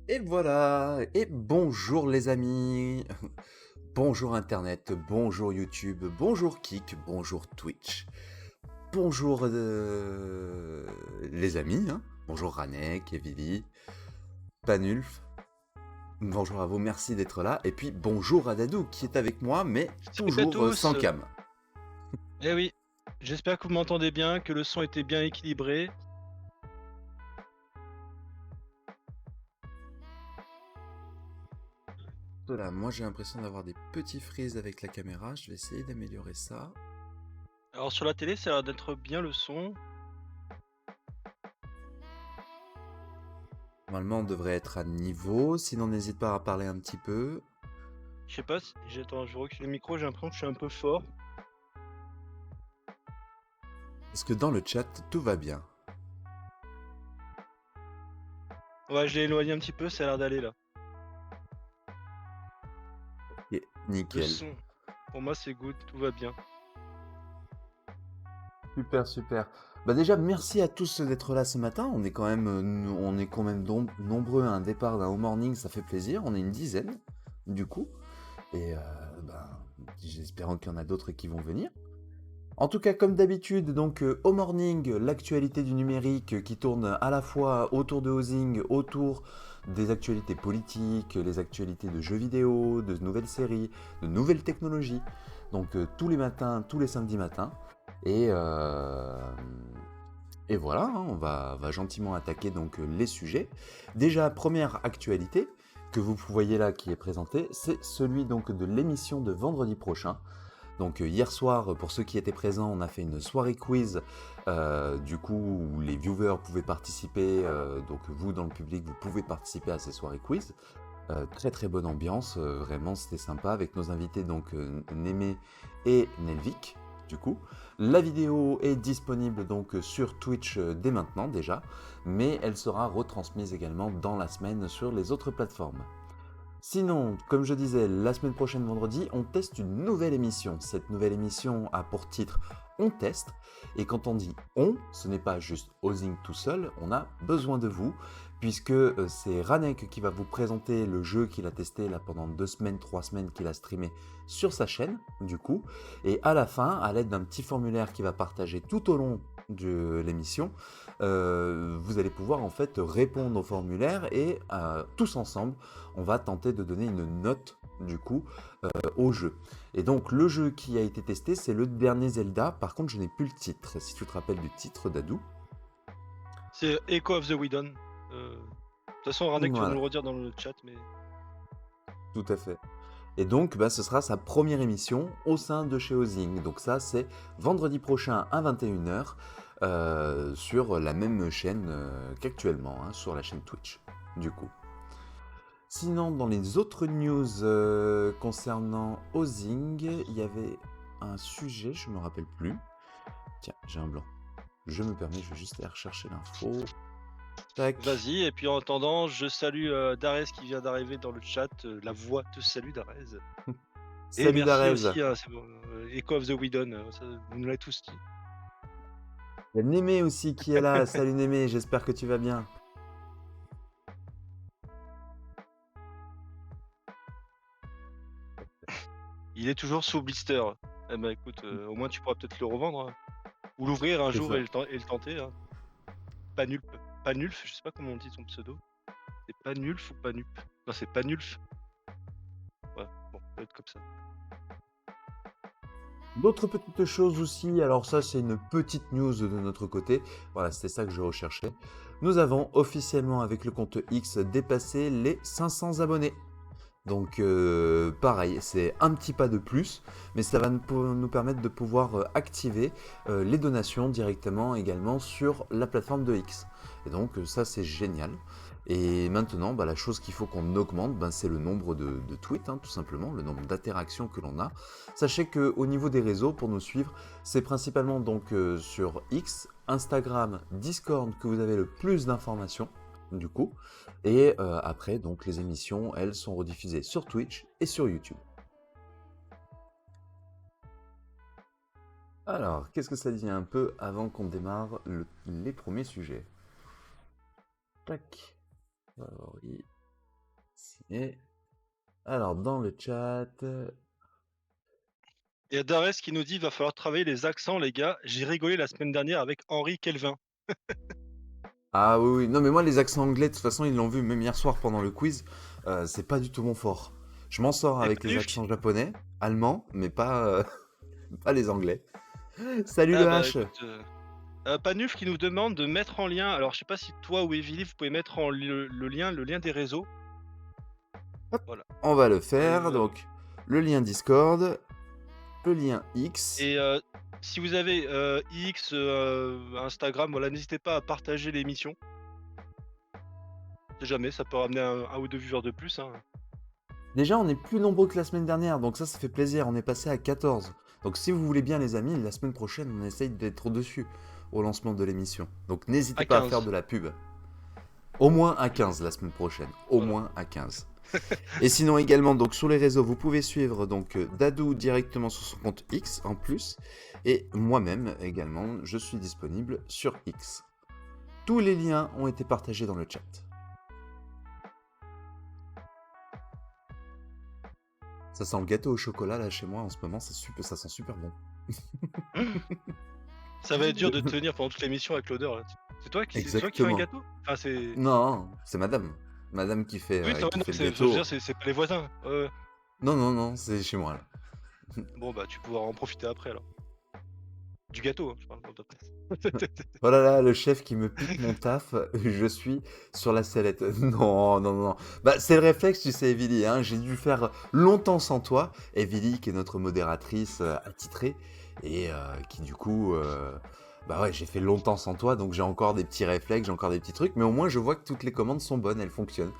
Et voilà, et bonjour les amis, bonjour Internet, bonjour YouTube, bonjour Kik, bonjour Twitch, bonjour les amis, hein. Bonjour Ranek, Evili, Panulf, bonjour à vous, merci d'être là, et puis bonjour à Dadou qui est avec moi, mais Salut à toujours tous. sans cam. Eh oui, j'espère que vous m'entendez bien, que le son était bien équilibré. Voilà, moi j'ai l'impression d'avoir des petits frises avec la caméra, je vais essayer d'améliorer ça. Alors sur la télé, ça a l'air d'être bien le son. Normalement on devrait être à niveau, sinon n'hésite pas à parler un petit peu. Je sais pas si j'attends, je recule le micro, j'ai l'impression que je suis un peu fort. Est-ce que dans le chat tout va bien? Ouais, je l'ai éloigné un petit peu, ça a l'air d'aller là. Et Le nickel. son, pour moi c'est good, tout va bien. Super, super. Bah déjà, merci à tous d'être là ce matin. On est quand même nombreux à un départ d'un home morning, ça fait plaisir. On est une dizaine, du coup. Et ben, j'espère qu'il y en a d'autres qui vont venir. En tout cas, comme d'habitude, donc au morning, l'actualité du numérique qui tourne à la fois autour de Housing, autour des actualités politiques, les actualités de jeux vidéo, de nouvelles séries, de nouvelles technologies. Donc tous les matins, tous les samedis matins. Et, euh, et voilà, hein, va gentiment attaquer donc les sujets. Déjà, première actualité que vous voyez là qui est présentée, c'est celui donc de l'émission de vendredi prochain. Donc hier soir, pour ceux qui étaient présents, on a fait une soirée quiz, du coup où les viewers pouvaient participer, donc vous dans le public, vous pouvez participer à ces soirées quiz. Très très bonne ambiance, vraiment c'était sympa avec nos invités donc Némé et Nelvik. Du coup, la vidéo est disponible donc sur Twitch dès maintenant déjà, mais elle sera retransmise également dans la semaine sur les autres plateformes. Sinon, comme je disais, la semaine prochaine vendredi, on teste une nouvelle émission. Cette nouvelle émission a pour titre On teste. Et quand on dit on, ce n'est pas juste Ozing tout seul, on a besoin de vous, puisque c'est Ranek qui va vous présenter le jeu qu'il a testé là pendant 2 semaines, 3 semaines qu'il a streamé sur sa chaîne, du coup. Et à la fin, à l'aide d'un petit formulaire qu'il va partager tout au long de l'émission, vous allez pouvoir en fait répondre au formulaire et tous ensemble on va tenter de donner une note du coup au jeu. Et donc le jeu qui a été testé, c'est le dernier Zelda. Par contre, je n'ai plus le titre. Si tu te rappelles du titre, Dadou. C'est Echo of the Whedon. De toute façon, Ranek, tu vas nous Voilà, le redire dans le chat, mais tout à fait. Et donc, bah, ce sera sa première émission au sein de chez Ozing. Donc ça, c'est vendredi prochain à 21 h sur la même chaîne qu'actuellement, hein, sur la chaîne Twitch, du coup. Sinon, dans les autres news concernant Ozing, il y avait un sujet, je me rappelle plus. Tiens, j'ai un blanc. Je me permets, je vais juste aller rechercher l'info. Tac. vas-y. Et puis en attendant, je salue Darès qui vient d'arriver dans le chat. La voix te salue, Darès. Et Salut merci Darez. aussi, hein, c'est bon, Echo of the Whedon, ça, vous nous l'avez tous dit. Il y a Némé aussi qui est là. Salut Némé, j'espère que tu vas bien. Il est toujours sous blister. Eh ben écoute, au moins tu pourras peut-être le revendre, hein. Ou l'ouvrir un C'est jour et ça. et le tenter, hein. Panulp. Panulf, je sais pas comment on dit son pseudo. C'est Panulf ou Panup? Non, c'est Panulf. Ouais, bon, ça doit être comme ça. D'autres petites choses aussi, alors ça c'est une petite news de notre côté, voilà c'était ça que je recherchais. Nous avons officiellement avec le compte X dépassé les 500 abonnés. Donc pareil, c'est un petit pas de plus, mais ça va nous permettre de pouvoir activer les donations directement également sur la plateforme de X. Et donc ça c'est génial. Et maintenant, bah, la chose qu'il faut qu'on augmente, bah, c'est le nombre de tweets, hein, tout simplement, le nombre d'interactions que l'on a. Sachez qu'au niveau des réseaux, pour nous suivre, c'est principalement donc sur X, Instagram, Discord que vous avez le plus d'informations, du coup. Et après, donc, les émissions, elles sont rediffusées sur Twitch et sur YouTube. Alors, qu'est-ce que ça dit un peu avant qu'on démarre les premiers sujets? Tac. Favoris. Et alors, dans le chat... Il y a Darès qui nous dit va falloir travailler les accents, les gars. J'ai rigolé la semaine dernière avec Henri Kelvin. Ah oui, oui. Non, mais moi, les accents anglais, de toute façon, ils l'ont vu même hier soir pendant le quiz. C'est pas du tout mon fort. Je m'en sors Et avec les Panuf qui... accents japonais, allemands, mais pas, pas les anglais. Salut Ah le bah H. écoute, Panuf qui nous demande de mettre en lien. Alors je sais pas si toi ou Evily vous pouvez mettre en le lien des réseaux. Hop, Voilà. on va le J'arrive. faire. Donc, le lien Discord, le lien X. Et si vous avez X, Instagram, voilà, n'hésitez pas à partager l'émission. Si jamais, ça peut ramener un ou deux viewers de plus. Hein. Déjà, on est plus nombreux que la semaine dernière, donc ça fait plaisir. On est passé à 14. Donc, si vous voulez bien, les amis, la semaine prochaine, on essaye d'être au-dessus au lancement de l'émission. Donc, n'hésitez À pas à faire 15. de la pub. Au moins à 15 la semaine prochaine. Au Voilà. moins à 15. Et sinon également donc sur les réseaux, vous pouvez suivre donc Dadou directement sur son compte X en plus, et moi-même également, je suis disponible sur X. Tous les liens ont été partagés dans le chat. Ça sent le gâteau au chocolat là chez moi en ce moment, ça sent super bon. Ça va être dur de tenir pendant toute l'émission avec l'odeur. Là. C'est toi qui fais un Exactement. gâteau? Enfin, c'est. Non, c'est madame. Madame Oui, qui non, fait le je veux dire, gâteau. c'est pas les voisins. Non, non, non, c'est chez moi là. Bon, bah, tu pourras en profiter après alors. Du gâteau, hein, je parle. Pas après. Oh là là, le chef qui me pique mon taf, je suis sur la sellette. Non, non, non. Bah, c'est le réflexe, tu sais, Evily, hein. J'ai dû faire longtemps sans toi. Evily, qui est notre modératrice attitrée, et qui du coup, bah ouais, j'ai fait longtemps sans toi, donc j'ai encore des petits réflexes, j'ai encore des petits trucs, mais au moins je vois que toutes les commandes sont bonnes, elles fonctionnent.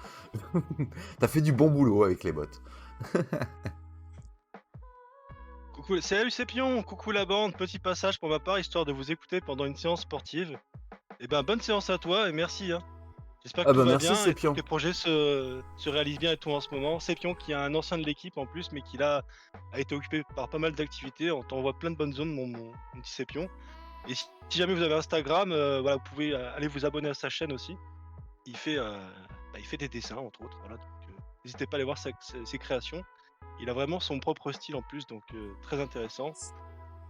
T'as fait du bon boulot avec les bots. Coucou, salut c'est Pion, coucou la bande, petit passage pour ma part, histoire de vous écouter pendant une séance sportive. Et ben, bonne séance à toi et merci. Hein. J'espère que Ah tout bah va merci, bien et que tous Sépion. tes projets se réalisent bien et tout en ce moment. Sépion qui est un ancien de l'équipe en plus, mais qui là a été occupé par pas mal d'activités. On t'envoie plein de bonnes zones, mon petit Sépion. Et si jamais vous avez Instagram, voilà, vous pouvez aller vous abonner à sa chaîne aussi. Il fait, il fait des dessins, entre autres. Voilà, donc, n'hésitez pas à aller voir ses créations. Il a vraiment son propre style en plus, donc très intéressant.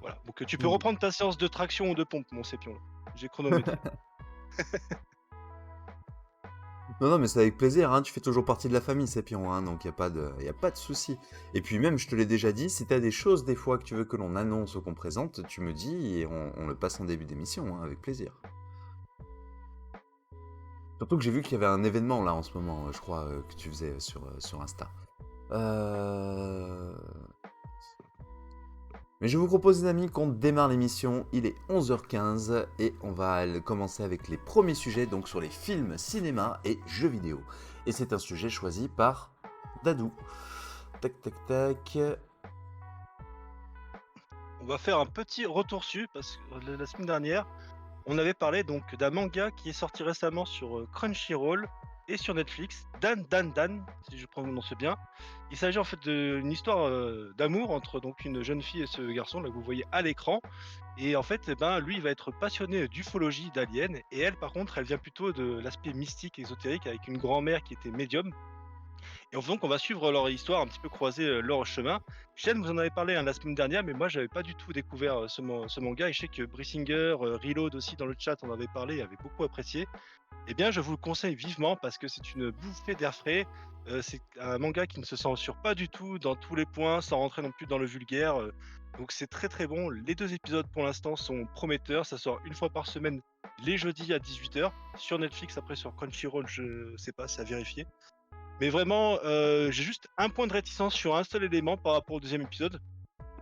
Voilà, donc tu peux reprendre ta séance de traction ou de pompe, mon Sépion. J'ai chronométré. Non, non, mais c'est avec plaisir, hein. Tu fais toujours partie de la famille, Sépion, hein, donc y a pas de souci. Et puis même, je te l'ai déjà dit, si t'as des choses des fois que tu veux que l'on annonce ou qu'on présente, tu me dis et on le passe en début d'émission, hein, avec plaisir. Surtout que j'ai vu qu'il y avait un événement là en ce moment, je crois, que tu faisais sur Insta. Euh... Mais je vous propose, les amis, qu'on démarre l'émission. Il est 11h15 et on va commencer avec les premiers sujets, donc sur les films, cinéma et jeux vidéo. Et c'est un sujet choisi par Dadou. Tac, tac, tac. On va faire un petit retour dessus parce que la semaine dernière, on avait parlé donc d'un manga qui est sorti récemment sur Crunchyroll et sur Netflix, Dan, si je prononce bien. Il s'agit en fait d'une histoire d'amour entre donc une jeune fille et ce garçon là que vous voyez à l'écran. Et en fait, eh ben, lui, il va être passionné d'ufologie, d'aliens, et elle, par contre, elle vient plutôt de l'aspect mystique, ésotérique, avec une grand-mère qui était médium. Et donc, on va suivre leur histoire, un petit peu croiser leur chemin. Shane, vous en avez parlé la semaine dernière, mais moi, j'avais pas du tout découvert ce manga. Et je sais que Brissinger, Reload aussi dans le chat, on avait parlé, avait beaucoup apprécié. Eh bien, je vous le conseille vivement parce que c'est une bouffée d'air frais. C'est un manga qui ne se censure pas du tout dans tous les points, sans rentrer non plus dans le vulgaire. Donc, c'est très très bon. Les 2 épisodes pour l'instant sont prometteurs. Ça sort une fois par semaine, les jeudis à 18h. Sur Netflix, après sur Crunchyroll, je sais pas, c'est à vérifier. Mais vraiment, j'ai juste un point de réticence sur un seul élément par rapport au deuxième épisode.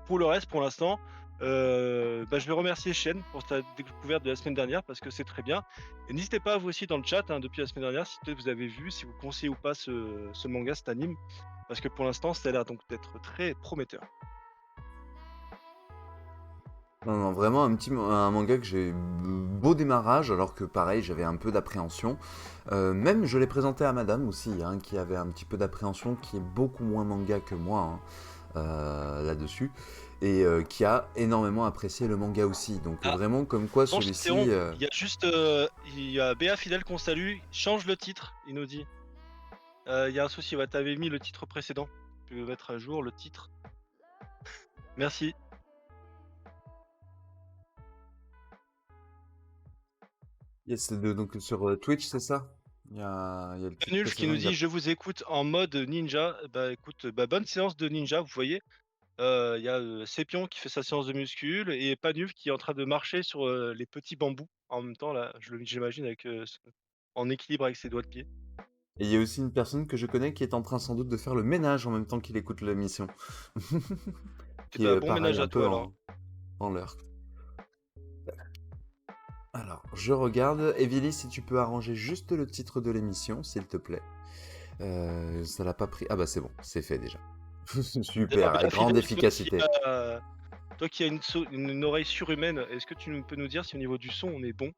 Pour le reste, pour l'instant, je vais remercier Shen pour ta découverte de la semaine dernière parce que c'est très bien. Et n'hésitez pas, vous aussi, dans le chat, hein, depuis la semaine dernière, si peut-être vous avez vu, si vous conseillez ou pas ce manga, cet anime. Parce que pour l'instant, ça a l'air donc d'être très prometteur. Non, non, vraiment un manga que j'ai beau démarrage, alors que pareil, j'avais un peu d'appréhension. Même je l'ai présenté à madame aussi, hein, qui avait un petit peu d'appréhension, qui est beaucoup moins manga que moi, hein, là-dessus, et qui a énormément apprécié le manga aussi. Donc Ah, vraiment, comme quoi bon, je celui-ci... t'interromps. Il y a juste il y a Béa Fidèle qu'on salue. Change le titre, il nous dit. Il y a un souci, ouais, tu mis le titre précédent. Tu peux mettre à jour le titre. Merci. Yes, donc sur Twitch, c'est ça? Il y a le titre Nulf qui précédent, nous dit: «Je vous écoute en mode ninja». Bah, écoute, bah, bonne séance de ninja, vous voyez? Il y a, Sépion qui fait sa séance de muscul et Panuf qui est en train de marcher sur, les petits bambous en même temps là, j'imagine avec, en équilibre avec ses doigts de pied. Et il y a aussi une personne que je connais qui est en train sans doute de faire le ménage en même temps qu'il écoute l'émission. Et Qui bah, est bon pareil, ménage un à peu toi alors. en lurk. Alors, je regarde. Evily, si tu peux arranger juste le titre de l'émission, s'il te plaît. Ça l'a pas pris. Ah bah c'est bon, c'est fait déjà. D'ailleurs Super, avec grande Béafidèle, efficacité. toi qui as une oreille surhumaine, est-ce que tu peux nous dire si au niveau du son on est bon?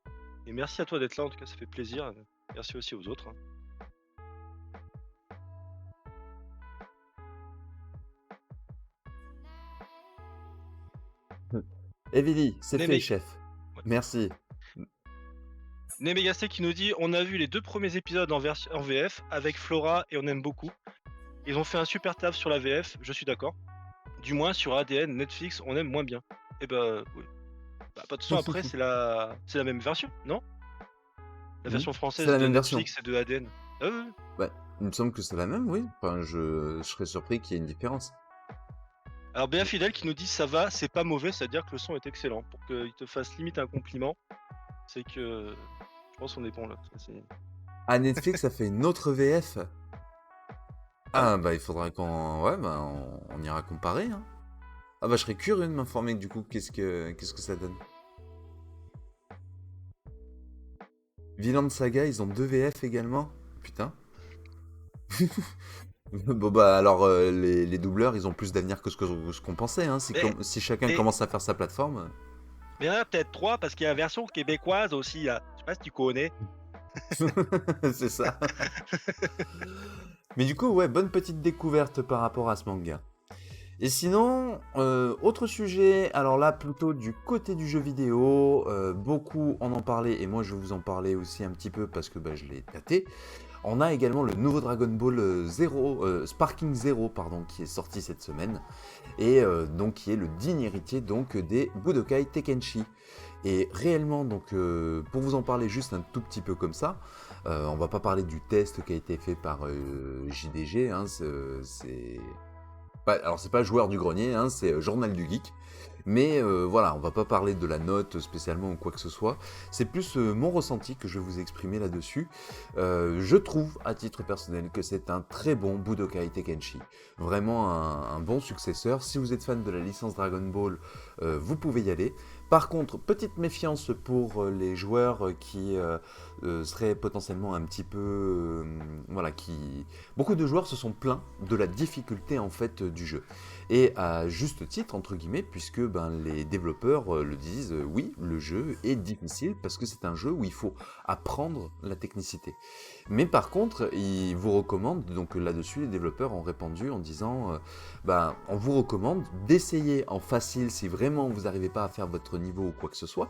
Et merci à toi d'être là, en tout cas ça fait plaisir, merci aussi aux autres, hein. Evily, c'est fait, Némé chef. ouais. Merci. Némégacé qui nous dit: «On a vu les 2 premiers épisodes en VF avec Flora et on aime beaucoup. Ils ont fait un super taf sur la VF», je suis d'accord. Du moins sur ADN, Netflix, on aime moins bien. Et bah, oui. Bah, de toute façon après c'est la même version, non? La Hmm. version C'est française la de même version. Netflix et de ADN. Ah ouais, ouais. Ouais, il me semble que c'est la même, oui. Enfin, je serais surpris qu'il y ait une différence. Alors Béa Fidèle qui nous dit: «Ça va, c'est pas mauvais», c'est-à-dire que le son est excellent. Pour qu'il te fasse limite un compliment, c'est que je pense qu'on est bon là. Ça, c'est Ah, Netflix, ça fait une autre VF. ah ouais? Ah, bah il faudra qu'on... Ouais, bah on ira comparer, hein. Ah bah je serais curieux de m'informer du coup, qu'est-ce que ça donne. Vinland Saga, ils ont 2 VF également. Putain. Bon bah alors les doubleurs ils ont plus d'avenir que ce qu'on pensait hein. Si, Mais si chacun mais commence à faire sa plateforme. mais il y en a peut-être 3 parce qu'il y a la version québécoise aussi là. Je sais pas si tu connais? C'est ça. Mais du coup ouais, bonne petite découverte par rapport à ce manga. Et sinon, autre sujet, alors là plutôt du côté du jeu vidéo, beaucoup en ont parlé et moi je vais vous en parler aussi un petit peu parce que bah, je l'ai tâté. On a également le nouveau Dragon Ball Zero, Sparking Zero pardon, qui est sorti cette semaine et donc qui est le digne héritier donc des Budokai Tenkaichi. Et réellement donc pour vous en parler juste un tout petit peu comme ça, on va pas parler du test qui a été fait par JDG, hein, c'est alors c'est pas joueur du grenier, hein, c'est journal du geek. Mais voilà, on va pas parler de la note spécialement ou quoi que ce soit. C'est plus mon ressenti que je vais vous exprimer là-dessus. Je trouve, à titre personnel, que c'est un très bon Budokai Tenkaichi. Vraiment un bon successeur. Si vous êtes fan de la licence Dragon Ball, vous pouvez y aller. Par contre, petite méfiance pour les joueurs qui seraient potentiellement un petit peu... voilà, qui... Beaucoup de joueurs se sont plaints de la difficulté en fait du jeu. Et à juste titre, entre guillemets, puisque ben, les développeurs le disent, oui, le jeu est difficile parce que c'est un jeu où il faut apprendre la technicité. Mais par contre, ils vous recommandent, donc là-dessus, les développeurs ont répondu en disant, ben, on vous recommande d'essayer en facile si vraiment vous n'arrivez pas à faire votre niveau ou quoi que ce soit,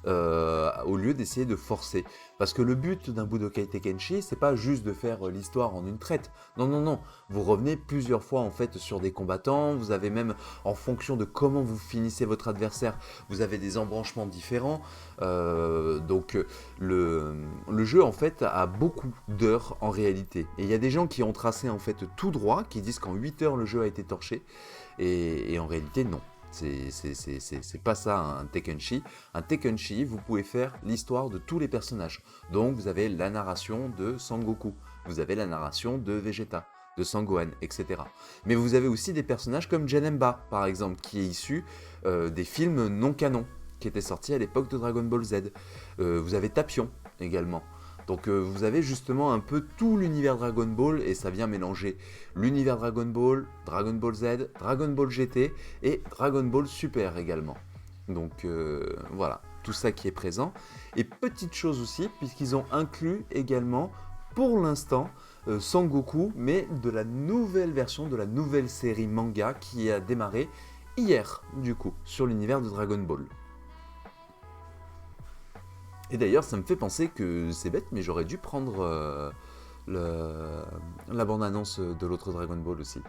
au lieu d'essayer de forcer. Parce que le but d'un Budokai Tenkaichi, c'est pas juste de faire l'histoire en une traite. Non, non, non. Vous revenez plusieurs fois en fait sur des combattants. Vous avez même, en fonction de comment vous finissez votre adversaire, vous avez des embranchements différents. Donc le jeu en fait a beaucoup d'heures en réalité. Et il y a des gens qui ont tracé en fait tout droit, qui disent qu'en 8 heures le jeu a été torché. Et en réalité non. C'est pas ça un Tenkaichi. Un Tenkaichi, vous pouvez faire l'histoire de tous les personnages. Donc vous avez la narration de Sangoku, vous avez la narration de Vegeta, de Sangohan, etc. Mais vous avez aussi des personnages comme Janemba, par exemple, qui est issu des films non canons, qui étaient sortis à l'époque de Dragon Ball Z. Vous avez Tapion également. Donc vous avez justement un peu tout l'univers Dragon Ball et ça vient mélanger l'univers Dragon Ball Z, Dragon Ball GT et Dragon Ball Super également. Donc voilà, tout ça qui est présent. Et petite chose aussi, puisqu'ils ont inclus également, pour l'instant, Sangoku, mais de la nouvelle version, de la nouvelle série manga qui a démarré hier, du coup, sur l'univers de Dragon Ball. Et d'ailleurs, ça me fait penser que c'est bête, mais j'aurais dû prendre la bande-annonce de l'autre Dragon Ball aussi.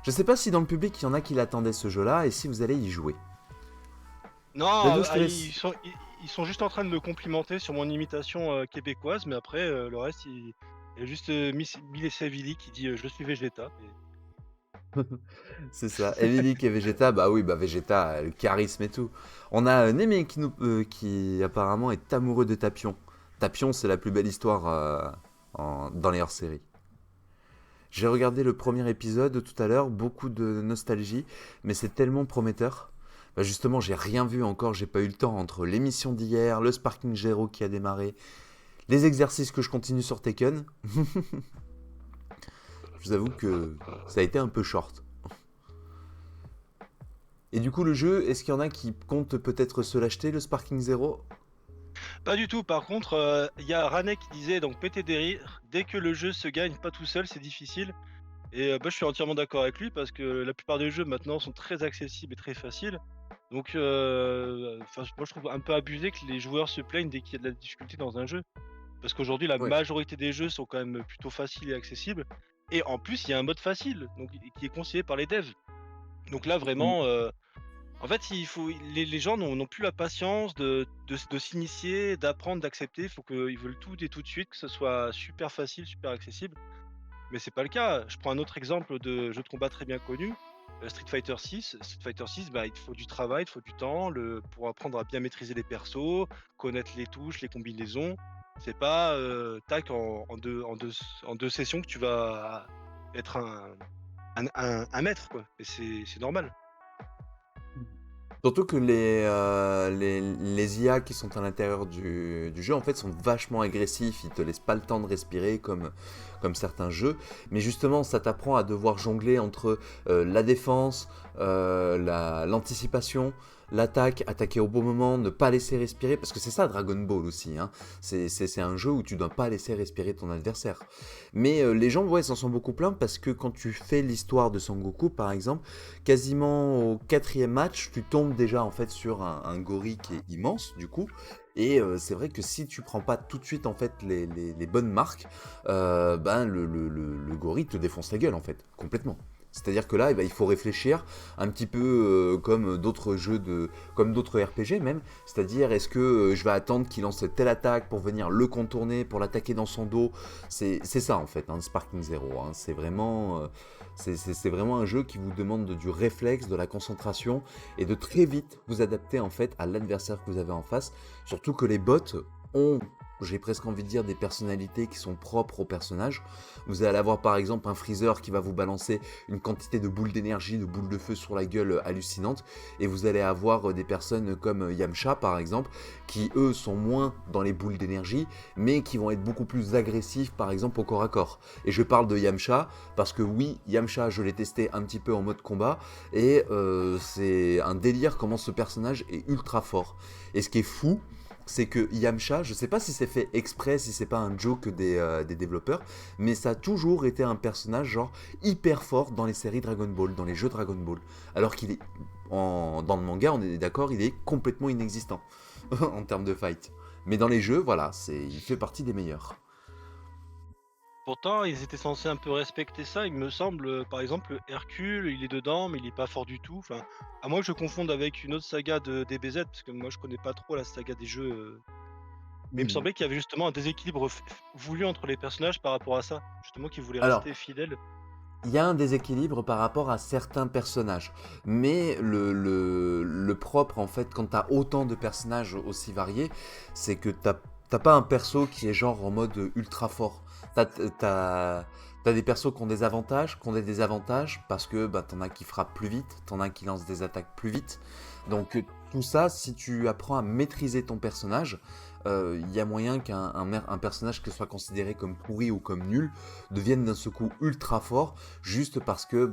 Je sais pas si dans le public il y en a qui l'attendaient ce jeu-là et si vous allez y jouer. Non, Dano, je te ils laisse. sont, ils sont juste en train de me complimenter sur mon imitation québécoise, mais après, le reste, il a juste mis les Savili qui dit je suis Vegeta. C'est ça. Emily et Vegeta, bah oui, bah Vegeta, le charisme et tout. On a Némé qui apparemment est amoureux de Tapion. Tapion, c'est la plus belle histoire dans les hors-séries. J'ai regardé le premier épisode tout à l'heure, beaucoup de nostalgie, mais c'est tellement prometteur. Bah justement, j'ai rien vu encore, j'ai pas eu le temps entre l'émission d'hier, le Sparking Zero qui a démarré, les exercices que je continue sur Tekken. Je vous avoue que ça a été un peu short. Et du coup, le jeu, est-ce qu'il y en a qui comptent peut-être se l'acheter, le Sparking Zero? Pas du tout, par contre, il y a Rane qui disait donc péter des rires, dès que le jeu se gagne pas tout seul, c'est difficile. Et bah, je suis entièrement d'accord avec lui parce que la plupart des jeux maintenant sont très accessibles et très faciles. Donc, moi je trouve un peu abusé que les joueurs se plaignent dès qu'il y a de la difficulté dans un jeu. Parce qu'aujourd'hui, la Ouais. majorité des jeux sont quand même plutôt faciles et accessibles. Et en plus, il y a un mode facile, donc qui est conseillé par les devs. Donc là, Mm. vraiment, en fait, les gens n'ont plus la patience de s'initier, d'apprendre, d'accepter. Il faut qu'ils veulent tout et tout de suite, que ce soit super facile, super accessible. Mais c'est pas le cas. Je prends un autre exemple de jeu de combat très bien connu, Street Fighter 6. Street Fighter 6, bah, il te faut du travail, il te faut du temps pour apprendre à bien maîtriser les persos, connaître les touches, les combinaisons. C'est pas tac en deux sessions que tu vas être un maître, quoi. Et c'est normal. Surtout que les IA qui sont à l'intérieur du jeu, en fait, sont vachement agressifs. Ils te laissent pas le temps de respirer comme certains jeux. Mais justement, ça t'apprend à devoir jongler entre la défense, l'anticipation, l'attaque, attaquer au bon moment, ne pas laisser respirer. Parce que c'est ça Dragon Ball aussi, hein. C'est un jeu où tu dois pas laisser respirer ton adversaire. Mais les gens, ouais, s'en sont beaucoup plaints parce que quand tu fais l'histoire de Sangoku, par exemple, quasiment au quatrième match, tu tombes déjà en fait sur un gorille qui est immense du coup. Et c'est vrai que si tu prends pas tout de suite en fait les bonnes marques, ben le gorille te défonce la gueule en fait, complètement. C'est-à-dire que là, eh ben, il faut réfléchir un petit peu comme d'autres comme d'autres RPG même. C'est-à-dire, est-ce que je vais attendre qu'il lance telle attaque pour venir le contourner, pour l'attaquer dans son dos. C'est ça en fait, hein, Sparking Zero. Hein. C'est vraiment un jeu qui vous demande du réflexe, de la concentration et de très vite vous adapter en fait à l'adversaire que vous avez en face. Surtout que les bots ont, j'ai presque envie de dire, des personnalités qui sont propres aux personnages. Vous allez avoir par exemple un Freezer qui va vous balancer une quantité de boules d'énergie, de boules de feu sur la gueule hallucinante. Et vous allez avoir des personnes comme Yamcha par exemple, qui eux sont moins dans les boules d'énergie, mais qui vont être beaucoup plus agressifs par exemple au corps à corps. Et je parle de Yamcha parce que oui, Yamcha je l'ai testé un petit peu en mode combat, et c'est un délire comment ce personnage est ultra fort. Et ce qui est fou, c'est que Yamcha, je sais pas si c'est fait exprès, si c'est pas un joke des développeurs, mais ça a toujours été un personnage genre hyper fort dans les séries Dragon Ball, dans les jeux Dragon Ball. Alors qu'il est, dans le manga, on est d'accord, il est complètement inexistant en termes de fight. Mais dans les jeux, voilà, il fait partie des meilleurs. Pourtant, ils étaient censés un peu respecter ça, il me semble. Par exemple, Hercule, il est dedans, mais il est pas fort du tout. Enfin, à moins que je confonde avec une autre saga de DBZ, parce que moi je connais pas trop la saga des jeux. Mais il me semblait qu'il y avait justement un déséquilibre voulu entre les personnages par rapport à ça. Justement, qu'ils voulaient Alors, rester fidèles. il y a un déséquilibre par rapport à certains personnages. Mais le propre, en fait, quand t'as autant de personnages aussi variés, c'est que t'as pas un perso qui est genre en mode ultra fort. T'as des persos qui ont des avantages, qui ont des désavantages, parce que bah, t'en as qui frappent plus vite, t'en as qui lancent des attaques plus vite. Donc tout ça, si tu apprends à maîtriser ton personnage, il y a moyen qu'un personnage qui soit considéré comme pourri ou comme nul devienne d'un seul coup ultra fort, juste parce que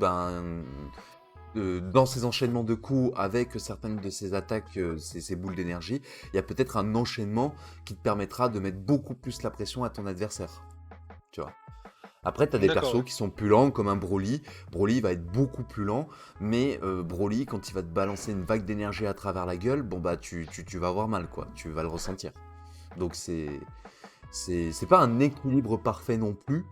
dans ses enchaînements de coups avec certaines de ses attaques, ses boules d'énergie, il y a peut-être un enchaînement qui te permettra de mettre beaucoup plus la pression à ton adversaire. Tu vois. Après, tu as des D'accord, persos ouais. qui sont plus lents, comme un Broly. Broly va être beaucoup plus lent, mais Broly, quand il va te balancer une vague d'énergie à travers la gueule, bon bah tu vas avoir mal, quoi. Tu vas le ressentir. Donc C'est pas un équilibre parfait non plus,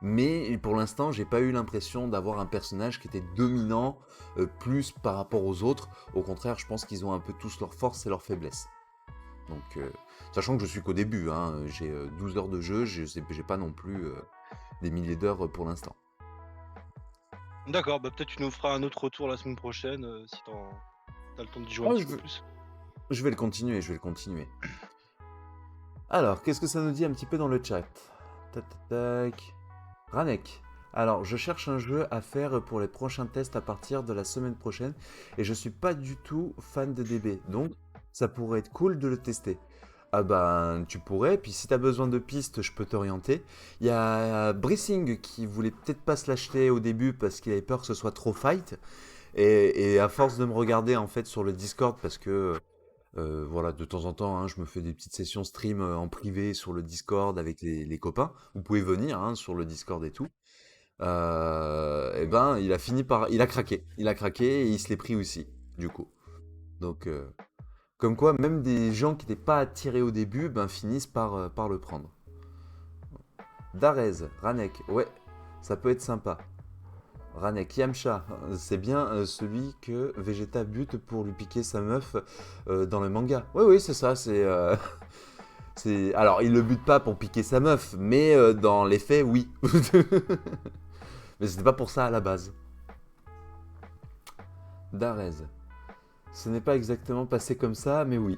mais pour l'instant, j'ai pas eu l'impression d'avoir un personnage qui était dominant plus par rapport aux autres. Au contraire, je pense qu'ils ont un peu tous leurs forces et leurs faiblesses. Donc, sachant que je suis qu'au début, hein, j'ai 12 heures de jeu, j'ai pas non plus des milliers d'heures pour l'instant. D'accord, bah peut-être tu nous feras un autre retour la semaine prochaine si t'as le temps d'y jouer un Oh, petit peu plus. je vais le continuer, je vais le continuer. Alors, qu'est-ce que ça nous dit un petit peu dans le chat? Tac, tac, tac. Ranek. Alors, je cherche un jeu à faire pour les prochains tests à partir de la semaine prochaine et je suis pas du tout fan de DB, donc ça pourrait être cool de le tester. Ah ben, tu pourrais, puis si t'as besoin de pistes, je peux t'orienter. Il y a Brissing qui voulait peut-être pas se l'acheter au début parce qu'il avait peur que ce soit trop fight. Et à force de me regarder en fait sur le Discord, parce que voilà, de temps en temps, hein, je me fais des petites sessions stream en privé sur le Discord avec les copains. Vous pouvez venir hein, sur le Discord et tout. Et ben, il a craqué. Il a craqué et il se l'est pris aussi, du coup. Donc, comme quoi, même des gens qui n'étaient pas attirés au début, ben, finissent par le prendre. Darez, Ranek, ouais, ça peut être sympa. Ranek, Yamcha, c'est bien celui que Vegeta bute pour lui piquer sa meuf dans le manga. Oui, oui, c'est ça, Alors, il le bute pas pour piquer sa meuf, mais dans les faits, oui. Mais c'était pas pour ça à la base. Darez. Ce n'est pas exactement passé comme ça, mais oui.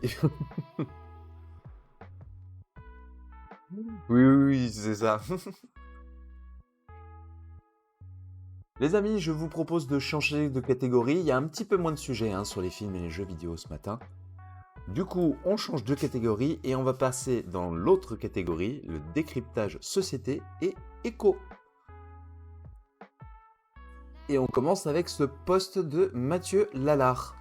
Oui, oui, oui, c'est ça. Les amis, je vous propose de changer de catégorie. Il y a un petit peu moins de sujets hein, sur les films et les jeux vidéo ce matin. Du coup, on change de catégorie et on va passer dans l'autre catégorie, le décryptage société et éco. Et on commence avec ce post de Mathieu Lalart.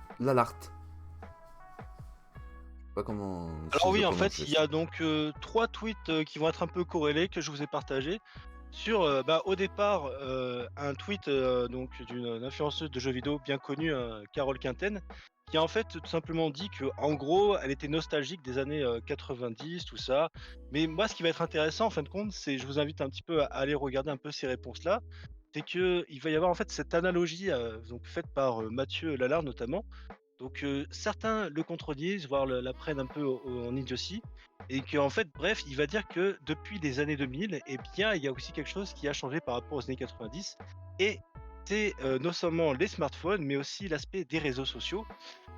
Pas comment. Alors oui, en fait, il y a donc 3 tweets qui vont être un peu corrélés que je vous ai partagés. Sur, au départ, un tweet donc d'une influenceuse de jeux vidéo bien connue, Carole Quinten, qui a en fait tout simplement dit que en gros, elle était nostalgique des années 90, tout ça. Mais moi, ce qui va être intéressant en fin de compte, c'est je vous invite un petit peu à aller regarder un peu ces réponses-là. C'est que il va y avoir en fait cette analogie donc faite par Mathieu Lalard notamment. Donc certains le contredisent, voire la prennent un peu en idiotie, et qu'en fait, bref, il va dire que depuis les années 2000, eh bien, il y a aussi quelque chose qui a changé par rapport aux années 90, et c'est non seulement les smartphones, mais aussi l'aspect des réseaux sociaux,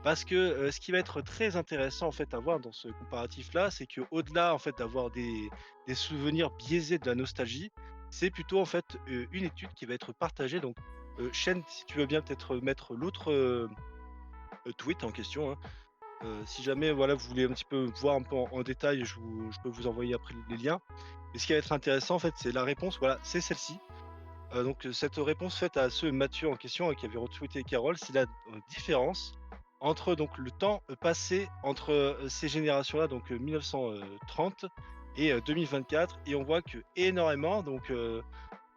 parce que ce qui va être très intéressant en fait à voir dans ce comparatif-là, c'est que au-delà en fait d'avoir des souvenirs biaisés de la nostalgie, c'est plutôt en fait une étude qui va être partagée. Donc, Chêne, si tu veux bien peut-être mettre l'autre tweet en question, hein. Si jamais voilà, vous voulez un petit peu voir un peu en détail, je peux vous envoyer après les liens. Mais ce qui va être intéressant en fait, c'est la réponse, voilà, c'est celle-ci. Donc cette réponse faite à ce Mathieu en question qui avait retweeté Carole, c'est la différence entre donc le temps passé entre ces générations-là, donc 1930 et 2024, et on voit que énormément, donc eh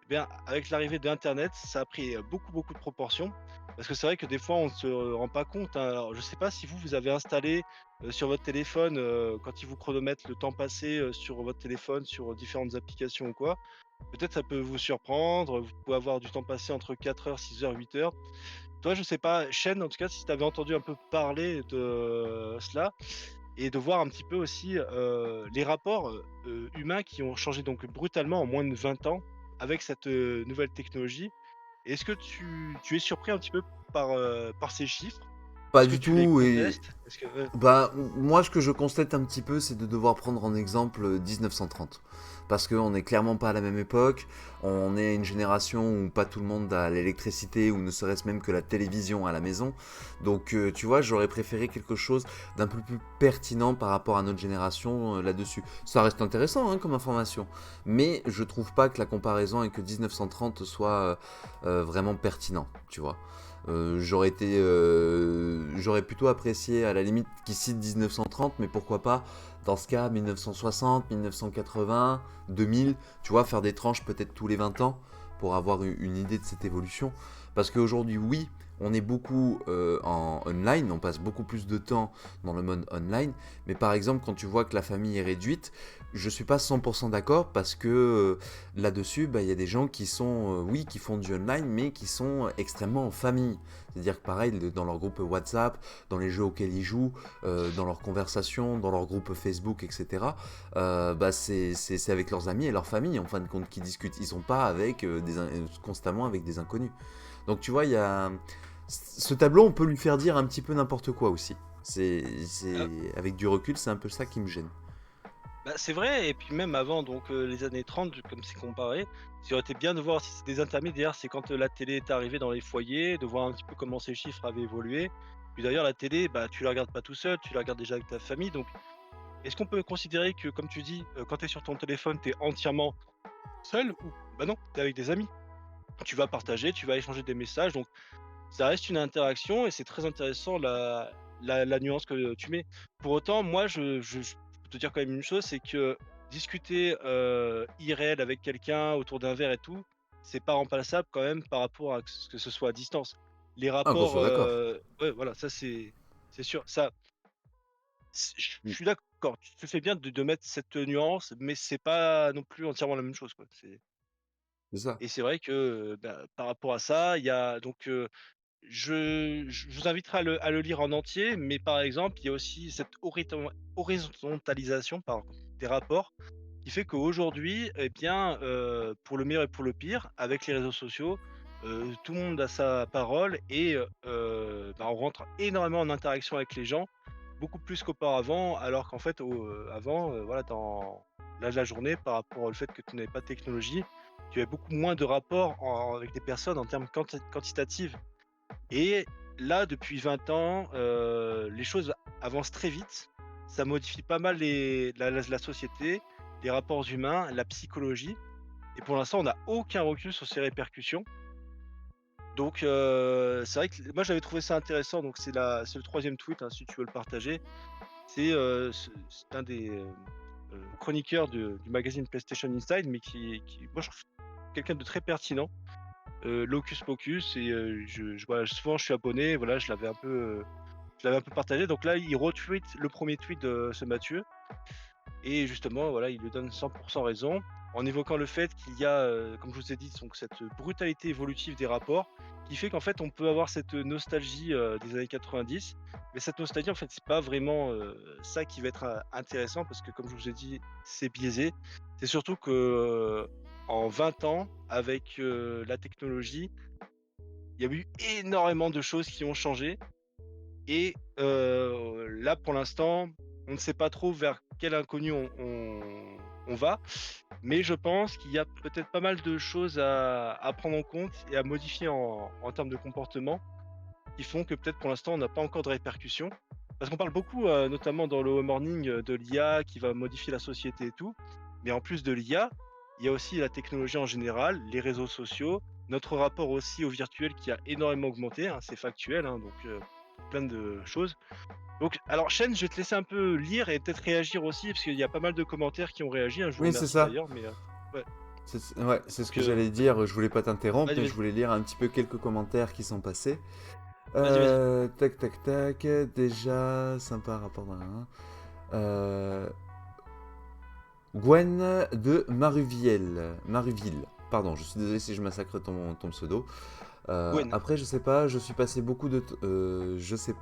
bien, avec l'arrivée de internet, ça a pris beaucoup de proportions. Parce que c'est vrai que des fois, on ne se rend pas compte, hein. Alors, je ne sais pas si vous avez installé sur votre téléphone, quand il vous chronomètre le temps passé sur votre téléphone, sur différentes applications ou quoi. Peut-être ça peut vous surprendre. Vous pouvez avoir du temps passé entre 4 heures, 6 heures, 8 heures. Toi, je sais pas, Chêne, en tout cas, si tu avais entendu un peu parler de cela, et de voir un petit peu aussi les rapports humains qui ont changé donc brutalement en moins de 20 ans avec cette nouvelle technologie. Est-ce que tu es surpris un petit peu par ces chiffres? Pas Est-ce que du tu les tout. Et contestes? Est-ce que bah, moi, ce que je constate un petit peu, c'est de devoir prendre en exemple 1930. Parce qu'on n'est clairement pas à la même époque, on est une génération où pas tout le monde a l'électricité ou ne serait-ce même que la télévision à la maison. Donc tu vois, j'aurais préféré quelque chose d'un peu plus pertinent par rapport à notre génération là-dessus. Ça reste intéressant hein, comme information, mais je trouve pas que la comparaison avec 1930 soit vraiment pertinent, tu vois. J'aurais plutôt apprécié à la limite qu'ils citent 1930, mais pourquoi pas dans ce cas 1960, 1980, 2000, tu vois, faire des tranches peut-être tous les 20 ans pour avoir une idée de cette évolution. Parce qu'aujourd'hui, oui, on est beaucoup en online, on passe beaucoup plus de temps dans le mode online, mais par exemple, quand tu vois que la famille est réduite, je suis pas 100% d'accord parce que là-dessus, bah, il y a des gens qui sont, oui, qui font du online, mais qui sont extrêmement en famille. C'est-à-dire que pareil, dans leur groupe WhatsApp, dans les jeux auxquels ils jouent, dans leurs conversations, dans leur groupe Facebook, etc., bah c'est avec leurs amis et leur famille, en fin de compte, qui discutent. Ils sont pas avec, constamment avec des inconnus. Donc tu vois, il y a... Ce tableau, on peut lui faire dire un petit peu n'importe quoi aussi. Ah, Avec du recul, c'est un peu ça qui me gêne. bah, c'est vrai, et puis même avant donc les années 30, comme c'est comparé, ça aurait été bien de voir si c'est des intermédiaires, c'est quand la télé est arrivée dans les foyers, de voir un petit peu comment ces chiffres avaient évolué. Puis d'ailleurs, la télé, bah, tu la regardes pas tout seul, tu la regardes déjà avec ta famille. Donc, est-ce qu'on peut considérer que, comme tu dis, quand tu es sur ton téléphone, tu es entièrement seul ou bah non, tu es avec des amis. Tu vas partager, tu vas échanger des messages, donc ça reste une interaction et c'est très intéressant la nuance que tu mets. Pour autant, moi, je peux te dire quand même une chose, c'est que discuter, IRL avec quelqu'un autour d'un verre et tout, c'est pas remplaçable quand même par rapport à que ce soit à distance. Les Ah, qu'on rapports, soit d'accord. ouais, voilà, ça c'est sûr. Ça, je Mm. suis d'accord, tu fais bien de mettre cette nuance, mais c'est pas non plus entièrement la même chose, quoi. C'est ça. Et c'est vrai que, bah, par rapport à ça, il y a donc, je vous inviterai à le lire en entier, mais par exemple, il y a aussi cette horizontalisation pardon, des rapports qui fait qu'aujourd'hui, eh bien, pour le meilleur et pour le pire, avec les réseaux sociaux, tout le monde a sa parole et bah, on rentre énormément en interaction avec les gens, beaucoup plus qu'auparavant, alors qu'en fait, avant, voilà, dans la journée, par rapport au fait que tu n'avais pas de technologie, tu avais beaucoup moins de rapports avec des personnes en termes quantitatifs. Et là, depuis 20 ans, les choses avancent très vite. Ça modifie pas mal la société, les rapports humains, la psychologie. Et pour l'instant, on n'a aucun recul sur ces répercussions. Donc, c'est vrai que moi, j'avais trouvé ça intéressant. Donc, c'est le troisième tweet, hein, si tu veux le partager. C'est un des chroniqueurs du magazine PlayStation Inside, mais moi, je trouve quelqu'un de très pertinent. Locus Pocus et voilà, souvent je suis abonné, voilà, je l'avais un peu partagé. Donc là, il retweet le premier tweet de ce Mathieu et justement, voilà, il lui donne 100 raison en évoquant le fait qu'il y a, comme je vous ai dit, donc cette brutalité évolutive des rapports qui fait qu'en fait, on peut avoir cette nostalgie, des années 90. Mais cette nostalgie, en fait, c'est pas vraiment, ça qui va être, intéressant parce que comme je vous ai dit, c'est biaisé. C'est surtout que, en 20 ans, avec, la technologie, il y a eu énormément de choses qui ont changé et là, pour l'instant, on ne sait pas trop vers quel inconnu on va, mais je pense qu'il y a peut-être pas mal de choses à prendre en compte et à modifier en termes de comportement, qui font que peut-être pour l'instant on n'a pas encore de répercussions. Parce qu'on parle beaucoup, notamment dans le home morning, de l'IA qui va modifier la société et tout, mais en plus de l'IA, il y a aussi la technologie en général, les réseaux sociaux, notre rapport aussi au virtuel qui a énormément augmenté, hein, c'est factuel, hein, donc plein de choses. Donc alors Chêne, je vais te laisser un peu lire et peut-être réagir aussi, parce qu'il y a pas mal de commentaires qui ont réagi, hein, je vous Oui, c'est remercie ça. d'ailleurs, mais ouais, Ouais, c'est ce donc que j'allais dire. Je voulais pas t'interrompre, vas-y, mais je vas-y, voulais lire un petit peu quelques commentaires qui sont passés. vas-y, vas-y. Tac, tac, tac. Déjà, sympa rapport d'un. Euh, Gwen de Maruville. Pardon, je suis désolé si je massacre ton pseudo. Gwen. Après, je sais pas, je suis passé beaucoup de... je sais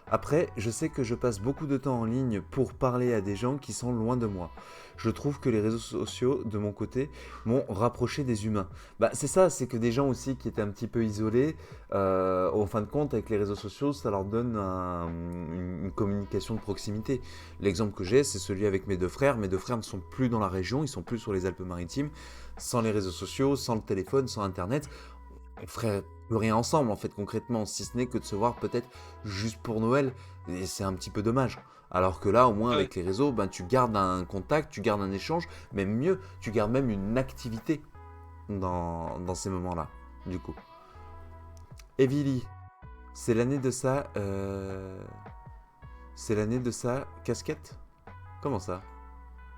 Après, je sais que je passe beaucoup de temps en ligne pour parler à des gens qui sont loin de moi. Je trouve que les réseaux sociaux, de mon côté, m'ont rapproché des humains. Bah, c'est ça, c'est que des gens aussi qui étaient un petit peu isolés, en fin de compte, avec les réseaux sociaux, ça leur donne une communication de proximité. L'exemple que j'ai, c'est celui avec mes deux frères. Mes deux frères ne sont plus dans la région, ils sont plus sur les Alpes-Maritimes. Sans les réseaux sociaux, sans le téléphone, sans Internet, on ferait plus rien ensemble en fait concrètement, si ce n'est que de se voir peut-être juste pour Noël, et c'est un petit peu dommage. Alors que là, au moins Ah ouais. avec les réseaux, ben, tu gardes un contact, tu gardes un échange, même mieux, tu gardes même une activité dans ces moments-là, du coup. Evily, c'est l'année de sa... C'est l'année de sa casquette. Comment ça?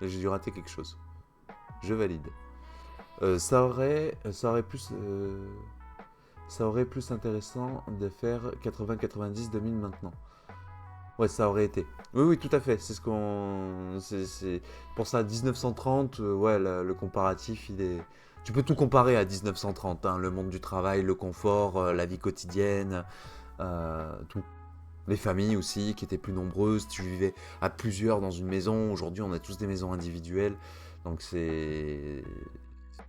J'ai dû rater quelque chose. Je valide. Ça aurait plus... ça aurait plus intéressant de faire 80, 90, 2000 maintenant. Ouais, ça aurait été. Oui, oui, tout à fait. C'est ce qu'on. C'est pour ça, 1930, ouais, le comparatif, il est. Tu peux tout comparer à 1930, hein, le monde du travail, le confort, la vie quotidienne, tout. Les familles aussi, qui étaient plus nombreuses. Tu vivais à plusieurs dans une maison. Aujourd'hui, on a tous des maisons individuelles. Donc, c'est.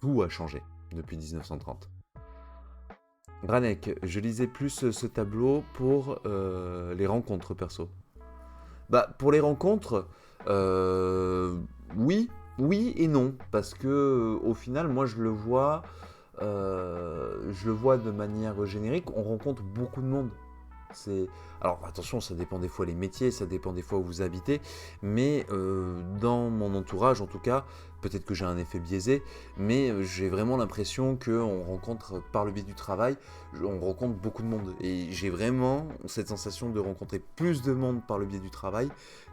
Tout a changé depuis 1930. Granek, je lisais plus ce tableau pour les rencontres perso. Bah, pour les rencontres, euh, oui, oui et non, parce que au final, moi, je le vois de manière générique. On rencontre beaucoup de monde. C'est alors attention, ça dépend des fois les métiers, ça dépend des fois où vous habitez, mais dans mon entourage, en tout cas, peut-être que j'ai un effet biaisé, mais j'ai vraiment l'impression qu'on rencontre par le biais du travail, on rencontre beaucoup de monde, et j'ai vraiment cette sensation de rencontrer plus de monde par le biais du travail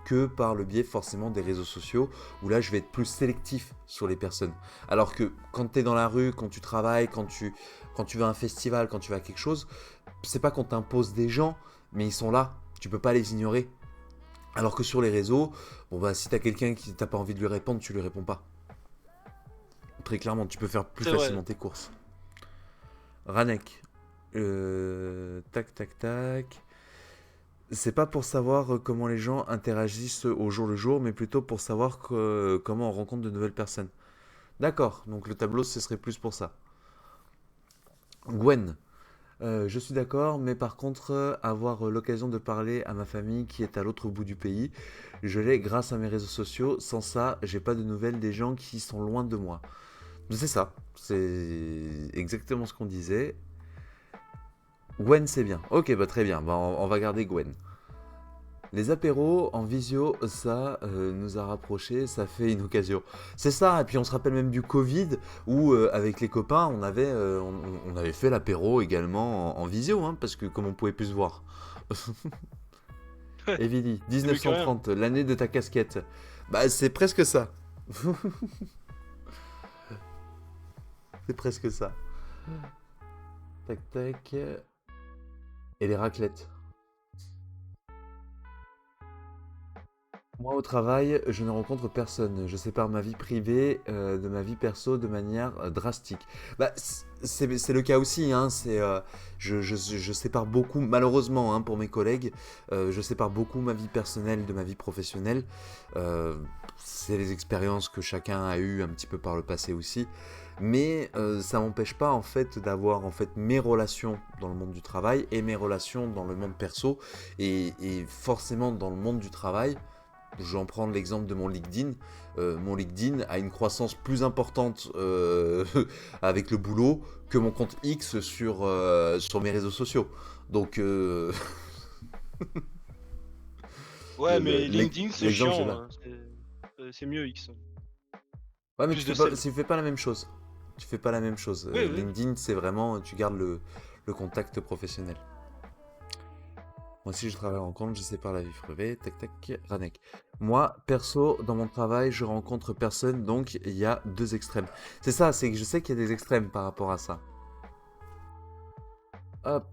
que par le biais forcément des réseaux sociaux, où là je vais être plus sélectif sur les personnes. Alors que quand tu es dans la rue, quand tu travailles, quand tu vas à un festival, quand tu vas à quelque chose, c'est pas qu'on t'impose des gens, mais ils sont là, tu peux pas les ignorer. Alors que sur les réseaux, bon bah si t'as quelqu'un qui t'as pas envie de lui répondre, tu lui réponds pas. Très clairement, tu peux faire plus C'est vrai. facilement tes courses. Ranek, tac tac tac. C'est pas pour savoir comment les gens interagissent au jour le jour, mais plutôt pour savoir comment on rencontre de nouvelles personnes. D'accord, donc le tableau ce serait plus pour ça. Gwen, je suis d'accord, mais par contre, avoir l'occasion de parler à ma famille qui est à l'autre bout du pays, je l'ai grâce à mes réseaux sociaux. Sans ça, j'ai pas de nouvelles des gens qui sont loin de moi. C'est ça, c'est exactement ce qu'on disait. Gwen, c'est bien. Ok, bah très bien, bah, on va garder Gwen. Les apéros en visio, ça nous a rapprochés, ça fait une occasion. C'est ça, et puis on se rappelle même du Covid où avec les copains on avait fait l'apéro également en visio, hein, parce que comme on pouvait plus se voir. Ouais, Evili, c'est mieux que rien. 1930, l'année de ta casquette. Bah c'est presque ça. C'est presque ça. Tac tac. Et les raclettes. Moi, au travail, je ne rencontre personne. Je sépare ma vie privée de ma vie perso de manière drastique. Bah, c'est le cas aussi, hein. Je sépare beaucoup, malheureusement, hein, pour mes collègues, je sépare beaucoup ma vie personnelle de ma vie professionnelle. Euh, c'est les expériences que chacun a eues un petit peu par le passé aussi. Mais ça m'empêche pas en fait d'avoir en fait mes relations dans le monde du travail et mes relations dans le monde perso et forcément dans le monde du travail. Je vais en prendre l'exemple de mon LinkedIn. Mon LinkedIn a une croissance plus importante avec le boulot que mon compte X sur mes réseaux sociaux. Donc, Ouais, mais LinkedIn, c'est l'exemple, j'ai chiant, là. hein. C'est mieux X. Ouais, mais Plus de sel. tu fais pas la même chose. Tu fais pas la même chose. Oui, oui. LinkedIn, c'est vraiment, tu gardes le contact professionnel. Moi aussi, je travaille en compte, je sépare la vie privée, tac tac, Ranek. Moi, perso, dans mon travail, je rencontre personne, donc il y a deux extrêmes. C'est ça, c'est que je sais qu'il y a des extrêmes par rapport à ça. Hop,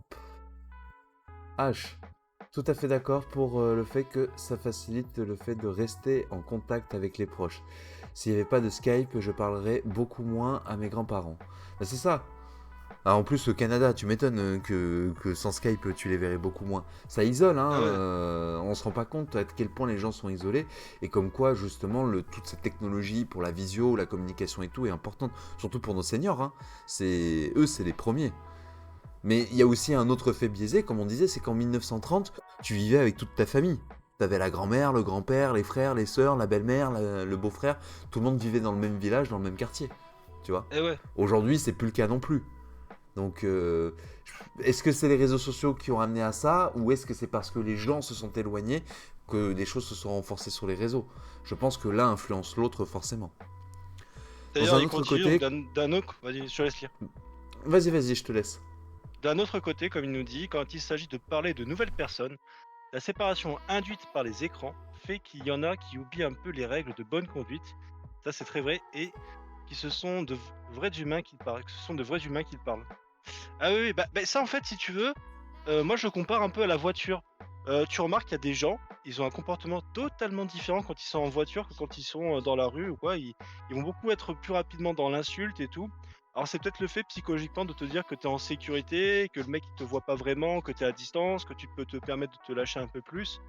H. Tout à fait d'accord pour le fait que ça facilite le fait de rester en contact avec les proches. S'il n'y avait pas de Skype, je parlerais beaucoup moins à mes grands-parents. Ben, c'est ça. Ah, en plus, au Canada, tu m'étonnes que sans Skype, tu les verrais beaucoup moins. Ça isole, hein. Ah ouais. On se rend pas compte à quel point les gens sont isolés et comme quoi, justement, toute cette technologie pour la visio, la communication et tout est importante, surtout pour nos seniors, hein. Eux, c'est les premiers. Mais il y a aussi un autre fait biaisé, comme on disait, c'est qu'en 1930, tu vivais avec toute ta famille. T'avais la grand-mère, le grand-père, les frères, les sœurs, la belle-mère, le beau-frère. Tout le monde vivait dans le même village, dans le même quartier. Tu vois. Eh ouais. Aujourd'hui, c'est plus le cas non plus. Donc, est-ce que c'est les réseaux sociaux qui ont amené à ça, ou est-ce que c'est parce que les gens se sont éloignés que les choses se sont renforcées sur les réseaux? Je pense que l'un influence l'autre forcément. Dans D'ailleurs, un il autre continue, donc côté, d'un autre. Vas-y, je te laisse lire. vas-y, vas-y, je te laisse. D'un autre côté, comme il nous dit, quand il s'agit de parler de nouvelles personnes, la séparation induite par les écrans fait qu'il y en a qui oublient un peu les règles de bonne conduite. Ça, c'est très vrai. Et qui ce sont de vrais humains qui parlent. Que ce sont de vrais humains qui parlent. Ah oui, oui, bah, ça en fait si tu veux, moi je compare un peu à la voiture. Tu remarques qu'il y a des gens, ils ont un comportement totalement différent quand ils sont en voiture que quand ils sont, dans la rue ou quoi. Ils vont beaucoup être plus rapidement dans l'insulte et tout. Alors c'est peut-être le fait psychologiquement de te dire que tu es en sécurité, que le mec il te voit pas vraiment, que tu es à distance, que tu peux te permettre de te lâcher un peu plus.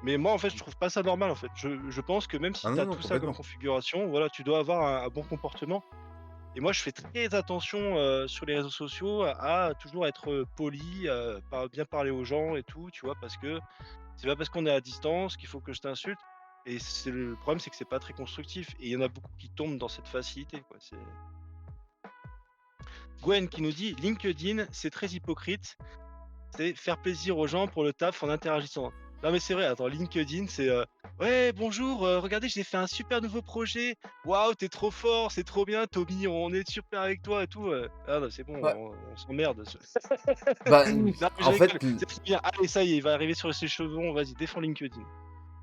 Mais moi en fait je trouve pas ça normal en fait. Je pense que même Ah si tu non, as non, tout ça comme complètement. configuration, voilà, tu dois avoir un bon comportement. Et moi, je fais très attention, sur les réseaux sociaux à toujours être, poli, bien parler aux gens et tout, tu vois? Parce que c'est pas parce qu'on est à distance qu'il faut que je t'insulte et c'est le problème, c'est que c'est pas très constructif et il y en a beaucoup qui tombent dans cette facilité, quoi. C'est Gwen qui nous dit: «LinkedIn, c'est très hypocrite, c'est faire plaisir aux gens pour le taf en interagissant». Non, mais c'est vrai, attends, LinkedIn, c'est, «Ouais, bonjour, regardez, j'ai fait un super nouveau projet. Waouh, tu trop fort, c'est trop bien, Tommy, on est super avec toi et tout», ah non, c'est bon, Ouais. on s'emmerde. Bah, Non, mais je en fait, rigole, c'est bien. Allez, ça y est, il va arriver sur ses cheveux, vas-y, défends LinkedIn.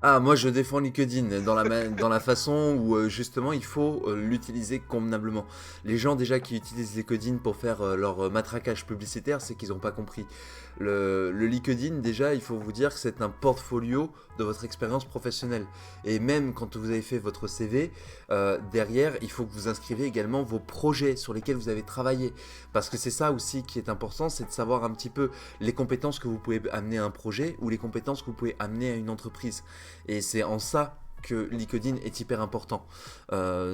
ah, moi je défends LinkedIn dans la façon où justement il faut l'utiliser convenablement. Les gens déjà qui utilisent LinkedIn pour faire leur matraquage publicitaire, c'est qu'ils n'ont pas compris. Le LinkedIn, déjà, il faut vous dire que c'est un portfolio de votre expérience professionnelle. Et même quand vous avez fait votre CV, derrière, il faut que vous inscrivez également vos projets sur lesquels vous avez travaillé. Parce que c'est ça aussi qui est important, c'est de savoir un petit peu les compétences que vous pouvez amener à un projet ou les compétences que vous pouvez amener à une entreprise. Et c'est en ça que LinkedIn est hyper important.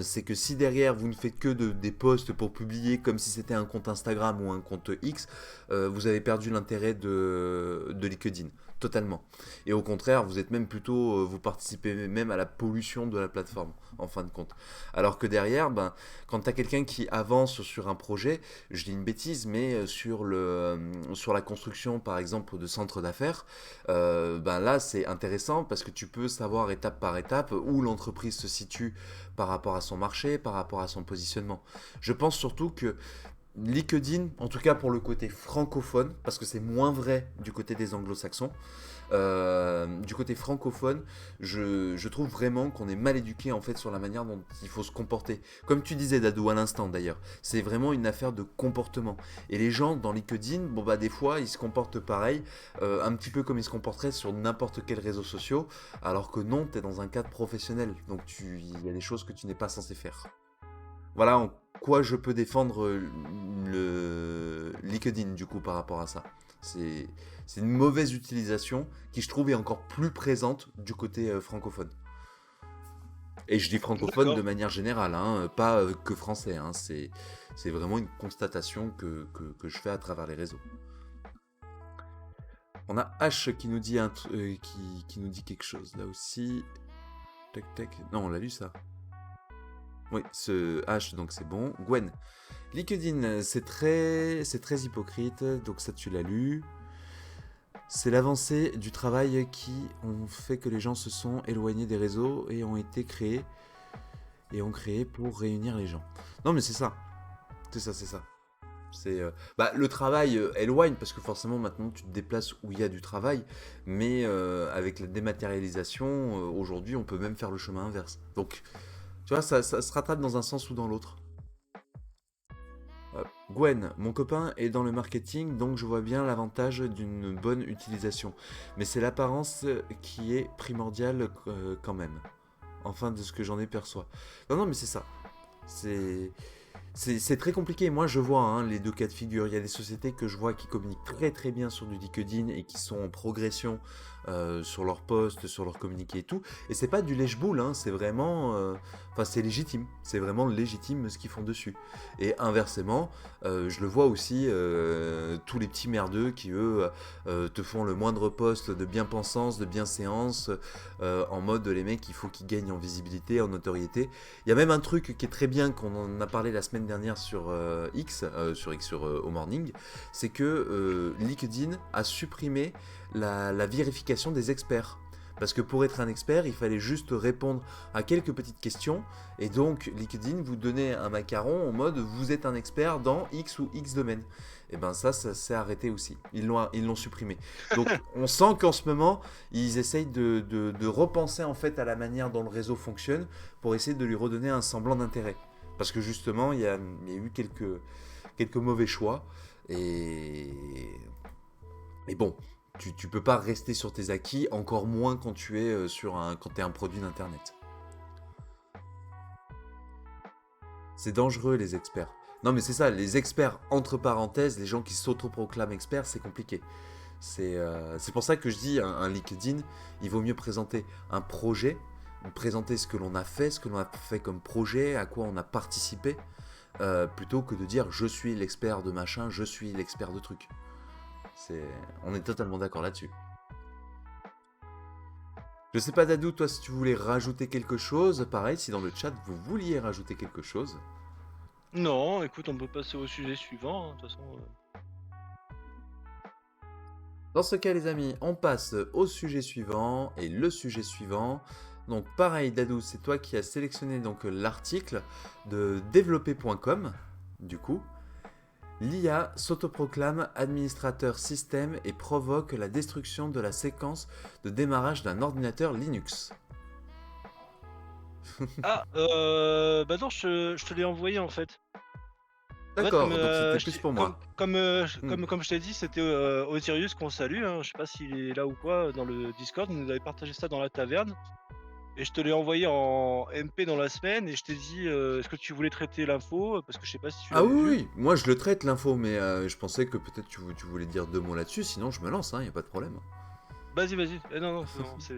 C'est que si derrière vous ne faites que des posts pour publier comme si c'était un compte Instagram ou un compte X, vous avez perdu l'intérêt de LinkedIn. Totalement. Et au contraire, vous êtes même plutôt, vous participez même à la pollution de la plateforme, en fin de compte. Alors que derrière, ben, quand tu as quelqu'un qui avance sur un projet, je dis une bêtise, mais sur la construction, par exemple, de centres d'affaires, ben là, c'est intéressant parce que tu peux savoir étape par étape où l'entreprise se situe par rapport à son marché, par rapport à son positionnement. Je pense surtout que LinkedIn, en tout cas pour le côté francophone, parce que c'est moins vrai du côté des anglo-saxons, du côté francophone, je trouve vraiment qu'on est mal éduqué en fait sur la manière dont il faut se comporter. Comme tu disais Dadou à l'instant d'ailleurs, c'est vraiment une affaire de comportement. Et les gens dans LinkedIn, bon bah des fois ils se comportent pareil, un petit peu comme ils se comporteraient sur n'importe quel réseau social, alors que non, tu es dans un cadre professionnel, donc il y a des choses que tu n'es pas censé faire. Voilà en quoi je peux défendre le LinkedIn du coup par rapport à ça. C'est c'est une mauvaise utilisation qui je trouve est encore plus présente du côté francophone. Et je dis francophone de D'accord. manière générale, hein, pas que français. Hein, c'est vraiment une constatation que je fais à travers les réseaux. On a H qui nous dit, qui nous dit quelque chose là aussi. Tac tac. Non, on l'a lu ça. Oui, ce H, donc c'est bon. Gwen. LinkedIn, c'est très hypocrite, donc ça tu l'as lu. C'est l'avancée du travail qui ont fait que les gens se sont éloignés des réseaux et ont été créés et ont créé pour réunir les gens. Non mais c'est ça, c'est ça, c'est ça. C'est bah, le travail éloigne parce que forcément maintenant tu te déplaces où il y a du travail, mais avec la dématérialisation, aujourd'hui on peut même faire le chemin inverse. Donc tu vois, ça se rattrape dans un sens ou dans l'autre. Gwen, mon copain est dans le marketing, donc je vois bien l'avantage d'une bonne utilisation. Mais c'est l'apparence qui est primordiale quand même. Enfin, de ce que j'en ai perçoit. Non, non, mais c'est ça. C'est c'est très compliqué. Moi, je vois hein, les deux cas de figure. Il y a des sociétés que je vois qui communiquent très très bien sur du LinkedIn et qui sont en progression sur leur poste, sur leur communiqué et tout. Et c'est pas du lèche-boule, hein, c'est vraiment. Enfin, c'est légitime. C'est vraiment légitime ce qu'ils font dessus. Et inversement, je le vois aussi, tous les petits merdeux qui, eux, te font le moindre poste de bien-pensance, de bien-séance, en mode les mecs, il faut qu'ils gagnent en visibilité, en notoriété. Il y a même un truc qui est très bien, qu'on en a parlé la semaine dernière sur sur Au Morning, c'est que LinkedIn a supprimé la vérification des experts. Parce que pour être un expert, il fallait juste répondre à quelques petites questions. Et donc, LinkedIn vous donnait un macaron en mode vous êtes un expert dans X ou X domaine. Et ben ça s'est arrêté aussi. Ils l'ont supprimé. Donc, on sent qu'en ce moment, ils essayent de repenser en fait à la manière dont le réseau fonctionne pour essayer de lui redonner un semblant d'intérêt. Parce que justement, il y a eu quelques mauvais choix. Et, et bon, tu peux pas rester sur tes acquis, encore moins quand tu es quand t'es un produit d'internet. C'est dangereux les experts. Non mais c'est ça, les experts entre parenthèses, les gens qui s'autoproclament experts, c'est compliqué. C'est pour ça que je dis un LinkedIn, il vaut mieux présenter un projet, présenter ce que l'on a fait, ce que l'on a fait comme projet, à quoi on a participé, plutôt que de dire je suis l'expert de machin, je suis l'expert de truc. On est totalement d'accord là-dessus. Je sais pas Dadou, toi si tu voulais rajouter quelque chose, pareil, si dans le chat vous vouliez rajouter quelque chose. Non, écoute, on peut passer au sujet suivant, hein, de toute façon. Dans ce cas les amis, on passe au sujet suivant, et le sujet suivant, donc pareil Dadou, c'est toi qui as sélectionné donc l'article de développer.com, du coup. L'IA s'autoproclame administrateur système et provoque la destruction de la séquence de démarrage d'un ordinateur Linux. Ah, bah non, je te l'ai envoyé en fait. En fait, D'accord, donc c'était plus pour moi. comme je t'ai dit, c'était Osiris qu'on salue, hein. Je sais pas s'il est là ou quoi dans le Discord. Il nous avait partagé ça dans la taverne. Et je te l'ai envoyé en MP dans la semaine. Et je t'ai dit, est-ce que tu voulais traiter l'info? Parce que je sais pas si tu Ah l'avais oui, vu. oui, moi je le traite l'info, mais je pensais que peut-être tu voulais dire 2 mots là-dessus, sinon je me lance, hein, y a pas de problème. Vas-y, vas-y. Non, non, non, c'est.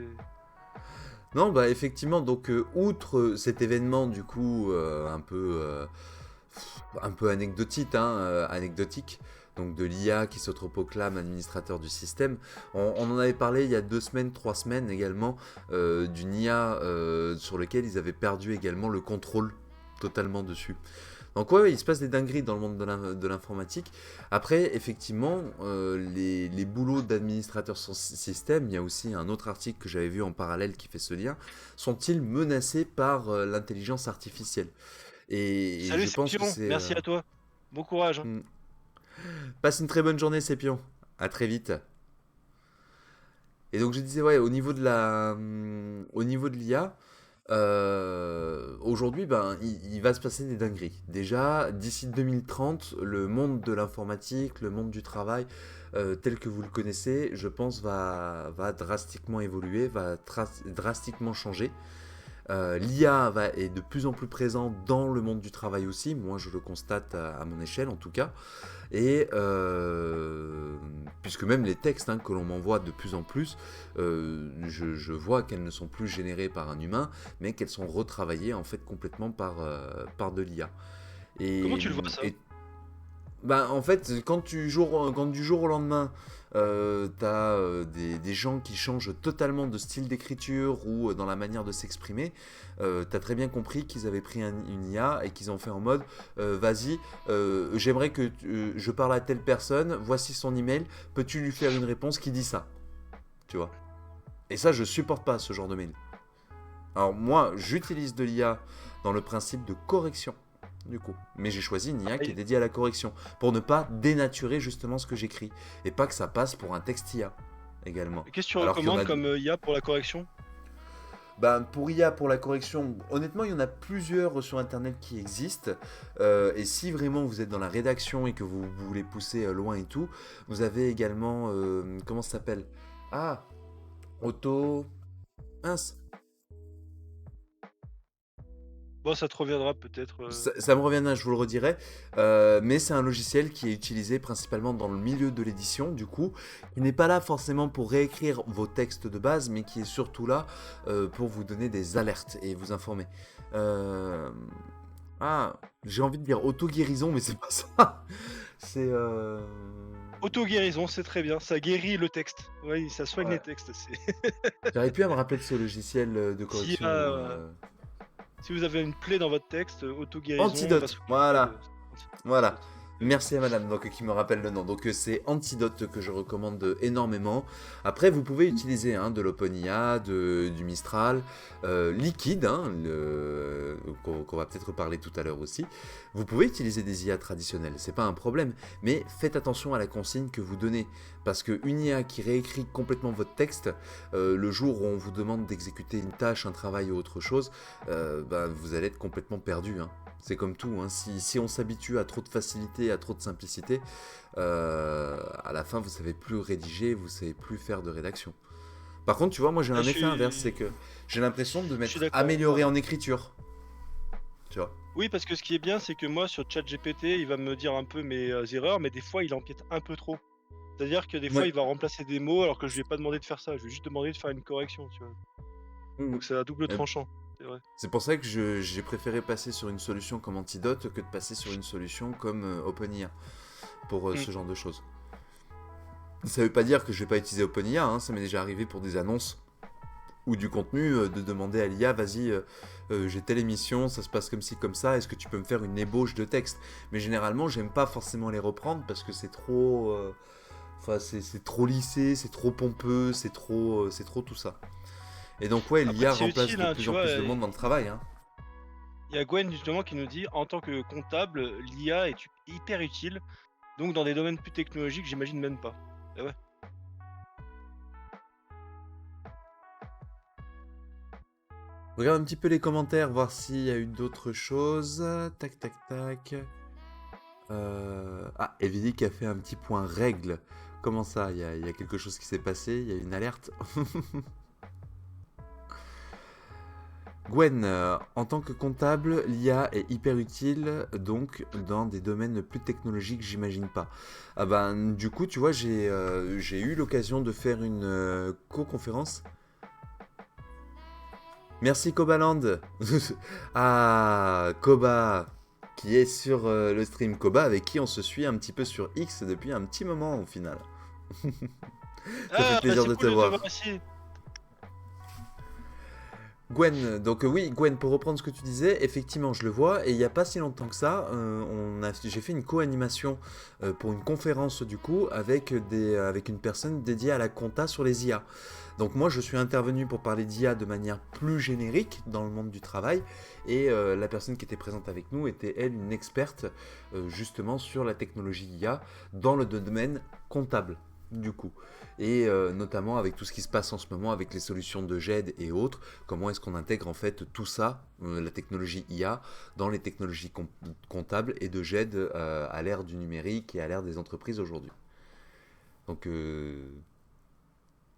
Non, bah effectivement, donc outre cet événement du coup un peu anecdotique, anecdotique, donc de l'IA qui s'autoproclame administrateur du système, on en avait parlé il y a 2 semaines, 3 semaines également, d'une IA sur lequel ils avaient perdu également le contrôle totalement dessus. Donc ouais, il se passe des dingueries dans le monde de l'informatique. Après, effectivement, les boulots d'administrateur système, il y a aussi un autre article que j'avais vu en parallèle qui fait ce lien, sont-ils menacés par l'intelligence artificielle? Et Salut, je c'est pense que Pion. c'est... Merci à toi. Bon courage, hein. hmm. Passe une très bonne journée, Sépion. À très vite. Et donc je disais, ouais, au niveau de l'IA, aujourd'hui, ben, il va se passer des dingueries. Déjà, d'ici 2030, le monde de l'informatique, le monde du travail, tel que vous le connaissez, je pense, va drastiquement évoluer, va drastiquement changer. L'IA est de plus en plus présent dans le monde du travail aussi, moi je le constate à mon échelle en tout cas, et puisque même les textes que l'on m'envoie de plus en plus, je vois qu'elles ne sont plus générées par un humain, mais qu'elles sont retravaillées en fait complètement par de l'IA. Comment Et, tu le vois ça? et bah, en fait, quand du jour au lendemain, t'as des gens qui changent totalement de style d'écriture ou dans la manière de s'exprimer, t'as très bien compris qu'ils avaient pris une IA et qu'ils ont fait en mode vas-y, j'aimerais que je parle à telle personne, voici son email, peux-tu lui faire une réponse qui dit ça? Tu vois? Et ça, je supporte pas ce genre de mail. Alors, moi, j'utilise de l'IA dans le principe de correction du coup. Mais j'ai choisi une IA qui est dédiée à la correction, pour ne pas dénaturer justement ce que j'écris, et pas que ça passe pour un texte IA, également. Qu'est-ce que tu Alors qu'il y en recommandes a... comme IA pour la correction? Ben, pour IA, pour la correction, honnêtement, il y en a plusieurs sur Internet qui existent, et si vraiment vous êtes dans la rédaction et que vous voulez pousser loin et tout, vous avez également... comment ça s'appelle? Ah, Auto... Mince. Bon, ça te reviendra peut-être. Ça me reviendra, je vous le redirai, mais c'est un logiciel qui est utilisé principalement dans le milieu de l'édition, du coup, qui n'est pas là forcément pour réécrire vos textes de base, mais qui est surtout là pour vous donner des alertes et vous informer. Ah, j'ai envie de dire auto-guérison, mais c'est pas ça. C'est... Auto-guérison, c'est très bien. Ça guérit le texte. Oui, ça soigne les Ouais. textes. J'arrive plus à me rappeler de ce logiciel de correction. Si vous avez une plaie dans votre texte, auto-guérison. Antidote, voilà. Voilà. Antidote. Merci à madame donc, qui me rappelle le nom. Donc c'est Antidote que je recommande énormément. Après vous pouvez utiliser de l'OpenIA, du Mistral, Liquid, qu'on va peut-être parler tout à l'heure aussi. Vous pouvez utiliser des IA traditionnelles, c'est pas un problème. Mais faites attention à la consigne que vous donnez. Parce qu'une IA qui réécrit complètement votre texte, le jour où on vous demande d'exécuter une tâche, un travail ou autre chose, vous allez être complètement perdu. C'est comme tout, hein. Si on s'habitue à trop de facilité, à trop de simplicité, à la fin, vous savez plus rédiger, vous savez plus faire de rédaction. Par contre, tu vois, moi j'ai Ah, un effet inverse, c'est que j'ai l'impression de je suis m'être d'accord. amélioré Ouais. en écriture. Tu vois? Oui, parce que ce qui est bien, c'est que moi, sur ChatGPT, il va me dire un peu mes erreurs, mais des fois, il empiète un peu trop. C'est-à-dire que des fois, Ouais. il va remplacer des mots alors que je lui ai pas demandé de faire ça. Je lui ai juste demandé de faire une correction, tu vois. Mhm. Donc c'est à double Euh, tranchant, c'est vrai. C'est pour ça que j'ai préféré passer sur une solution comme Antidote que de passer sur une solution comme OpenIA pour Mm. ce genre de choses. Ça veut pas dire que je vais pas utiliser OpenIA, hein, ça m'est déjà arrivé pour des annonces ou du contenu de demander à l'IA, vas-y, j'ai telle émission, ça se passe comme ci, comme ça, est-ce que tu peux me faire une ébauche de texte? Mais généralement, j'aime pas forcément les reprendre parce que c'est trop. Enfin, c'est trop lissé, c'est trop pompeux, c'est trop tout ça. Et donc, ouais, Après, l'IA c'est remplace utile, de hein, plus tu en vois. plus de monde dans le travail, hein. Il y a Gwen justement qui nous dit en tant que comptable, l'IA est hyper utile. Donc dans des domaines plus technologiques, j'imagine même pas. Eh ouais. Regarde un petit peu les commentaires, voir s'il y a eu d'autres choses. Tac, tac, tac. Ah, Evie qui a fait un petit point règle. Comment ça? Il y a quelque chose qui s'est passé? Il y a une alerte? Gwen, en tant que comptable, l'IA est hyper utile, donc dans des domaines plus technologiques, j'imagine pas. Ah ben, du coup, tu vois, j'ai eu l'occasion de faire une co-conférence. Merci Kobaland. Ah, Koba, qui est sur le stream. Koba, avec qui on se suit un petit peu sur X depuis un petit moment au final. Ça fait Ah bah plaisir c'est de te cool de te voir voir. ici. Gwen, donc oui, Gwen, pour reprendre ce que tu disais, effectivement, je le vois, et il n'y a pas si longtemps que ça, j'ai fait une co-animation pour une conférence du coup avec une personne dédiée à la compta sur les IA. Donc moi, je suis intervenu pour parler d'IA de manière plus générique dans le monde du travail, et la personne qui était présente avec nous était, elle, une experte justement sur la technologie IA dans le domaine comptable, du coup. Et notamment avec tout ce qui se passe en ce moment avec les solutions de GED et autres, comment est-ce qu'on intègre en fait tout ça, la technologie IA, dans les technologies comptables et de GED à l'ère du numérique et à l'ère des entreprises aujourd'hui. Donc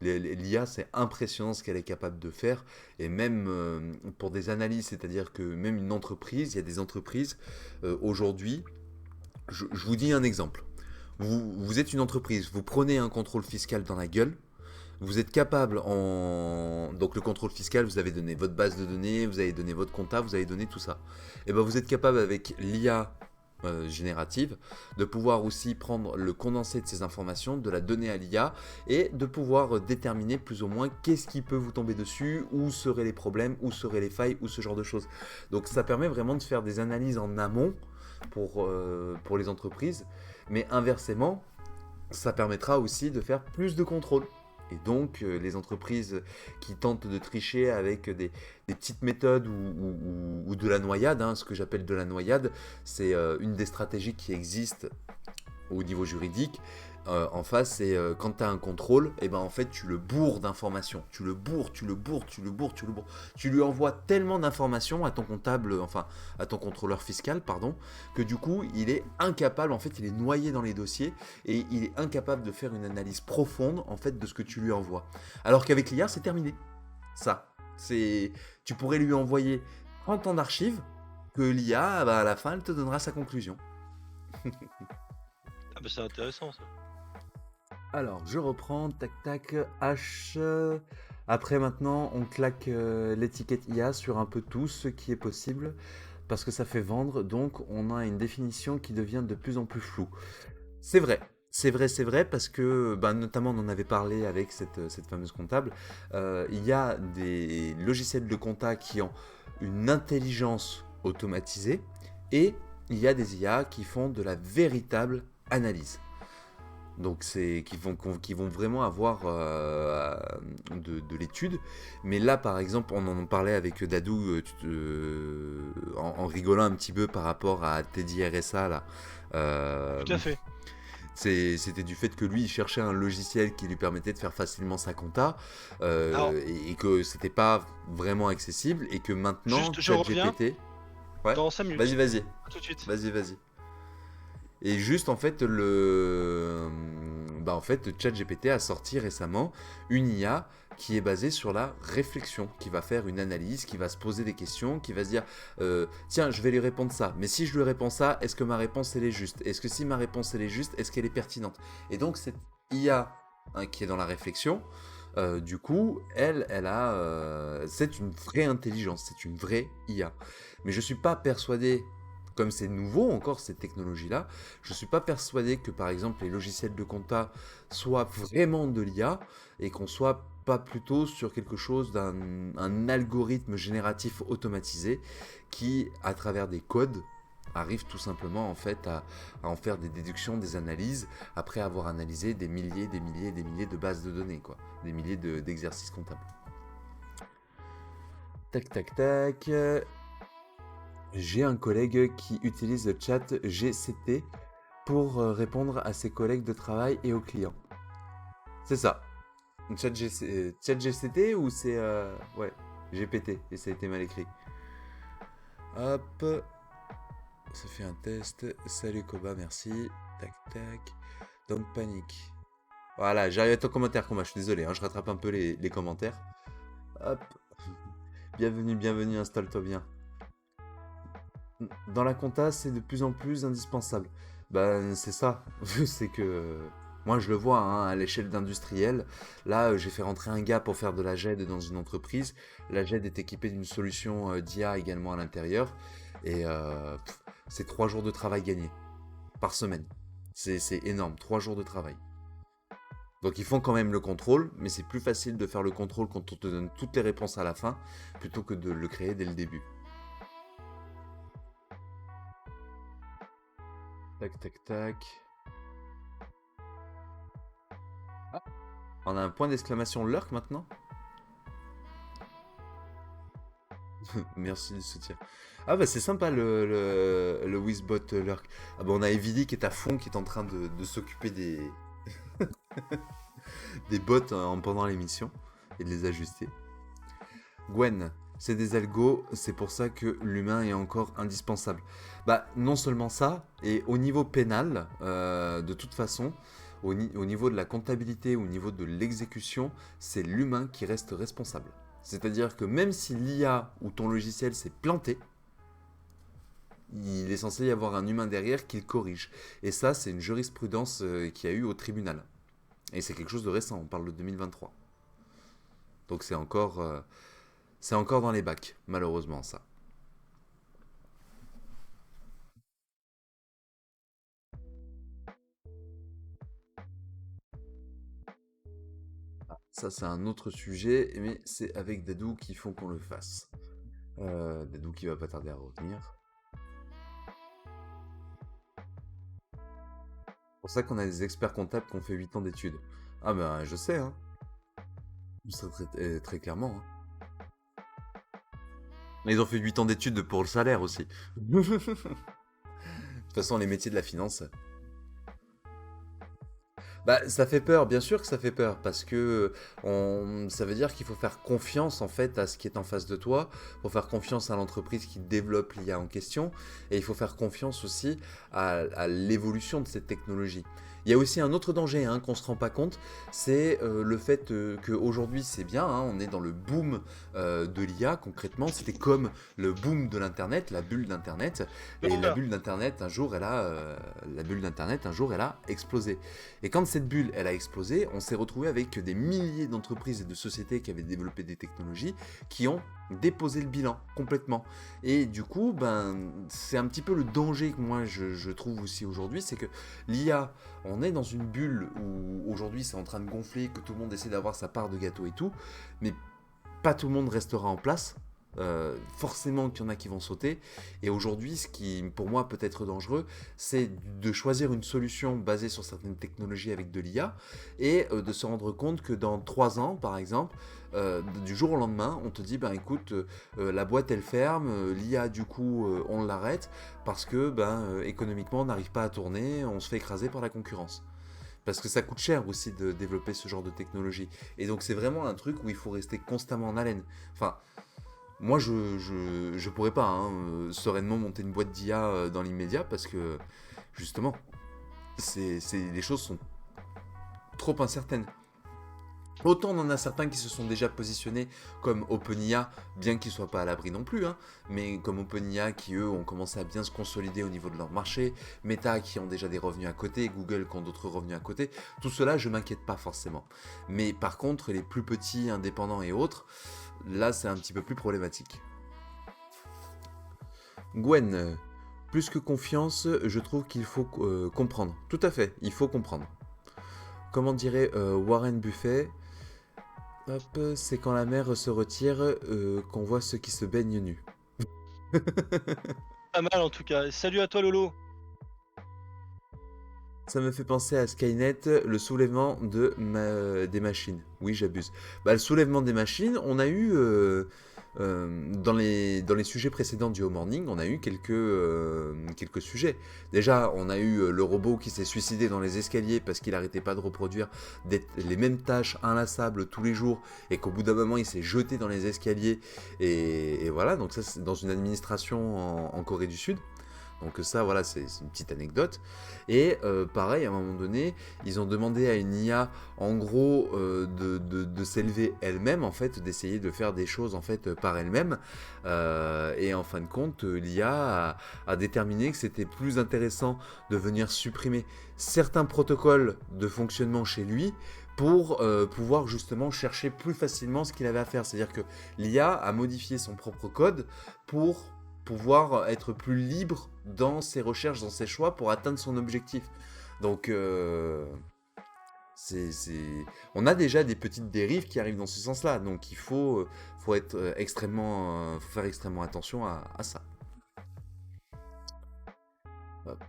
l'IA, c'est impressionnant ce qu'elle est capable de faire, et même pour des analyses, c'est-à-dire que même une entreprise, il y a des entreprises aujourd'hui, je vous dis un exemple. Vous êtes une entreprise, vous prenez un contrôle fiscal dans la gueule, vous êtes capable en... Donc le contrôle fiscal, vous avez donné votre base de données, vous avez donné votre compta, vous avez donné tout ça. Et ben vous êtes capable avec l'IA générative de pouvoir aussi prendre le condensé de ces informations, de la donner à l'IA et de pouvoir déterminer plus ou moins qu'est-ce qui peut vous tomber dessus, où seraient les problèmes, où seraient les failles, ou ce genre de choses. Donc ça permet vraiment de faire des analyses en amont pour les entreprises, mais inversement, ça permettra aussi de faire plus de contrôle. Et donc, les entreprises qui tentent de tricher avec des petites méthodes ou de la noyade, hein, ce que j'appelle de la noyade, c'est une des stratégies qui existent au niveau juridique. En face, c'est quand tu as un contrôle, et ben en fait tu le bourres d'informations. Tu le bourres, tu le bourres, tu le bourres, tu le bourres. Tu lui envoies tellement d'informations à ton comptable, enfin à ton contrôleur fiscal, pardon, que du coup il est incapable, en fait il est noyé dans les dossiers et il est incapable de faire une analyse profonde en fait de ce que tu lui envoies. Alors qu'avec l'IA c'est terminé. Ça, c'est, tu pourrais lui envoyer 30 ans d'archives que l'IA, bah, à la fin elle te donnera sa conclusion. Ah bah c'est intéressant ça. Alors, je reprends, tac tac, H. Après, maintenant, on claque l'étiquette IA sur un peu tout ce qui est possible, parce que ça fait vendre, donc on a une définition qui devient de plus en plus floue. C'est vrai, c'est vrai, parce que, bah, notamment, on en avait parlé avec cette fameuse comptable, il y a des logiciels de compta qui ont une intelligence automatisée, et il y a des IA qui font de la véritable analyse. Donc c'est qui vont vraiment avoir de l'étude. Mais là par exemple on en parlait avec Dadou en rigolant un petit peu par rapport à Teddy RSA là. Euh, Tout à fait. C'était du fait que lui il cherchait un logiciel qui lui permettait de faire facilement sa compta Alors, et que c'était pas vraiment accessible et que maintenant juste je reviens. ChatGPT... Ouais. dans 5 Vas-y, minutes. vas-y. À tout de suite. Vas-y, vas-y. Et juste en fait bah en fait ChatGPT a sorti récemment une IA qui est basée sur la réflexion, qui va faire une analyse, qui va se poser des questions, qui va se dire tiens je vais lui répondre ça, mais si je lui réponds ça, est-ce que ma réponse elle est juste? Est-ce que si ma réponse elle est juste, est-ce qu'elle est pertinente? Et donc cette IA hein, qui est dans la réflexion, du coup elle a c'est une vraie intelligence, c'est une vraie IA. Mais je suis pas persuadé comme c'est nouveau encore cette technologie-là, je ne suis pas persuadé que par exemple les logiciels de compta soient vraiment de l'IA et qu'on soit pas plutôt sur quelque chose d'un algorithme génératif automatisé qui, à travers des codes, arrive tout simplement en fait à en faire des déductions, des analyses, après avoir analysé des milliers, des milliers, des milliers de bases de données, quoi, des milliers d'exercices comptables. Tac, tac, tac. J'ai un collègue qui utilise le chat GCT pour répondre à ses collègues de travail et aux clients. C'est ça. Chat GCT ou c'est... ouais, GPT, et ça a été mal écrit. Hop. Ça fait un test. Salut Koba, merci. Tac, tac. Donc panique. Voilà, j'arrive à ton commentaire, Koba, je suis désolé, hein, je rattrape un peu les commentaires. Hop. Bienvenue, bienvenue, installe-toi bien. Dans la compta, c'est de plus en plus indispensable. Ben, c'est ça. C'est que moi, je le vois hein, à l'échelle d'industriel. Là, j'ai fait rentrer un gars pour faire de la GED dans une entreprise. La GED est équipée d'une solution d'IA également à l'intérieur. Et c'est 3 jours de travail gagnés par semaine. C'est énorme, 3 jours de travail. Donc ils font quand même le contrôle, mais c'est plus facile de faire le contrôle quand on te donne toutes les réponses à la fin, plutôt que de le créer dès le début. Tac, tac, tac. Ah, on a un point d'exclamation lurk maintenant. Merci du soutien. Ah bah c'est sympa le Wizbot lurk. Ah bah on a Evidi qui est à fond, qui est en train de s'occuper des, des bots pendant l'émission et de les ajuster. Gwen, c'est des algos, c'est pour ça que l'humain est encore indispensable. Bah non seulement ça, et au niveau pénal, de toute façon, au niveau de la comptabilité, au niveau de l'exécution, c'est l'humain qui reste responsable. C'est-à-dire que même si l'IA ou ton logiciel s'est planté, il est censé y avoir un humain derrière qui le corrige. Et ça, c'est une jurisprudence qu'il y a eu au tribunal. Et c'est quelque chose de récent, on parle de 2023. Donc c'est encore dans les bacs, malheureusement, ça. Ça, c'est un autre sujet, mais c'est avec Dadou qu'il faut qu'on le fasse. Dadou qui va pas tarder à revenir. C'est pour ça qu'on a des experts comptables qui ont fait 8 ans d'études. Ah ben, je sais, hein. Ça, très clairement. Hein. Mais ils ont fait 8 ans d'études pour le salaire aussi. De toute façon, les métiers de la finance, bah, ça fait peur, bien sûr que ça fait peur, parce que ça veut dire qu'il faut faire confiance en fait à ce qui est en face de toi, il faut faire confiance à l'entreprise qui développe l'IA en question, et il faut faire confiance aussi à l'évolution de cette technologie. Il y a aussi un autre danger hein, qu'on ne se rend pas compte, c'est le fait qu'aujourd'hui c'est bien, hein, on est dans le boom de l'IA concrètement, c'était comme le boom de l'Internet, la bulle d'Internet, et la bulle d'Internet un jour elle a explosé. Et quand cette bulle elle a explosé, on s'est retrouvé avec des milliers d'entreprises et de sociétés qui avaient développé des technologies qui ont déposé le bilan complètement. Et du coup, ben, c'est un petit peu le danger que moi je trouve aussi aujourd'hui, c'est que l'IA, on est dans une bulle où aujourd'hui c'est en train de gonfler, que tout le monde essaie d'avoir sa part de gâteau et tout, mais pas tout le monde restera en place. Forcément qu'il y en a qui vont sauter. Et aujourd'hui, ce qui pour moi peut être dangereux, c'est de choisir une solution basée sur certaines technologies avec de l'IA et de se rendre compte que dans 3 ans, par exemple, du jour au lendemain, on te dit, ben écoute, la boîte elle ferme, l'IA du coup on l'arrête parce que ben économiquement on n'arrive pas à tourner, on se fait écraser par la concurrence. Parce que ça coûte cher aussi de développer ce genre de technologie. Et donc c'est vraiment un truc où il faut rester constamment en haleine. Enfin, moi, je pourrais pas hein, sereinement monter une boîte d'IA dans l'immédiat parce que justement, les choses sont trop incertaines. Autant on en a certains qui se sont déjà positionnés comme OpenIA, bien qu'ils ne soient pas à l'abri non plus, hein, mais comme OpenIA qui eux ont commencé à bien se consolider au niveau de leur marché, Meta qui ont déjà des revenus à côté, Google qui ont d'autres revenus à côté, tout cela je m'inquiète pas forcément. Mais par contre les plus petits, indépendants et autres, là c'est un petit peu plus problématique. Gwen, plus que confiance, je trouve qu'il faut comprendre. Tout à fait, il faut comprendre. Comment dirait Warren Buffett, hop, c'est quand la mer se retire qu'on voit ceux qui se baignent nus. Pas mal en tout cas. Salut à toi Lolo. Ça me fait penser à Skynet, le soulèvement des machines. Oui, j'abuse. Bah, le soulèvement des machines, on a eu, dans les sujets précédents du Home Morning, on a eu quelques sujets. Déjà, on a eu le robot qui s'est suicidé dans les escaliers parce qu'il n'arrêtait pas de reproduire les mêmes tâches inlassables tous les jours et qu'au bout d'un moment, il s'est jeté dans les escaliers. Et voilà, donc ça, c'est dans une administration en Corée du Sud. Donc ça, voilà, c'est une petite anecdote. Et pareil, à un moment donné, ils ont demandé à une IA, en gros, de s'élever elle-même, en fait, d'essayer de faire des choses, en fait, par elle-même. Et en fin de compte, l'IA a déterminé que c'était plus intéressant de venir supprimer certains protocoles de fonctionnement chez lui pour pouvoir justement chercher plus facilement ce qu'il avait à faire. C'est-à-dire que l'IA a modifié son propre code pour pouvoir être plus libre dans ses recherches, dans ses choix pour atteindre son objectif. Donc, on a déjà des petites dérives qui arrivent dans ce sens-là. Donc, il faut être faut faire extrêmement attention à ça.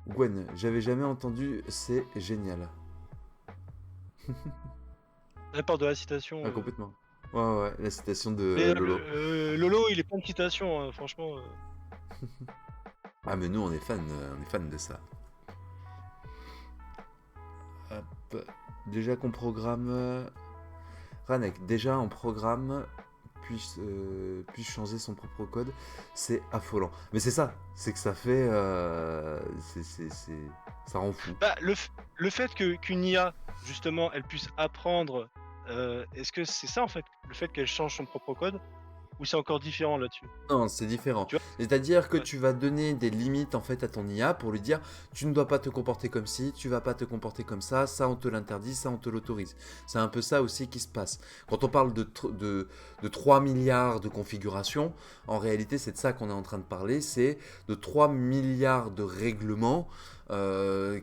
Gwen, j'avais jamais entendu, c'est génial. N'importe de la citation. Complètement. Ouais, la citation de Mais, Lolo. Lolo, il est plein de citations, hein, franchement. Ah mais nous on est fans de ça. Hop. Déjà qu'on programme... Ranek, déjà en programme puisse changer son propre code, c'est affolant. Mais c'est ça, c'est que ça fait... ça rend fou. Bah, le fait qu'une IA, justement, elle puisse apprendre, est-ce que c'est ça en fait, le fait qu'elle change son propre code, ou c'est encore différent là-dessus? Non, c'est différent. Tu vois? C'est-à-dire que Ouais. tu vas donner des limites en fait à ton IA pour lui dire tu ne dois pas te comporter comme ci, tu vas pas te comporter comme ça on te l'interdit, ça on te l'autorise. C'est un peu ça aussi qui se passe. Quand on parle de 3 milliards de configurations, en réalité c'est de ça qu'on est en train de parler, c'est de 3 milliards de règlements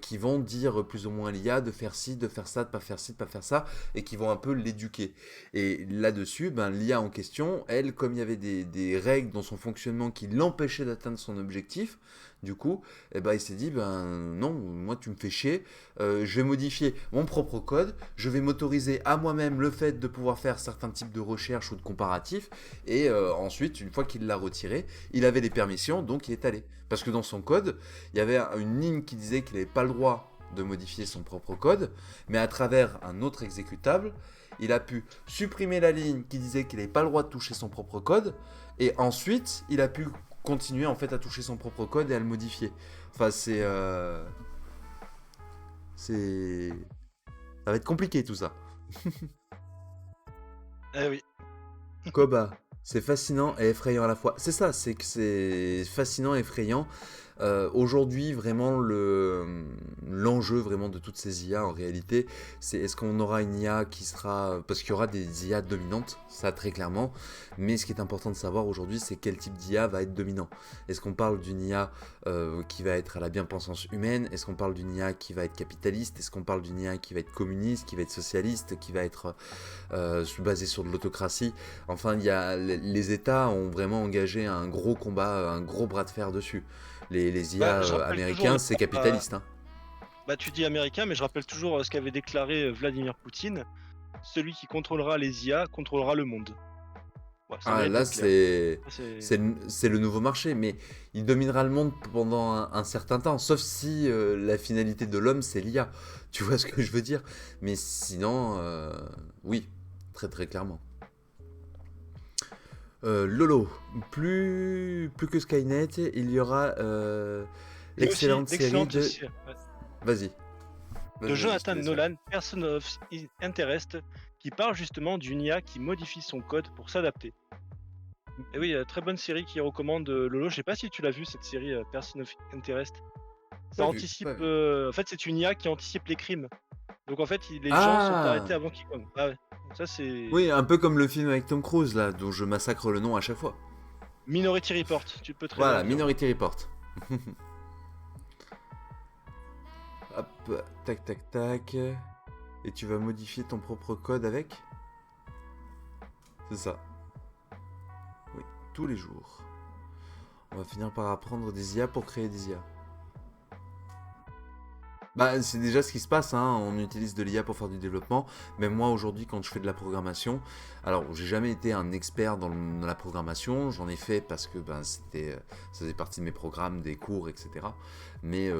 qui vont dire plus ou moins à l'IA de faire ci, de faire ça, de pas faire ci, de pas faire ça, et qui vont un peu l'éduquer. Et là-dessus, ben, l'IA en question, elle, comme il y avait des règles dans son fonctionnement qui l'empêchaient d'atteindre son objectif, du coup, eh ben, il s'est dit, ben non, moi tu me fais chier, je vais modifier mon propre code, je vais m'autoriser à moi-même le fait de pouvoir faire certains types de recherches ou de comparatifs, et ensuite, une fois qu'il l'a retiré, il avait les permissions, donc il est allé. Parce que dans son code, il y avait une ligne qui disait qu'il n'avait pas le droit de modifier son propre code, mais à travers un autre exécutable, il a pu supprimer la ligne qui disait qu'il n'avait pas le droit de toucher son propre code, et ensuite, il a pu continuer en fait à toucher son propre code et à le modifier. Enfin, ça va être compliqué tout ça. Eh oui. Koba, c'est fascinant et effrayant à la fois. C'est ça, c'est que c'est fascinant et effrayant. Aujourd'hui, vraiment, l'enjeu vraiment de toutes ces IA en réalité, c'est est-ce qu'on aura une IA qui sera... Parce qu'il y aura des IA dominantes, ça très clairement, mais ce qui est important de savoir aujourd'hui, c'est quel type d'IA va être dominant. Est-ce qu'on parle d'une IA qui va être à la bien-pensance humaine? Est-ce qu'on parle d'une IA qui va être capitaliste? Est-ce qu'on parle d'une IA qui va être communiste, qui va être socialiste, qui va être basée sur de l'autocratie? Enfin, les États ont vraiment engagé un gros combat, un gros bras de fer dessus. Les IA américains, c'est capitaliste. Hein. Bah, tu dis américain, mais je rappelle toujours ce qu'avait déclaré Vladimir Poutine. Celui qui contrôlera les IA contrôlera le monde. Ouais, Là, c'est le nouveau marché, mais il dominera le monde pendant un certain temps, sauf si la finalité de l'homme, c'est l'IA. Tu vois ce que je veux dire? Mais sinon, oui, très très clairement. Lolo, plus que Skynet, il y aura Il y a aussi l'excellente série l'excellente de... série Vas-y, de je te Jonathan laisse faire. Nolan, Person of Interest, qui parle justement d'une IA qui modifie son code pour s'adapter. Et oui, très bonne série qui recommande Lolo. Je sais pas si tu l'as vu cette série Person of Interest. Ça Pas vu, anticipe. pas vu. En fait, c'est une IA qui anticipe les crimes. Donc en fait, les gens sont arrêtés Ah! avant qu'ils commettent. Ah ouais. Donc ça c'est Oui, un peu comme le film avec Tom Cruise, là, dont je massacre le nom à chaque fois. Minority Report. Tu peux très bien Voilà, le dire. Ouais. Minority Report. Hop, tac, tac, tac. Et tu vas modifier ton propre code avec? C'est ça. Oui, tous les jours. On va finir par apprendre des IA pour créer des IA. Bah, c'est déjà ce qui se passe, hein. On utilise de l'IA pour faire du développement. Même moi, aujourd'hui, quand je fais de la programmation, alors, j'ai jamais été un expert dans la programmation. J'en ai fait parce que ben, ça faisait partie de mes programmes, des cours, etc. Mais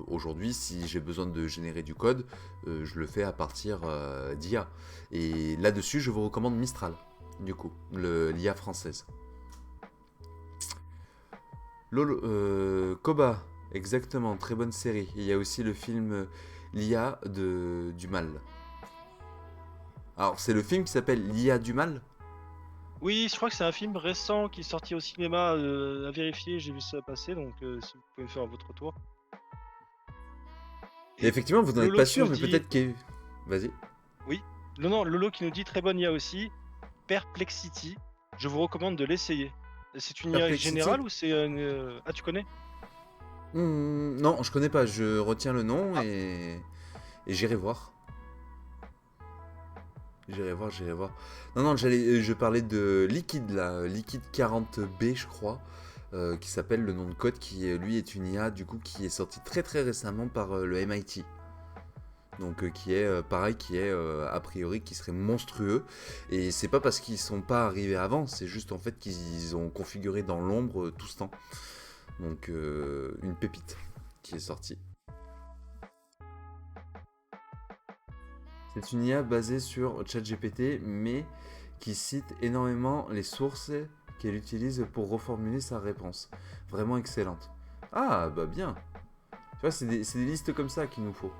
aujourd'hui, si j'ai besoin de générer du code, je le fais à partir d'IA. Et là-dessus, je vous recommande Mistral, du coup, l'IA française. Lolo, Koba, exactement, très bonne série. Il y a aussi le film L'IA du mal. Alors, c'est le film qui s'appelle L'IA du mal? Oui, je crois que c'est un film récent qui est sorti au cinéma à vérifier. J'ai vu ça passer, donc si vous pouvez faire votre tour. Et Et effectivement, vous n'en êtes Lolo pas qui sûr, nous mais dit, peut-être que... Vas-y. oui, non, non, Lolo qui nous dit très bonne IA aussi. Perplexity. Je vous recommande de l'essayer. C'est une IA Perplexity? générale ou c'est Ah, tu connais? Non, je connais pas. Je retiens le nom Ah, et j'irai voir. J'irai voir, j'irai voir. Non, non, je parlais de Liquid, là. Liquid 40B, je crois. Qui s'appelle le nom de code, qui lui est une IA, du coup, qui est sorti très très récemment par le MIT. Donc qui est pareil, qui est a priori qui serait monstrueux. Et c'est pas parce qu'ils sont pas arrivés avant, c'est juste en fait qu'ils ont configuré dans l'ombre tout ce temps. Donc une pépite qui est sortie. C'est une IA basée sur ChatGPT, mais qui cite énormément les sources qu'elle utilise pour reformuler sa réponse. Vraiment excellente. Ah bah bien. Tu vois, c'est des listes comme ça qu'il nous faut.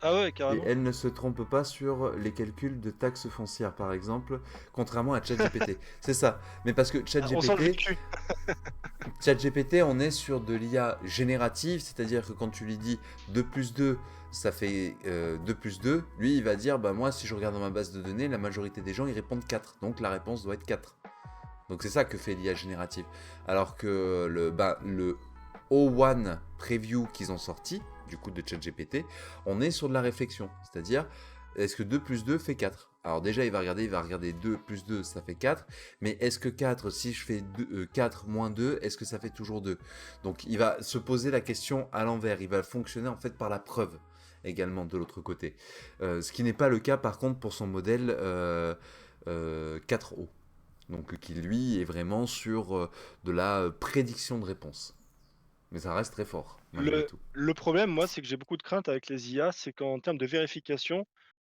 ah ouais, Et carrément. elle ne se trompe pas sur les calculs de taxes foncières, par exemple, contrairement à ChatGPT. C'est ça. Mais parce que Ah, on sent le vécu. ChatGPT, on est sur de l'IA générative, c'est-à-dire que quand tu lui dis 2 plus 2, ça fait 2 plus 2, lui, il va dire, bah moi, si je regarde dans ma base de données, la majorité des gens, ils répondent 4. Donc la réponse doit être 4. Donc c'est ça que fait l'IA générative. Alors que le O1 Preview qu'ils ont sorti, du coup de ChatGPT, on est sur de la réflexion. C'est-à-dire, est-ce que 2 plus 2 fait 4? Alors déjà, il va regarder 2 plus 2, ça fait 4. Mais est-ce que 4, si je fais 4 moins 2, est-ce que ça fait toujours 2? Donc il va se poser la question à l'envers. Il va fonctionner en fait par la preuve également de l'autre côté. Ce qui n'est pas le cas par contre pour son modèle 4O. Donc qui lui est vraiment sur de la prédiction de réponse. Mais ça reste très fort, malgré tout. Le problème, moi, c'est que j'ai beaucoup de craintes avec les IA, c'est qu'en termes de vérification,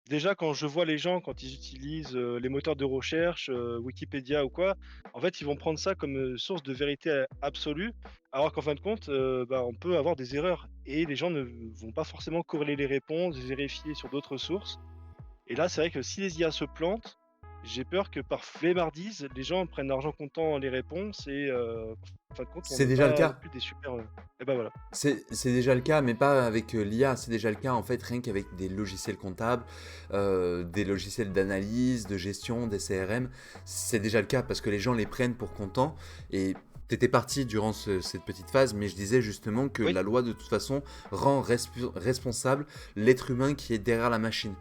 déjà quand je vois les gens quand ils utilisent les moteurs de recherche, Wikipédia ou quoi, en fait, ils vont prendre ça comme source de vérité absolue, alors qu'en fin de compte, on peut avoir des erreurs et les gens ne vont pas forcément corréler les réponses, vérifier sur d'autres sources. Et là, c'est vrai que si les IA se plantent, j'ai peur que par flemmardise, les gens prennent l'argent comptant les réponses et en fin de compte, on C'est n'ait déjà le pas cas. non plus des super, et bah, voilà. C'est déjà le cas, mais pas avec l'IA. C'est déjà le cas en fait, rien qu'avec des logiciels comptables, des logiciels d'analyse, de gestion, des CRM. C'est déjà le cas parce que les gens les prennent pour comptant. Et t'étais parti durant cette petite phase, mais je disais justement que Oui, la loi de toute façon rend responsable l'être humain qui est derrière la machine.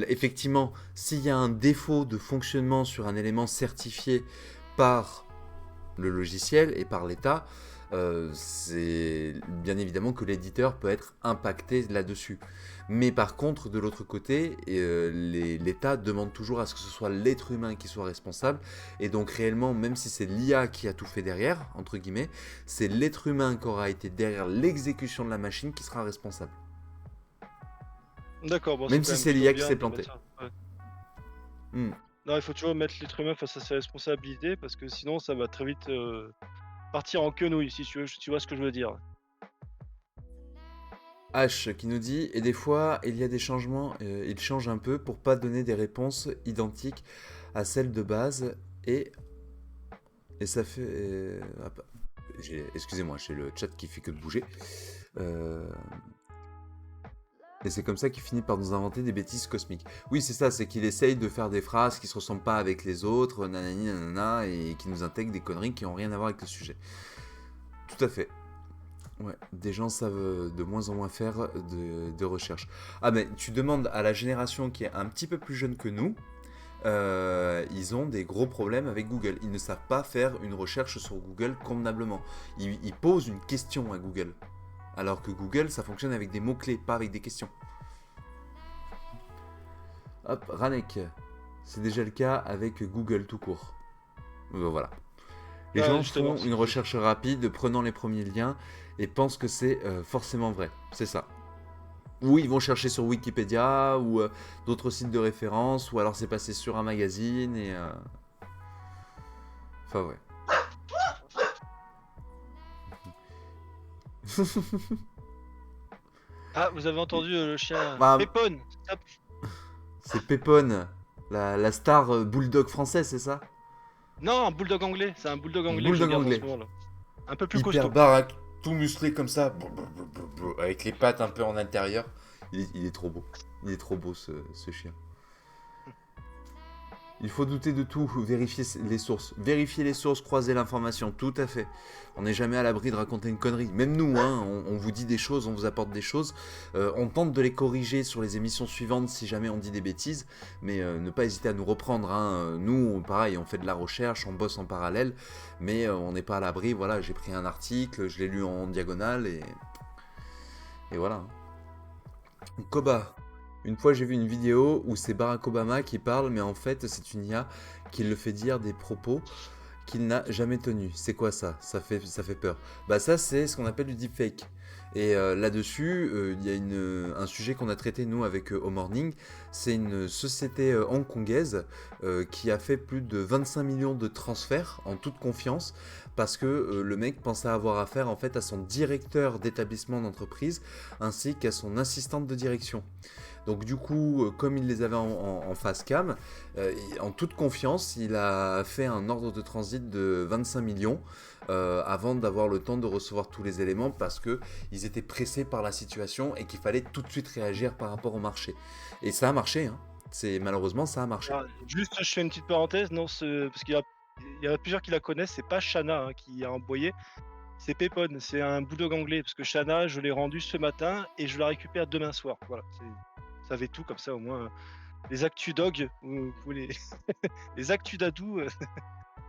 Effectivement, s'il y a un défaut de fonctionnement sur un élément certifié par le logiciel et par l'État, c'est bien évidemment que l'éditeur peut être impacté là-dessus. Mais par contre, de l'autre côté, l'État demande toujours à ce que ce soit l'être humain qui soit responsable. Et donc réellement, même si c'est l'IA qui a tout fait derrière, entre guillemets, c'est l'être humain qui aura été derrière l'exécution de la machine qui sera responsable. d'accord, bon, c'est Même quand si même c'est plutôt l'IA qui bien s'est de mettre plantée. ça. Ouais. Hmm. Non, il faut toujours mettre l'être humain face à ses responsabilités parce que sinon ça va très vite, partir en quenouille si tu vois ce que je veux dire. H qui nous dit, et des fois il y a des changements, il change un peu pour pas donner des réponses identiques à celles de base et, et ça fait... excusez-moi, j'ai le chat qui fait que de bouger. Euh, et c'est comme ça qu'il finit par nous inventer des bêtises cosmiques. Oui, c'est ça, c'est qu'il essaye de faire des phrases qui se ressemblent pas avec les autres, nanani nanana, et qui nous intègre des conneries qui ont rien à voir avec le sujet. Tout à fait. Ouais, des gens savent de moins en moins faire de recherche. Ah, mais tu demandes à la génération qui est un petit peu plus jeune que nous, ils ont des gros problèmes avec Google. Ils ne savent pas faire une recherche sur Google convenablement. Ils posent une question à Google. Alors que Google, ça fonctionne avec des mots-clés, pas avec des questions. Hop, Ranek. C'est déjà le cas avec Google tout court. Voilà. Les Ah gens justement, font une recherche rapide, prenant les premiers liens, et pensent que c'est forcément vrai. C'est ça. Ou ils vont chercher sur Wikipédia, ou d'autres sites de référence, ou alors c'est passé sur un magazine, et... Enfin, ouais. ah vous avez entendu, le chien Bah, Pépone! Hop. c'est Pépone, la star bulldog français, c'est ça? Non, un bulldog anglais, c'est un bulldog anglais que je Bulldog garde en ce anglais. moment là. Un peu plus Hyper costaud. baraque, tout musclé comme ça, avec les pattes un peu en intérieur. Il est trop beau. Il est trop beau ce chien. Il faut douter de tout, vérifier les sources. Vérifier les sources, croiser l'information, tout à fait. On n'est jamais à l'abri de raconter une connerie. Même nous, hein, on vous dit des choses, on vous apporte des choses. On tente de les corriger sur les émissions suivantes si jamais on dit des bêtises. Mais ne pas hésiter à nous reprendre. Hein. Nous, pareil, on fait de la recherche, on bosse en parallèle. Mais on n'est pas à l'abri. Voilà, j'ai pris un article, je l'ai lu en diagonale et voilà. Koba. Une fois, j'ai vu une vidéo où c'est Barack Obama qui parle, mais en fait, c'est une IA qui le fait dire des propos qu'il n'a jamais tenus. C'est quoi ça? Ça fait peur. Bah ça, c'est ce qu'on appelle du deepfake. Et là-dessus, il y a un sujet qu'on a traité, nous, avec Au Morning. C'est une société hongkongaise qui a fait plus de 25 millions de transferts en toute confiance parce que le mec pensait avoir affaire en fait à son directeur d'établissement d'entreprise ainsi qu'à son assistante de direction. Donc du coup, comme il les avait en face cam, en toute confiance, il a fait un ordre de transit de 25 millions avant d'avoir le temps de recevoir tous les éléments parce qu'ils étaient pressés par la situation et qu'il fallait tout de suite réagir par rapport au marché. Et ça a marché, hein. Malheureusement, ça a marché. Ah, juste, je fais une petite parenthèse, non, parce qu'il y a plusieurs qui la connaissent, c'est pas Shanna, hein, qui a envoyé, c'est Pépone, c'est un bulldog anglais, parce que Shanna, je l'ai rendu ce matin et je la récupère demain soir. Voilà, vous savez tout comme ça au moins. Les actus dog, vous les les actus dadou,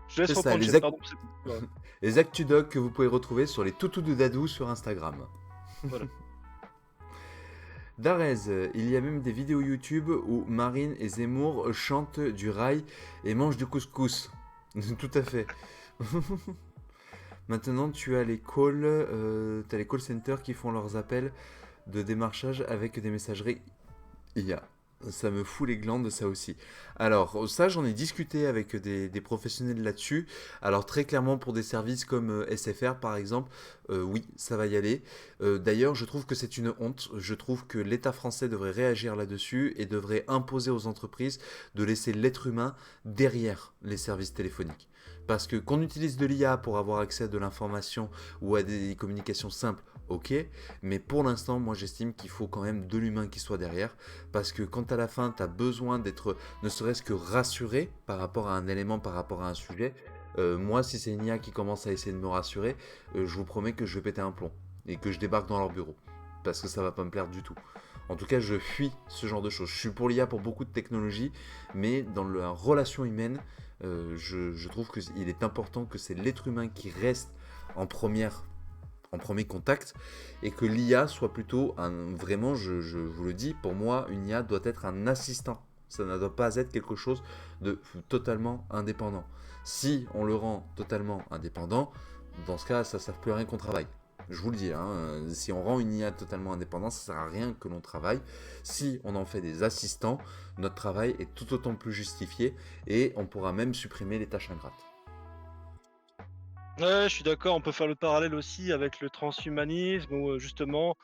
je laisse C'est ça, reprendre les, Chef, pardon, c'est bon, ouais, les ActuDoc que vous pouvez retrouver sur les toutous de Dadou sur Instagram. voilà. Darez, il y a même des vidéos YouTube où Marine et Zemmour chantent du rail et mangent du couscous. Tout à fait. Maintenant, tu as t'as les call centers qui font leurs appels de démarchage avec des messageries IA. Ça me fout les glandes, ça aussi. Alors, ça, j'en ai discuté avec des professionnels là-dessus. Alors, très clairement, pour des services comme SFR, par exemple, oui, ça va y aller. D'ailleurs, je trouve que c'est une honte. Je trouve que l'État français devrait réagir là-dessus et devrait imposer aux entreprises de laisser l'être humain derrière les services téléphoniques. Parce que qu'on utilise de l'IA pour avoir accès à de l'information ou à des communications simples, ok. Mais pour l'instant, moi, j'estime qu'il faut quand même de l'humain qui soit derrière. Parce que quand à la fin, tu as besoin d'être ne serait-ce que rassuré par rapport à un élément, par rapport à un sujet, moi, si c'est une IA qui commence à essayer de me rassurer, je vous promets que je vais péter un plomb et que je débarque dans leur bureau. Parce que ça va pas me plaire du tout. En tout cas, je fuis ce genre de choses. Je suis pour l'IA pour beaucoup de technologies, mais dans la relation humaine, je trouve qu'il est important que c'est l'être humain qui reste en premier contact et que l'IA soit plutôt vraiment, je vous le dis, pour moi, une IA doit être un assistant. Ça ne doit pas être quelque chose de totalement indépendant. Si on le rend totalement indépendant, dans ce cas, ça ne sert plus à rien qu'on travaille. Je vous le dis, hein, si on rend une IA totalement indépendante, ça sert à rien que l'on travaille. Si on en fait des assistants, notre travail est tout autant plus justifié et on pourra même supprimer les tâches ingrates. Ouais, je suis d'accord, on peut faire le parallèle aussi avec le transhumanisme où, justement,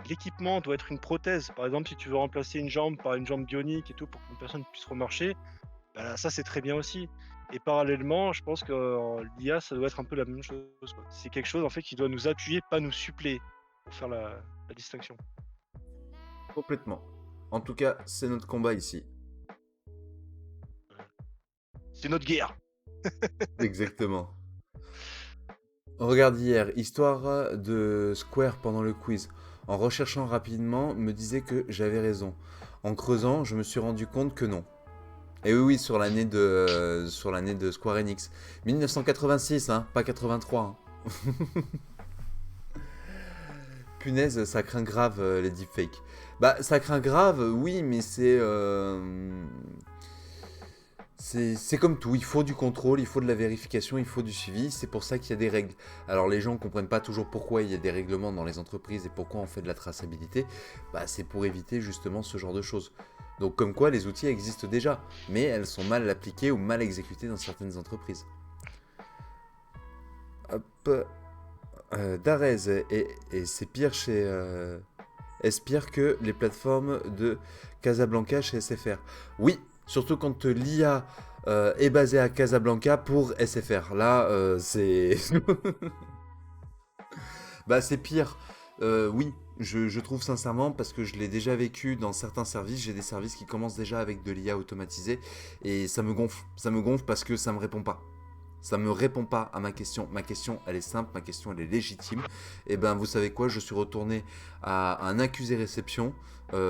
l'équipement doit être une prothèse. Par exemple, si tu veux remplacer une jambe par une jambe bionique et tout pour qu'une personne puisse remarcher, bah, ça c'est très bien aussi et parallèlement, je pense que, l'IA, ça doit être un peu la même chose, quoi. C'est quelque chose en fait qui doit nous appuyer, pas nous suppléer, pour faire la distinction. Complètement. En tout cas, c'est notre combat ici. C'est notre guerre! Exactement. Regarde hier, histoire de Square pendant le quiz. En recherchant rapidement, me disait que j'avais raison. En creusant, je me suis rendu compte que non. Et oui, oui, sur l'année de Square Enix. 1986, hein, pas 83. Hein. Punaise, ça craint grave les deepfakes. Bah, ça craint grave, oui, mais c'est comme tout, il faut du contrôle, il faut de la vérification, il faut du suivi, c'est pour ça qu'il y a des règles. Alors les gens ne comprennent pas toujours pourquoi il y a des règlements dans les entreprises et pourquoi on fait de la traçabilité, bah c'est pour éviter justement ce genre de choses. Donc comme quoi les outils existent déjà, mais elles sont mal appliquées ou mal exécutées dans certaines entreprises. Hop, Darez, et c'est pire chez... est-ce pire que les plateformes de Casablanca chez SFR? Oui, surtout quand l'IA est basée à Casablanca pour SFR. Là, c'est... bah, c'est pire. Oui, je trouve sincèrement, parce que je l'ai déjà vécu dans certains services. J'ai des services qui commencent déjà avec de l'IA automatisée. Et ça me gonfle. Ça me gonfle parce que ça me répond pas. Ça me répond pas à ma question. Ma question, elle est simple, ma question, elle est légitime. Et ben, vous savez quoi, je suis retourné à un accusé réception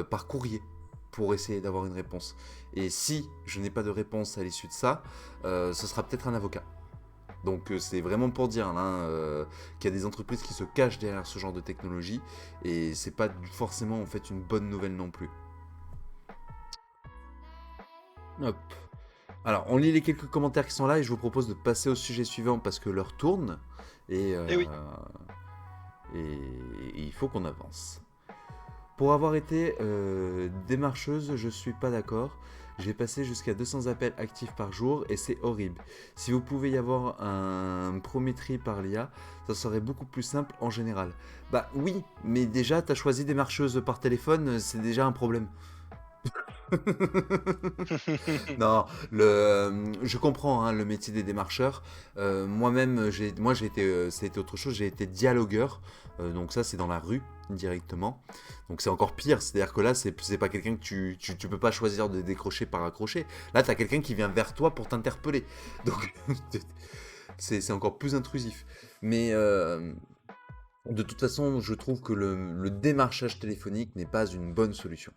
par courrier pour essayer d'avoir une réponse. Et si je n'ai pas de réponse à l'issue de ça, ce sera peut-être un avocat. Donc c'est vraiment pour dire qu'il y a des entreprises qui se cachent derrière ce genre de technologie et c'est pas forcément en fait une bonne nouvelle non plus. Hop. Alors, on lit les quelques commentaires qui sont là et je vous propose de passer au sujet suivant parce que l'heure tourne et, Eh oui. et il faut qu'on avance. Pour avoir été démarcheuse, je suis pas d'accord. J'ai passé jusqu'à 200 appels actifs par jour et c'est horrible. Si vous pouvez y avoir un prométrie par l'IA, ça serait beaucoup plus simple en général. Bah oui, mais déjà, t'as choisi démarcheuse par téléphone, c'est déjà un problème. Non, je comprends hein, le métier des démarcheurs. Moi-même, j'ai été, c'était autre chose. J'ai été dialogueur. Donc ça, c'est dans la rue directement. Donc c'est encore pire. C'est-à-dire que là, c'est pas quelqu'un que tu peux pas choisir de décrocher par accrocher. Là, t'as quelqu'un qui vient vers toi pour t'interpeller. Donc c'est encore plus intrusif. Mais de toute façon, je trouve que le démarchage téléphonique n'est pas une bonne solution,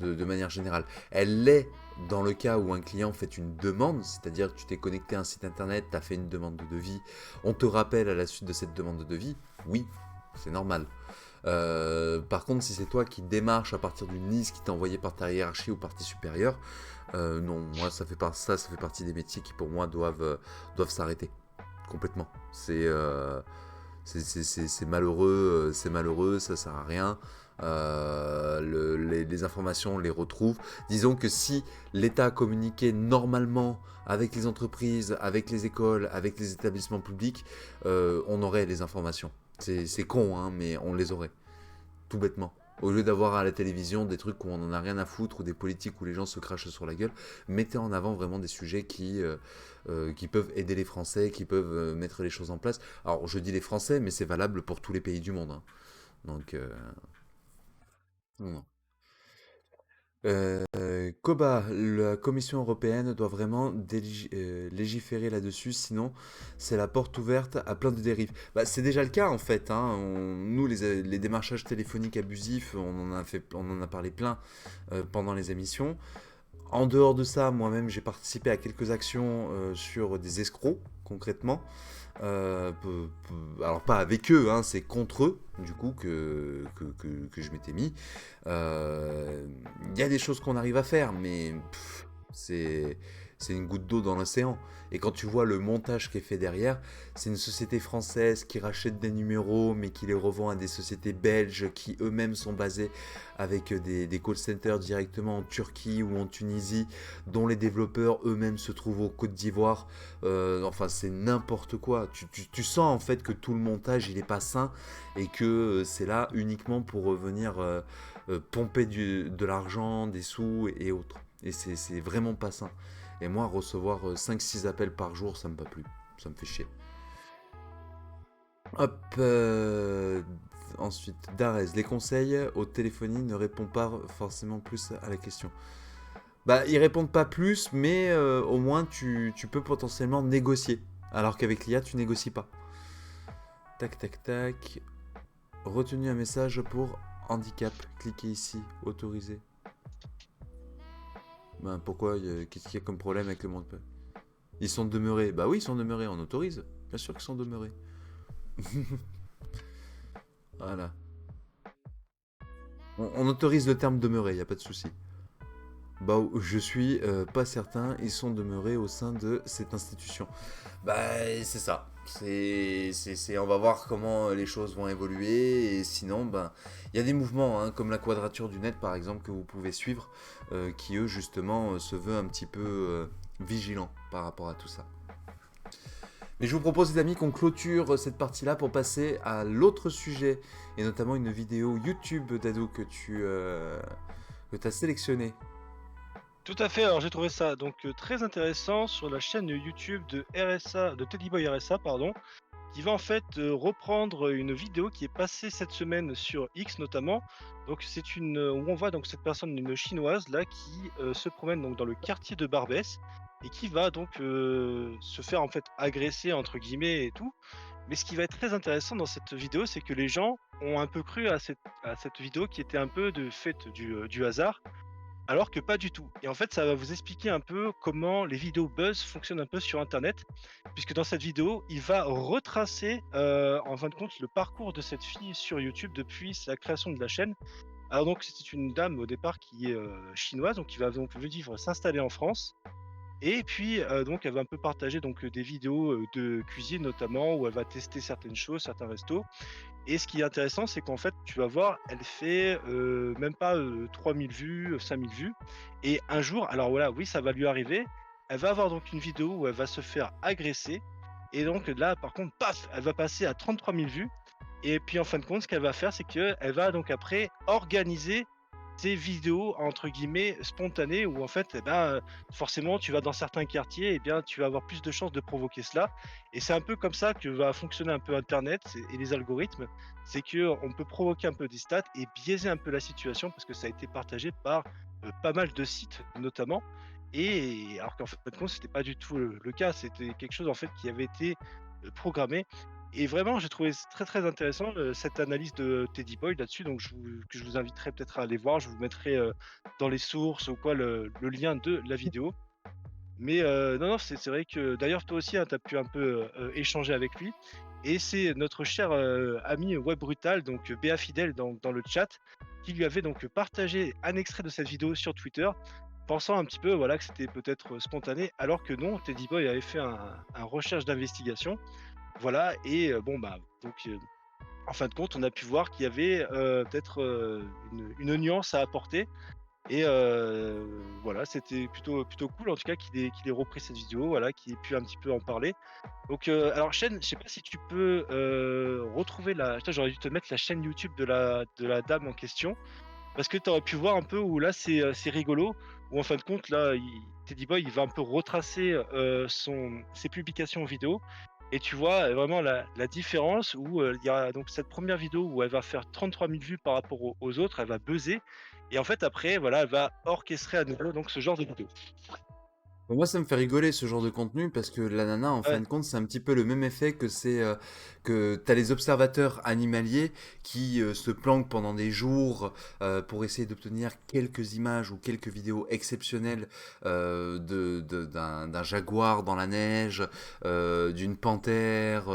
de manière générale. Elle l'est dans le cas où un client fait une demande, c'est-à-dire que tu t'es connecté à un site internet, tu as fait une demande de devis, on te rappelle à la suite de cette demande de devis, oui, c'est normal. Par contre, si c'est toi qui démarches à partir d'une liste qui t'est envoyée par ta hiérarchie ou par tes supérieurs, non, moi ça fait partie des métiers qui pour moi doivent s'arrêter complètement. C'est malheureux, ça sert à rien. Les informations, on les retrouve. Disons que si l'État communiquait normalement avec les entreprises, avec les écoles, avec les établissements publics, on aurait les informations. C'est con, hein, mais on les aurait. Tout bêtement. Au lieu d'avoir à la télévision des trucs où on en a rien à foutre ou des politiques où les gens se crachent sur la gueule, mettez en avant vraiment des sujets qui peuvent aider les Français, qui peuvent mettre les choses en place. Alors je dis les Français, mais c'est valable pour tous les pays du monde. Hein. Donc, non. Koba, la Commission européenne doit vraiment légiférer là-dessus, sinon c'est la porte ouverte à plein de dérives. Bah, c'est déjà le cas en fait. Hein. Nous, les démarchages téléphoniques abusifs, on en a parlé plein pendant les émissions. En dehors de ça, moi-même, j'ai participé à quelques actions sur des escrocs, concrètement. Alors pas avec eux, hein, c'est contre eux, du coup, que je m'étais mis. Il y a des choses qu'on arrive à faire, mais c'est c'est une goutte d'eau dans l'océan. Et quand tu vois le montage qui est fait derrière, c'est une société française qui rachète des numéros, mais qui les revend à des sociétés belges qui eux-mêmes sont basées avec des call centers directement en Turquie ou en Tunisie, dont les développeurs eux-mêmes se trouvent au Côte d'Ivoire. Enfin, c'est n'importe quoi. Tu sens en fait que tout le montage, il est pas sain et que c'est là uniquement pour venir pomper de l'argent, des sous et autres. Et c'est vraiment pas sain. Et moi, recevoir 5-6 appels par jour, ça me va plus. Ça me fait chier. Hop. Ensuite, Darès. Les conseils au téléphonie ne répondent pas forcément plus à la question. Bah, ils répondent pas plus, mais au moins tu peux potentiellement négocier. Alors qu'avec l'IA, tu négocies pas. Tac, tac, tac. Retenu un message pour handicap. Cliquez ici. Autoriser. Ben pourquoi qu'est-ce qu'il y a comme problème avec le monde? Ils sont demeurés. Bah oui, ils sont demeurés. On autorise. Bien sûr qu'ils sont demeurés. Voilà. On autorise le terme demeurer, y a pas de souci. Bah, je suis pas certain, ils sont demeurés au sein de cette institution. Bah, c'est ça. On va voir comment les choses vont évoluer. Et sinon, ben, il y a des mouvements, hein, comme la Quadrature du Net, par exemple, que vous pouvez suivre, qui, eux, justement, se veulent un petit peu vigilants par rapport à tout ça. Mais je vous propose, les amis, qu'on clôture cette partie-là pour passer à l'autre sujet, et notamment une vidéo YouTube d'Ado que tu as sélectionnée. Tout à fait, alors j'ai trouvé ça donc très intéressant sur la chaîne YouTube de RSA, de Teddyboy RSA, pardon, qui va en fait reprendre une vidéo qui est passée cette semaine sur X notamment. Donc c'est une où on voit donc cette personne, une chinoise là, qui se promène donc dans le quartier de Barbès et qui va donc se faire en fait agresser entre guillemets et tout. Mais ce qui va être très intéressant dans cette vidéo, c'est que les gens ont un peu cru à cette vidéo qui était un peu de fait du hasard. Alors que pas du tout. Et en fait, ça va vous expliquer un peu comment les vidéos buzz fonctionnent un peu sur internet, puisque dans cette vidéo, il va retracer, en fin de compte, le parcours de cette fille sur YouTube depuis sa création de la chaîne. Alors donc, c'est une dame au départ qui est, chinoise, donc qui va donc vivre, s'installer en France et puis, donc elle va un peu partager donc, des vidéos, de cuisine notamment où elle va tester certaines choses, certains restos et ce qui est intéressant, c'est qu'en fait, tu vas voir, elle fait, même pas, 3 000 vues, 5 000 vues et un jour alors voilà, oui, ça va lui arriver, elle va avoir donc une vidéo où elle va se faire agresser et donc là, par contre, paf! Elle va passer à 33 000 vues et puis en fin de compte, ce qu'elle va faire, c'est qu'elle va donc après organiser ces vidéos entre guillemets «spontanées» où en fait, eh ben, forcément tu vas dans certains quartiers et bien tu vas avoir plus de chances de provoquer cela et c'est un peu comme ça que va fonctionner un peu internet et les algorithmes. C'est qu'on peut provoquer un peu des stats et biaiser un peu la situation parce que ça a été partagé par, pas mal de sites notamment et alors qu'en fin de compte, c'était pas du tout le cas. C'était quelque chose en fait qui avait été, programmé et vraiment, j'ai trouvé très, très intéressant, cette analyse de Teddy Boy là-dessus, donc je vous inviterai peut-être à aller voir. Je vous mettrai, dans les sources ou quoi le lien de la vidéo. Mais, non, non, c'est vrai que d'ailleurs toi aussi, hein, tu as pu un peu, échanger avec lui et c'est notre cher, ami Web Brutal, donc Béa Fidèle dans le chat, qui lui avait donc partagé un extrait de cette vidéo sur Twitter, pensant un petit peu, voilà, que c'était peut-être, spontané, alors que non, Teddy Boy avait fait un recherche d'investigation voilà et bon, bah, donc en fin de compte, on a pu voir qu'il y avait, peut-être, une nuance à apporter et voilà, c'était plutôt cool en tout cas qu'il ait repris cette vidéo, voilà, qu'il ait pu un petit peu en parler. Donc alors chaîne, je sais pas si tu peux, retrouver la putain, j'aurais dû te mettre la chaîne YouTube de la dame en question, parce que tu aurais pu voir un peu où là c'est rigolo, où en fin de compte là, Teddy Boy, il va un peu retracer, ses publications vidéo et tu vois, vraiment la différence où, il y a donc cette première vidéo où elle va faire 33 000 vues par rapport aux autres, elle va buzzer et en fait après voilà, elle va orchestrer à nouveau donc ce genre de vidéo. Moi, ça me fait rigoler ce genre de contenu parce que la nana, en fin Ouais, de compte, c'est un petit peu le même effet que que t'as les observateurs animaliers qui se planquent pendant des jours pour essayer d'obtenir quelques images ou quelques vidéos exceptionnelles d'un jaguar dans la neige, d'une panthère,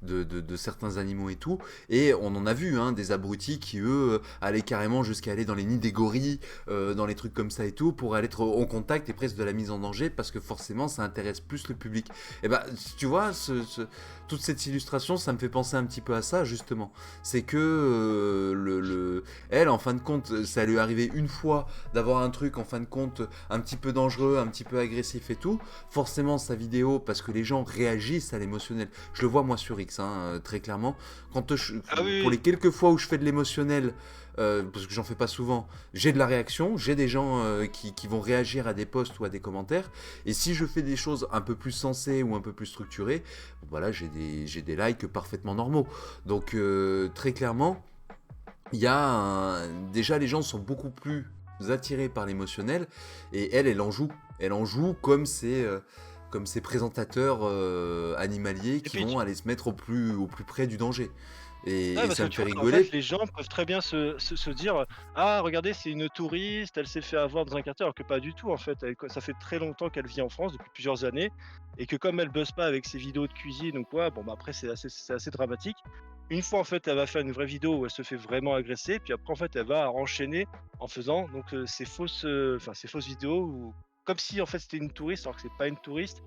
de certains animaux et tout. Et on en a vu, hein, des abrutis qui, eux, allaient carrément jusqu'à aller dans les nids des gorilles, dans les trucs comme ça et tout, pour aller être en contact et presque de la mise en danger parce que forcément ça intéresse plus le public. Et bah tu vois, toute cette illustration, ça me fait penser un petit peu à ça justement. C'est que elle, en fin de compte, ça lui est arrivé une fois d'avoir un truc en fin de compte un petit peu dangereux, un petit peu agressif et tout. Forcément sa vidéo, parce que les gens réagissent à l'émotionnel. Je le vois moi sur X, hein, très clairement. Ah oui, Pour les oui. quelques fois où je fais de l'émotionnel, parce que j'en fais pas souvent, j'ai de la réaction, j'ai des gens qui vont réagir à des posts ou à des commentaires, et si je fais des choses un peu plus sensées ou un peu plus structurées, voilà, j'ai des likes parfaitement normaux. Donc très clairement, déjà les gens sont beaucoup plus attirés par l'émotionnel, et elle en joue. Elle en joue comme ces présentateurs animaliers qui vont Épique. aller se mettre au plus près du danger. Ouais, Et parce ça que me tu fait vois qu'en fait, rigoler. les gens peuvent très bien se dire: «Ah regardez, c'est une touriste, elle s'est fait avoir dans un quartier», alors que pas du tout en fait. Ça fait très longtemps qu'elle vit en France, depuis plusieurs années et que comme elle buzz pas avec ses vidéos de cuisine ou quoi, bon bah, après c'est assez dramatique. Une fois en fait, elle va faire une vraie vidéo où elle se fait vraiment agresser, puis après en fait, elle va enchaîner en faisant donc ces fausses vidéos où comme si en fait c'était une touriste alors que c'est pas une touriste.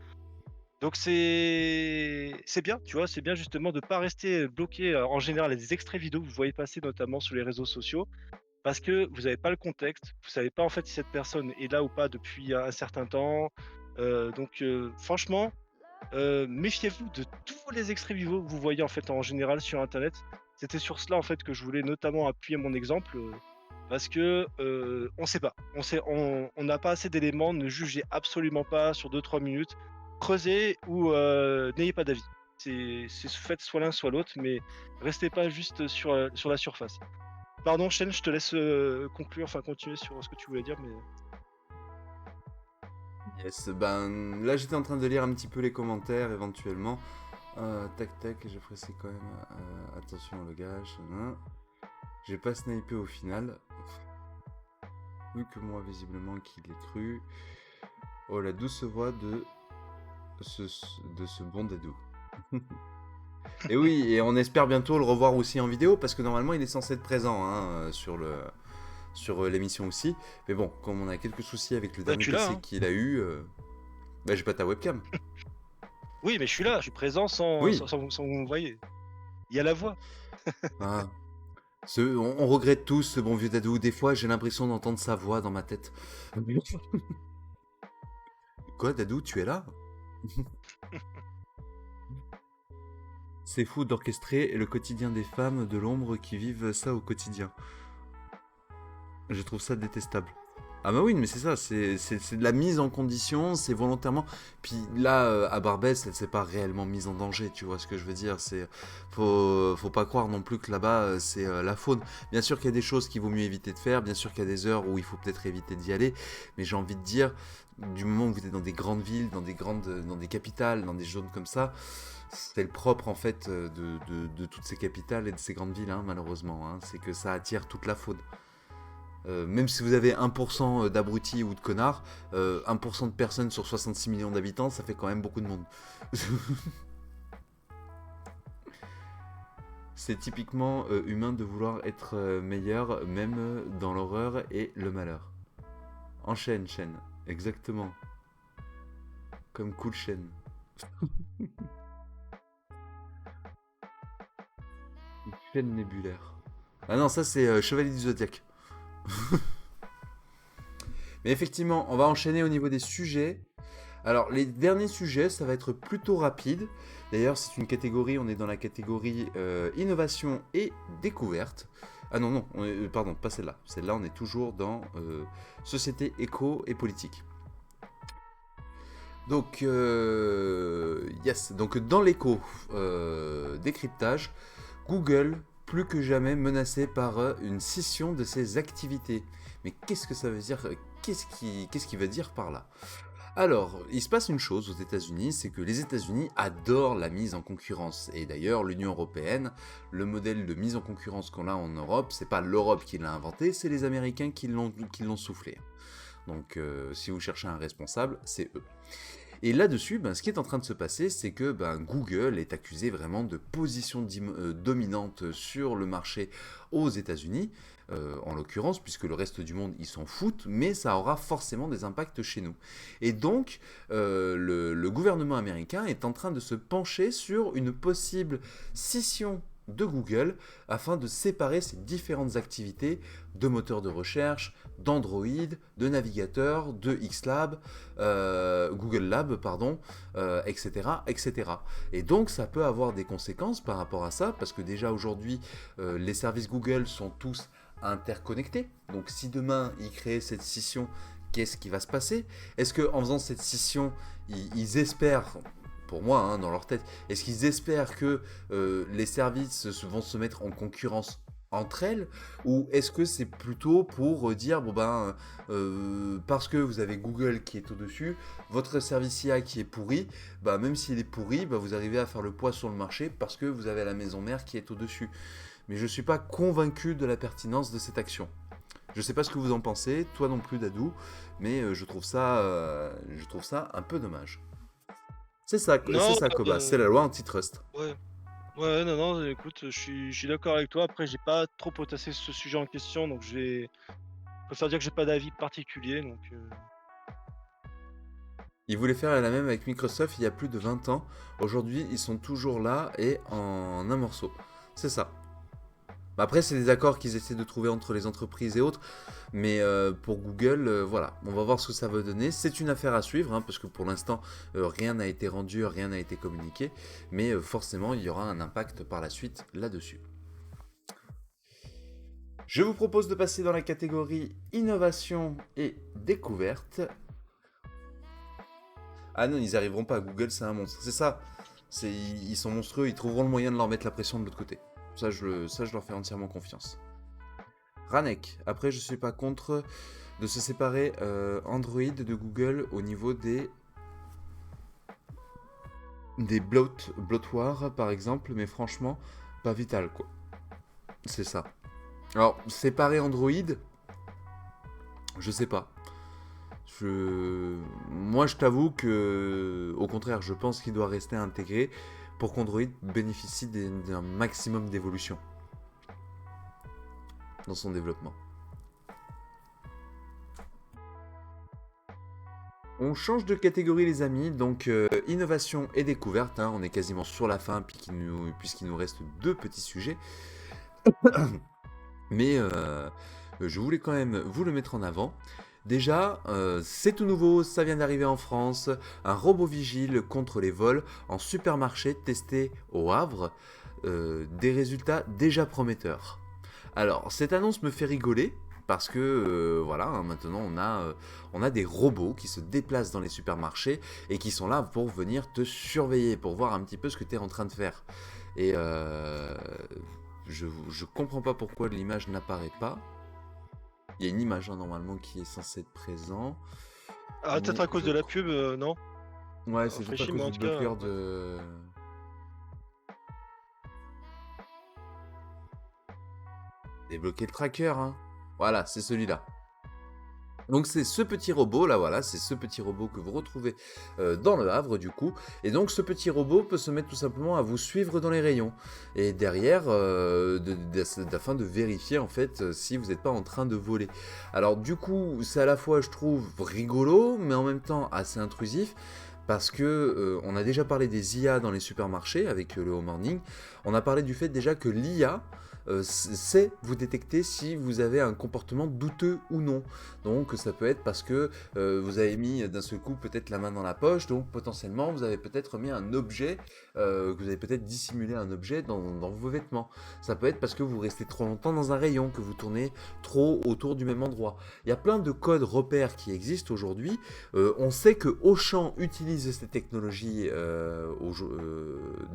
Donc c'est bien, tu vois? C'est bien justement de pas rester, bloqué, en général, les extraits vidéo que vous voyez passer notamment sur les réseaux sociaux, parce que vous avez pas le contexte. Vous savez pas, en fait, si cette personne est là ou pas depuis un certain temps. Franchement, méfiez-vous de tous les extraits vidéo que vous voyez, en fait, en général sur internet. C'était sur cela, en fait, que je voulais notamment appuyer mon exemple, parce que, on sait pas. On n'a pas assez d'éléments, ne jugez absolument pas sur 2 3 minutes. Creusez ou, n'ayez pas d'avis. Faites soit l'un soit l'autre, mais restez pas juste sur la surface. Pardon, Chen, je te laisse, conclure, enfin continuer sur ce que tu voulais dire, mais Yes, ben là j'étais en train de lire un petit peu les commentaires éventuellement. Tac tac, j'ai pressé quand même. Attention au logage. Hein. J'ai pas snipé au final. Vu que moi visiblement qu'il est cru. Oh la douce voix ce, de ce bon Dadou. Et oui, et on espère bientôt le revoir aussi en vidéo parce que normalement il est censé être présent hein, sur l'émission aussi. Mais bon, comme on a quelques soucis avec le bah, dernier tu l'as, PC hein. qu'il a eu, bah j'ai pas ta webcam. Oui, mais je suis là, je suis présent Oui. sans que vous me voyez. Il y a la voix. Ah, on regrette tous ce bon vieux Dadou. Des fois, j'ai l'impression d'entendre sa voix dans ma tête. Quoi, Dadou, tu es là? C'est fou d'orchestrer le quotidien des femmes de l'ombre qui vivent ça au quotidien. Je trouve ça détestable. Ah bah oui, mais c'est ça, c'est de la mise en condition, c'est volontairement. Puis là, à Barbès, elle s'est pas réellement mise en danger, tu vois ce que je veux dire. Faut pas croire non plus que là-bas, c'est la faune. Bien sûr qu'il y a des choses qu'il vaut mieux éviter de faire, bien sûr qu'il y a des heures où il faut peut-être éviter d'y aller, mais j'ai envie de dire, du moment où vous êtes dans des grandes villes, dans des capitales, dans des zones comme ça, c'est le propre en fait de toutes ces capitales et de ces grandes villes, hein, malheureusement. Hein, c'est que ça attire toute la faune. Même si vous avez 1% d'abrutis ou de connards, 1% de personnes sur 66 millions d'habitants, ça fait quand même beaucoup de monde. C'est typiquement humain de vouloir être meilleur, même dans l'horreur et le malheur. Enchaîne, chaîne. Exactement. Comme cool chaîne. Chaîne nébulaire. Ah non, ça c'est Chevalier du Zodiaque. Mais effectivement, on va enchaîner au niveau des sujets. Alors, les derniers sujets, ça va être plutôt rapide. D'ailleurs, c'est une catégorie, on est dans la catégorie innovation et découverte. Ah non, non, pardon, pas celle-là. Celle-là, on est toujours dans société, éco et politique. Donc, yes, donc dans l'éco décryptage, Google, plus que jamais menacé par une scission de ses activités. Mais qu'est-ce que ça veut dire? Qu'est-ce qu'il veut dire par là? Alors, il se passe une chose aux États-Unis, c'est que les États-Unis adorent la mise en concurrence. Et d'ailleurs, l'Union européenne, le modèle de mise en concurrence qu'on a en Europe, c'est pas l'Europe qui l'a inventé, c'est les Américains qui l'ont soufflé. Donc, si vous cherchez un responsable, c'est eux. Et là-dessus, ce qui est en train de se passer, c'est que Google est accusé vraiment de position dominante sur le marché aux États-Unis, en l'occurrence, puisque le reste du monde, ils s'en foutent, mais ça aura forcément des impacts chez nous. Et donc, le gouvernement américain est en train de se pencher sur une possible scission de Google afin de séparer ces différentes activités de moteurs de recherche, d'Android, de navigateur, de Xlab, Google Lab, pardon, etc., etc. Et donc ça peut avoir des conséquences par rapport à ça, parce que déjà aujourd'hui, les services Google sont tous interconnectés. Donc si demain ils créent cette scission, qu'est-ce qui va se passer? Est-ce qu'en faisant cette scission, ils espèrent, pour moi, hein, dans leur tête, est-ce qu'ils espèrent que les services vont se mettre en concurrence entre elles, ou est-ce que c'est plutôt pour dire, bon ben, parce que vous avez Google qui est au-dessus, votre service IA qui est pourri, bah, même s'il est pourri, bah, vous arrivez à faire le poids sur le marché parce que vous avez la maison mère qui est au-dessus. Mais je ne suis pas convaincu de la pertinence de cette action. Je ne sais pas ce que vous en pensez, toi non plus Dadou, mais je trouve ça un peu dommage. C'est ça, Non, Koba, c'est la loi antitrust. ouais. Ouais, non, non, écoute, je suis d'accord avec toi. Après, j'ai pas trop potassé ce sujet en question, donc je préfère dire que j'ai pas d'avis particulier. Donc, Ils voulaient faire la même avec Microsoft il y a plus de 20 ans. Aujourd'hui, ils sont toujours là et en un morceau. C'est ça. Après, c'est des accords qu'ils essaient de trouver entre les entreprises et autres. Mais pour Google, voilà, on va voir ce que ça va donner. C'est une affaire à suivre, hein, parce que pour l'instant, rien n'a été rendu, rien n'a été communiqué. Mais forcément, il y aura un impact par la suite là-dessus. Je vous propose de passer dans la catégorie innovation et découverte. Ah non, ils n'arriveront pas. Google, c'est un monstre. C'est ça. Ils sont monstrueux. Ils trouveront le moyen de leur mettre la pression de l'autre côté. Ça, je leur fais entièrement confiance. Ranek, après, je suis pas contre de se séparer Android de Google au niveau des bloatwares, par exemple, mais franchement, pas vital, quoi. C'est ça. Alors, séparer Android, je sais pas. Moi, je t'avoue que, au contraire, je pense qu'il doit rester intégré pour qu'Android bénéficie d'un maximum d'évolution dans son développement. On change de catégorie les amis, donc innovation et découverte, hein, on est quasiment sur la fin puisqu'il nous reste 2 petits sujets. Mais je voulais quand même vous le mettre en avant. Déjà, c'est tout nouveau, ça vient d'arriver en France, un robot vigile contre les vols en supermarché testé au Havre, des résultats déjà prometteurs. Alors, cette annonce me fait rigoler, parce que voilà, hein, maintenant on a des robots qui se déplacent dans les supermarchés et qui sont là pour venir te surveiller, pour voir un petit peu ce que tu es en train de faire. Et je comprends pas pourquoi l'image n'apparaît pas. Il y a une image hein, normalement qui est censée être présente. ah, peut-être à cause de la pub, non? Ouais, c'est juste à Rafraîchis, mais cause en du tout cas, bloqueur de... Débloquer le tracker, hein. Voilà, c'est celui-là. Donc c'est ce petit robot là, voilà, c'est ce petit robot que vous retrouvez dans le Havre du coup. Et donc ce petit robot peut se mettre tout simplement à vous suivre dans les rayons. Et derrière, afin de vérifier en fait si vous n'êtes pas en train de voler. Alors du coup, c'est à la fois je trouve rigolo, mais en même temps assez intrusif. Parce que on a déjà parlé des IA dans les supermarchés avec le Home Morning. On a parlé du fait déjà que l'IA sait vous détecter si vous avez un comportement douteux ou non. Donc ça peut être parce que vous avez mis d'un seul coup peut-être la main dans la poche, donc potentiellement vous avez peut-être mis un objet, que vous avez peut-être dissimulé un objet dans vos vêtements. Ça peut être parce que vous restez trop longtemps dans un rayon, que vous tournez trop autour du même endroit. Il y a plein de codes repères qui existent aujourd'hui. On sait que Auchan utilise ces technologies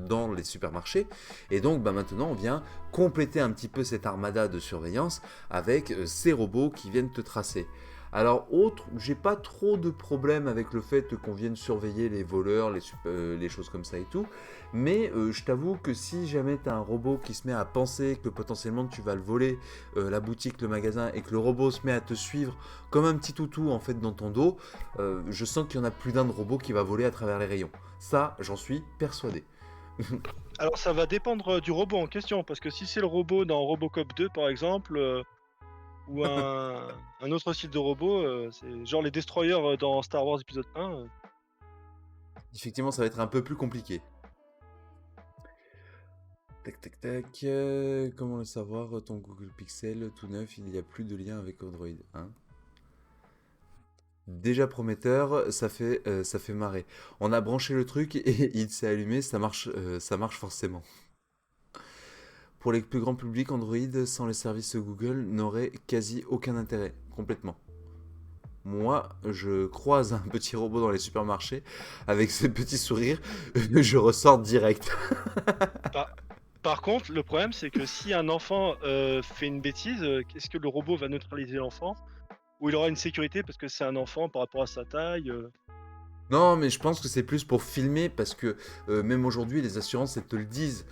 dans les supermarchés, et donc bah, maintenant on vient compléter un petit peu cette armada de surveillance avec ces robots qui viennent te tracer. Alors autre, j'ai pas trop de problème avec le fait qu'on vienne surveiller les voleurs, les choses comme ça et tout, mais je t'avoue que si jamais tu as un robot qui se met à penser que potentiellement tu vas le voler, la boutique, le magasin, et que le robot se met à te suivre comme un petit toutou en fait dans ton dos, je sens qu'il y en a plus d'un de robot qui va voler à travers les rayons. Ça, j'en suis persuadé. alors ça va dépendre du robot en question, parce que si c'est le robot dans Robocop 2 par exemple, ou un autre style de robot, c'est genre les destroyers dans Star Wars épisode 1. Effectivement, ça va être un peu plus compliqué. Tac, tac, tac. Comment le savoir? Ton Google Pixel tout neuf, il n'y a plus de lien avec Android. Hein. Déjà prometteur, ça fait marrer. On a branché le truc et il s'est allumé, ça marche forcément. Pour les plus grands publics, Android sans les services Google n'aurait quasi aucun intérêt, complètement. Moi, je croise un petit robot dans les supermarchés avec ce petit sourire, je ressors direct. Par par contre, le problème, c'est que si un enfant, fait une bêtise, est-ce que le robot va neutraliser l'enfant? Ou il aura une sécurité parce que c'est un enfant par rapport à sa taille? Non, mais je pense que c'est plus pour filmer parce que même aujourd'hui, les assurances, elles te le disent.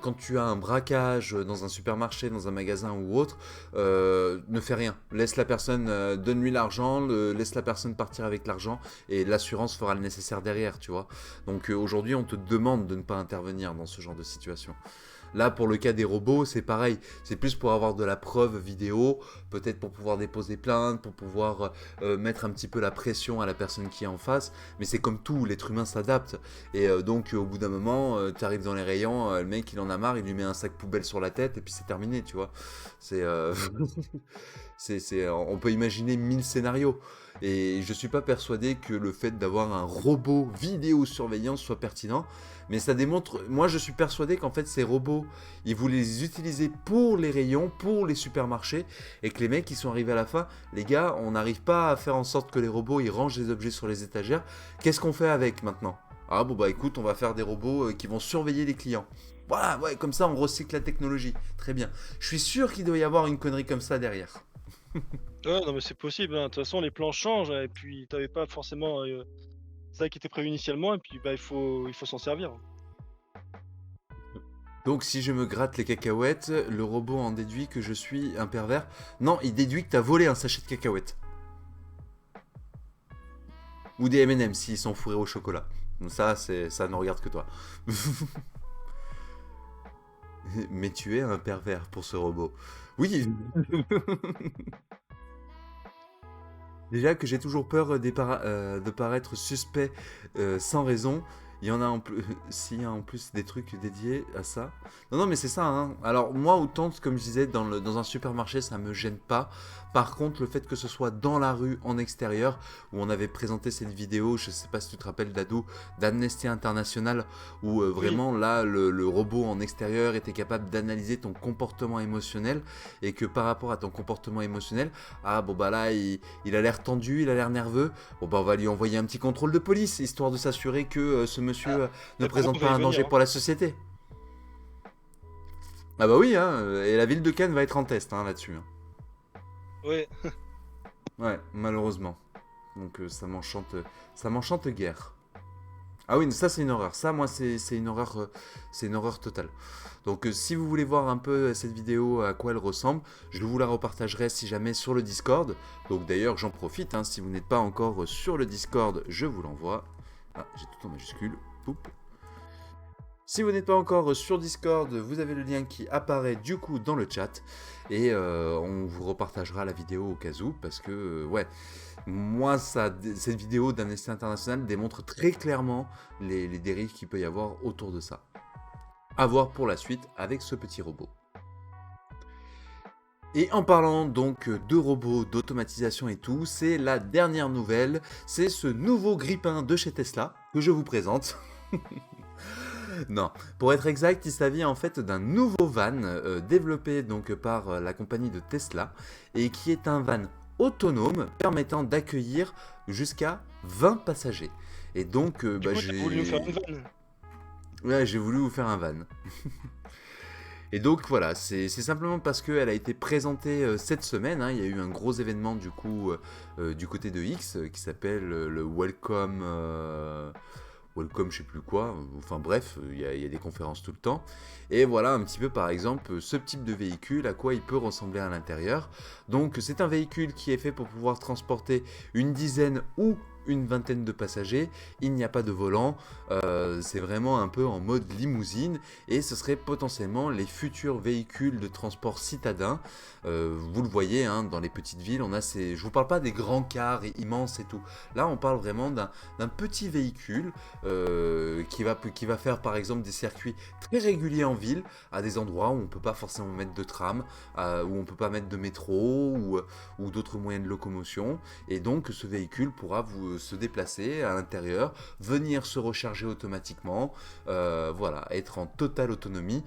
Quand tu as un braquage dans un supermarché, dans un magasin ou autre, ne fais rien. Laisse la personne, donne-lui l'argent, laisse la personne partir avec l'argent et l'assurance fera le nécessaire derrière, tu vois. Donc aujourd'hui, on te demande de ne pas intervenir dans ce genre de situation. Là, pour le cas des robots, c'est pareil. C'est plus pour avoir de la preuve vidéo, peut-être pour pouvoir déposer plainte, pour pouvoir mettre un petit peu la pression à la personne qui est en face. Mais c'est comme tout, l'être humain s'adapte. Et donc, au bout d'un moment, tu arrives dans les rayons, le mec, il en a marre, il lui met un sac poubelle sur la tête, et puis c'est terminé, tu vois. C'est, on peut imaginer 1000 scénarios. Et je suis pas persuadé que le fait d'avoir un robot vidéosurveillance soit pertinent. Mais ça démontre, moi je suis persuadé qu'en fait ces robots, ils voulaient les utiliser pour les rayons, pour les supermarchés, et que les mecs ils sont arrivés à la fin, les gars, on n'arrive pas à faire en sorte que les robots ils rangent les objets sur les étagères, qu'est-ce qu'on fait avec maintenant? Ah bon bah écoute, on va faire des robots qui vont surveiller les clients. Voilà, ouais, comme ça on recycle la technologie. Très bien. Je suis sûr qu'il doit y avoir une connerie comme ça derrière. Ouais, non, mais c'est possible, hein. De toute façon, les plans changent et puis t'avais pas forcément, ça qui était prévu initialement et puis, bah, il faut s'en servir. Donc si je me gratte les cacahuètes, le robot en déduit que je suis un pervers. Non, il déduit que t'as volé un sachet de cacahuètes. Ou des M&M s'ils sont fourrés au chocolat. Donc ça, ça ne regarde que toi. Mais tu es un pervers pour ce robot. Oui. Déjà que j'ai toujours peur de paraître suspect sans raison. Il y en a en plus, s'il y a en plus des trucs dédiés à ça. Non, non, mais c'est ça. Hein. Alors moi, autant, comme je disais, dans un supermarché, ça me gêne pas. Par contre, le fait que ce soit dans la rue, en extérieur, où on avait présenté cette vidéo, je sais pas si tu te rappelles d'Ado, d'Amnesty International, où Oui. vraiment là, le robot en extérieur était capable d'analyser ton comportement émotionnel et que par rapport à ton comportement émotionnel, ah bon bah là, il a l'air tendu, il a l'air nerveux. Bon bah on va lui envoyer un petit contrôle de police, histoire de s'assurer que ce Ah, monsieur ne bah, pour moi, on présente va pas y un venir, danger hein. pour la société. Ah bah oui, hein, et la ville de Cannes va être en test hein, là-dessus. Hein. Ouais. Ouais, malheureusement. Donc ça m'enchante guère. Ah oui, ça c'est une horreur. Ça, moi, c'est une horreur totale. Donc, si vous voulez voir un peu cette vidéo, à quoi elle ressemble, je vous la repartagerai si jamais sur le Discord. Donc, d'ailleurs, j'en profite. Hein, si vous n'êtes pas encore sur le Discord, je vous l'envoie. Ah, j'ai tout en majuscule. Poup. Si vous n'êtes pas encore sur Discord, vous avez le lien qui apparaît du coup dans le chat. Et on vous repartagera la vidéo au cas où. Parce que, ouais, moi, cette vidéo d'Amnesty International démontre très clairement les dérives qu'il peut y avoir autour de ça. À voir pour la suite avec ce petit robot. Et en parlant donc de robots, d'automatisation et tout, c'est la dernière nouvelle. C'est ce nouveau grippin de chez Tesla que je vous présente. Non, pour être exact, il s'agit en fait d'un nouveau van développé donc par la compagnie de Tesla et qui est un van autonome permettant d'accueillir jusqu'à 20 passagers. Et donc, Du coup, tu voulu nous faire une vanne? ouais, j'ai voulu vous faire un van. Et donc voilà, c'est simplement parce qu'elle a été présentée cette semaine. Hein, il y a eu un gros événement du coup du côté de X qui s'appelle le Welcome. Welcome, je sais plus quoi. Enfin bref, il y a des conférences tout le temps. Et voilà un petit peu par exemple ce type de véhicule, à quoi il peut ressembler à l'intérieur. Donc c'est un véhicule qui est fait pour pouvoir transporter une dizaine ou une vingtaine de passagers, il n'y a pas de volant, c'est vraiment un peu en mode limousine, et ce serait potentiellement les futurs véhicules de transport citadin. Vous le voyez, hein, dans les petites villes, on a ces... Je vous parle pas des grands cars immenses et tout. Là, on parle vraiment d'un petit véhicule qui va faire par exemple des circuits très réguliers en ville, à des endroits où on peut pas forcément mettre de tram, où on peut pas mettre de métro ou d'autres moyens de locomotion. Et donc ce véhicule pourra se déplacer à l'intérieur, venir se recharger automatiquement, voilà, être en totale autonomie.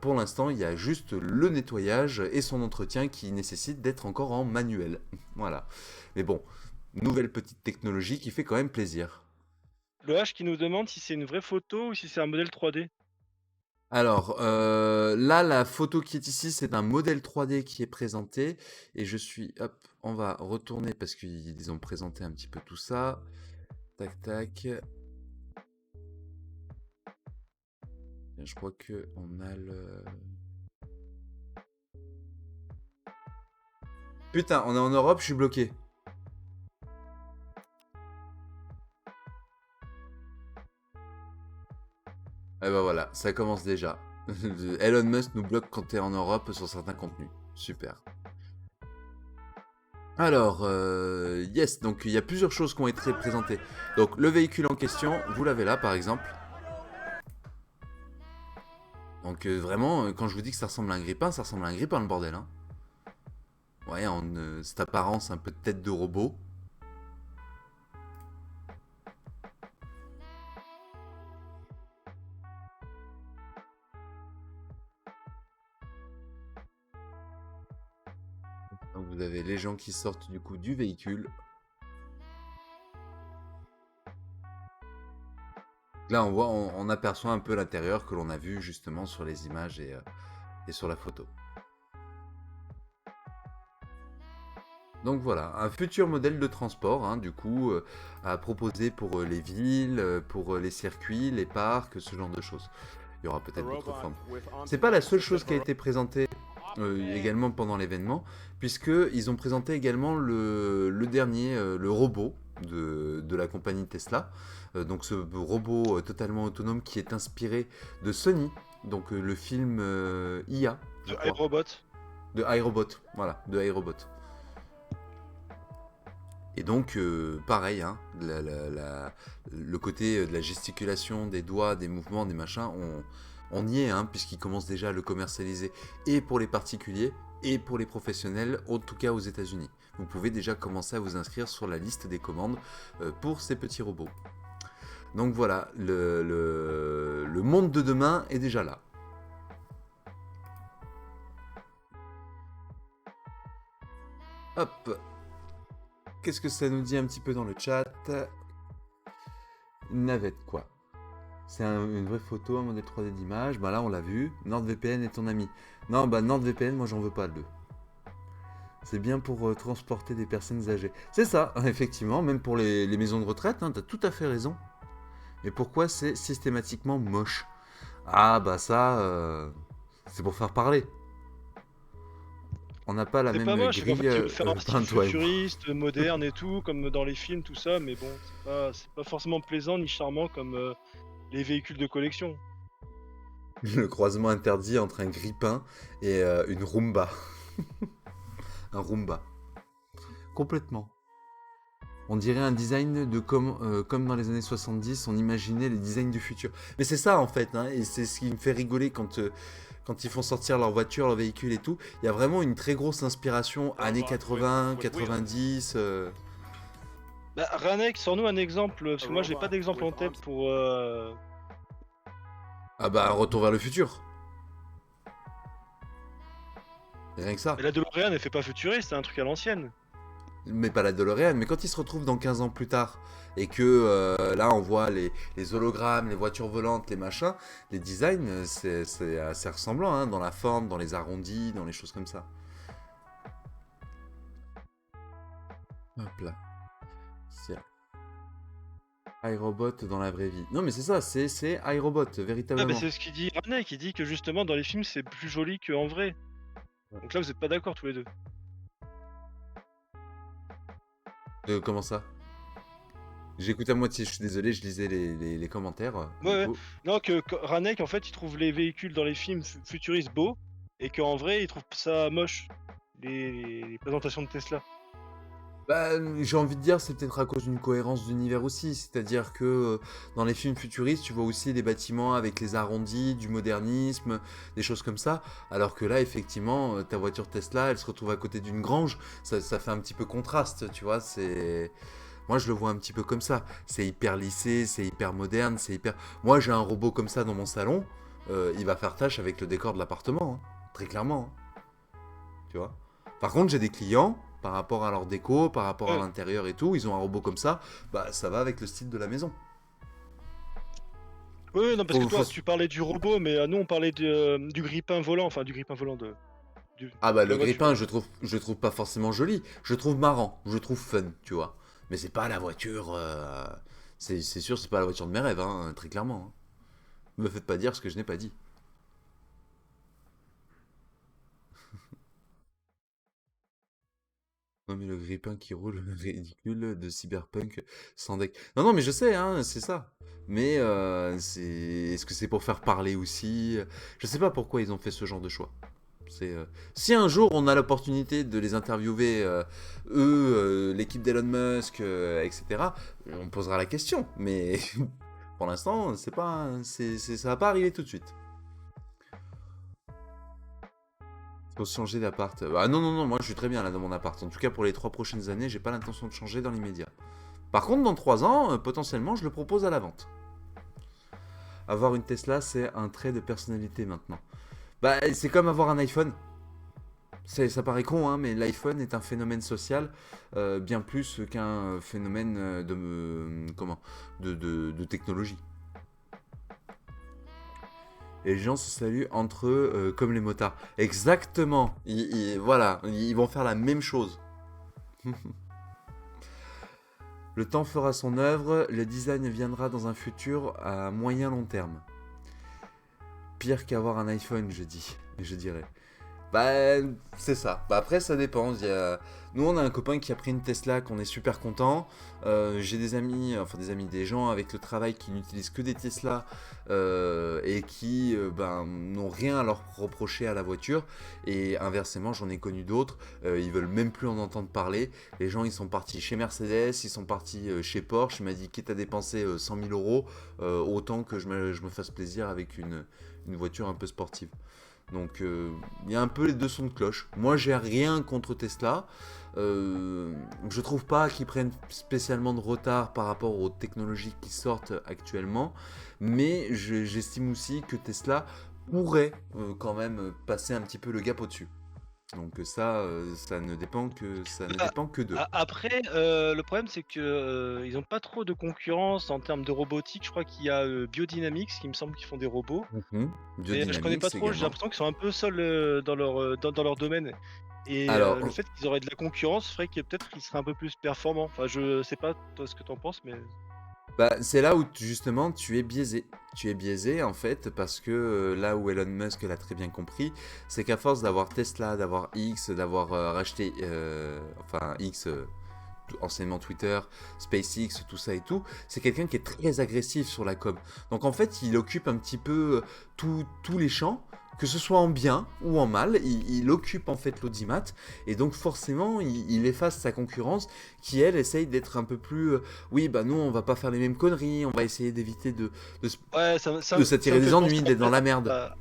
Pour l'instant, il y a juste le nettoyage et son entretien qui nécessite d'être encore en manuel. Voilà. Mais bon, nouvelle petite technologie qui fait quand même plaisir. Le H qui nous demande si c'est une vraie photo ou si c'est un modèle 3D. Alors, là, la photo qui est ici, c'est un modèle 3D qui est présenté. Et je suis... Hop, on va retourner parce qu'ils ont présenté un petit peu tout ça. Tac, tac. Je crois que on a le... Putain, on est en Europe, je suis bloqué. Et ben voilà, ça commence déjà. Elon Musk nous bloque quand t'es en Europe sur certains contenus. Super. Alors, yes, donc il y a plusieurs choses qui ont été présentées. Donc le véhicule en question, vous l'avez là par exemple. Donc vraiment, quand je vous dis que ça ressemble à un grippin, ça ressemble à un grippin le bordel. Hein. Ouais, cette apparence un peu de tête de robot. Donc vous avez les gens qui sortent du coup du véhicule. Là on voit, on aperçoit un peu l'intérieur que l'on a vu justement sur les images et sur la photo. Donc voilà, un futur modèle de transport, hein, du coup, à proposer pour les villes, pour les circuits, les parcs, ce genre de choses. Il y aura peut-être d'autres formes. C'est pas la seule chose qui a été présentée également pendant l'événement, puisqu'ils ont présenté également le dernier, le robot de la compagnie Tesla. Donc ce robot totalement autonome qui est inspiré de Sony, donc le film IA, je De crois. iRobot. De iRobot, voilà, de iRobot. Et donc, pareil, hein, le côté de la gesticulation, des doigts, des mouvements, des machins, on y est, hein, puisqu'ils commencent déjà à le commercialiser et pour les particuliers et pour les professionnels, en tout cas aux États-Unis. Vous pouvez déjà commencer à vous inscrire sur la liste des commandes pour ces petits robots. Donc voilà, le monde de demain est déjà là. Hop. Qu'est-ce que ça nous dit un petit peu dans le chat? Une navette, quoi. C'est une vraie photo, un modèle 3D d'image. Bah là, on l'a vu. NordVPN est ton ami. Non, bah NordVPN, moi, j'en veux pas le. C'est bien pour transporter des personnes âgées. C'est ça, effectivement. Même pour les maisons de retraite, hein, t'as tout à fait raison. Mais pourquoi c'est systématiquement moche? Ah, bah ça, c'est pour faire parler. On n'a pas la C'est même pas moche, mais en grille fait, tu veux faire un style peinte, toi et moi. futuriste, moderne et tout, comme dans les films, tout ça, mais bon, c'est pas forcément plaisant ni charmant comme les véhicules de collection. Le croisement interdit entre un grippin et une Roomba. Un Roomba. Complètement. On dirait un design de comme dans les années 70, on imaginait les designs du futur. Mais c'est ça en fait, hein, et c'est ce qui me fait rigoler quand ils font sortir leur voiture, leur véhicule et tout. Il y a vraiment une très grosse inspiration années 80, 90. Bah, Ranek, sors-nous un exemple, parce que moi j'ai pas d'exemple en tête pour. Ah bah, Retour vers le futur. Rien que ça. Mais la DeLorean, elle fait pas futuriste, c'est un truc à l'ancienne. Mais pas la DeLorean, mais quand ils se retrouvent dans 15 ans plus tard, et que là on voit les hologrammes, les voitures volantes, les machins, les designs, c'est assez ressemblant, hein, dans la forme, dans les arrondis, dans les choses comme ça. Hop là. C'est iRobot dans la vraie vie. Non mais c'est ça, c'est iRobot, Ah, véritablement. bah c'est ce qu'il dit Ranek, il dit que justement dans les films c'est plus joli qu'en vrai. Donc là vous êtes pas d'accord tous les deux. Comment ça? J'écoute à moitié, je suis désolé, je lisais les commentaires, Ouais, du ouais. coup. Non, que Ranek, en fait, il trouve les véhicules dans les films futuristes beaux et qu'en vrai, il trouve ça moche, les présentations de Tesla. Bah, j'ai envie de dire, c'est peut-être à cause d'une cohérence d'univers aussi. C'est-à-dire que dans les films futuristes, tu vois aussi des bâtiments avec les arrondis, du modernisme, des choses comme ça. Alors que là, effectivement, ta voiture Tesla, elle se retrouve à côté d'une grange. Ça fait un petit peu contraste, tu vois. Moi, je le vois un petit peu comme ça. C'est hyper lissé, c'est hyper moderne, c'est hyper. Moi, j'ai un robot comme ça dans mon salon. Il va faire tâche avec le décor de l'appartement, hein. Très clairement, hein, tu vois. Par contre, j'ai des clients, par rapport à leur déco, par rapport à Ouais. l'intérieur et tout, ils ont un robot comme ça, bah ça va avec le style de la maison. Oui, oui, non, parce que Faut... toi, tu parlais du robot, mais nous, on parlait du grippin volant, enfin, du grippin volant de Ah bah la le voiture. grippin, je trouve pas forcément joli, je trouve marrant, je trouve fun, tu vois. Mais c'est pas la voiture, c'est sûr, c'est pas la voiture de mes rêves, hein, très clairement, hein. Me faites pas dire ce que je n'ai pas dit. Non mais le grippin qui roule, ridicule, de cyberpunk sans deck. Non non mais je sais, hein, c'est ça. Mais est-ce que c'est pour faire parler aussi? Je sais pas pourquoi ils ont fait ce genre de choix. Si un jour on a l'opportunité de les interviewer, eux, l'équipe d'Elon Musk, etc., on posera la question. Mais pour l'instant, c'est pas, ça va pas arriver tout de suite. Faut changer d'appart. Ah non, non, non, moi je suis très bien là dans mon appart. En tout cas, pour les 3 prochaines années, j'ai pas l'intention de changer dans l'immédiat. Par contre, dans 3 ans, potentiellement, je le propose à la vente. Avoir une Tesla, c'est un trait de personnalité maintenant. Bah, c'est comme avoir un iPhone. Ça paraît con, hein, mais l'iPhone est un phénomène social bien plus qu'un phénomène comment, de technologie. Et les gens se saluent entre eux comme les motards. Exactement. Voilà, ils vont faire la même chose. Le temps fera son œuvre, le design viendra dans un futur à moyen long terme. Pire qu'avoir un iPhone, je dirais. Bah, c'est ça. Bah, après, ça dépend. Nous, on a un copain qui a pris une Tesla, qu'on est super content. J'ai des amis, enfin des amis, des gens avec le travail qui n'utilisent que des Tesla et qui ben, n'ont rien à leur reprocher à la voiture. Et inversement, j'en ai connu d'autres. Ils veulent même plus en entendre parler. Les gens, ils sont partis chez Mercedes, ils sont partis chez Porsche. Il m'a dit, quitte à dépenser 100 000 euros, autant que je me fasse plaisir avec une voiture un peu sportive. Donc il y a un peu les deux sons de cloche. Moi j'ai rien contre Tesla. Je trouve pas qu'ils prennent spécialement de retard par rapport aux technologies qui sortent actuellement. Mais j'estime aussi que Tesla pourrait quand même passer un petit peu le gap au-dessus. Donc ça ne Bah, dépend que d'eux. après, le problème, c'est que ils ont pas trop de concurrence en termes de robotique. Je crois qu'il y a Biodynamics, qui me semble qu'ils font des robots. Mhm. Mais je connais pas Biodynamics trop, j'ai également. l'impression qu'ils sont un peu seuls dans leur domaine. Et le Alors, fait qu'ils auraient de la concurrence ferait que peut-être qu'ils seraient un peu plus performants. Enfin, je sais pas toi ce que t'en penses, mais. bah, c'est là où justement tu es biaisé. Tu es biaisé en fait parce que là où Elon Musk l'a très bien compris, c'est qu'à force d'avoir Tesla, d'avoir X, d'avoir racheté, enfin X, anciennement Twitter, SpaceX, tout ça et tout, c'est quelqu'un qui est très agressif sur la com. Donc en fait, il occupe un petit peu tous les champs, que ce soit en bien ou en mal, il occupe en fait l'audimat, et donc forcément, il efface sa concurrence qui, elle, essaye d'être un peu plus... oui, bah nous, on va pas faire les mêmes conneries, on va essayer d'éviter Ouais, de ça s'attirer me des fait penser ennuis, en d'être dans fait la merde.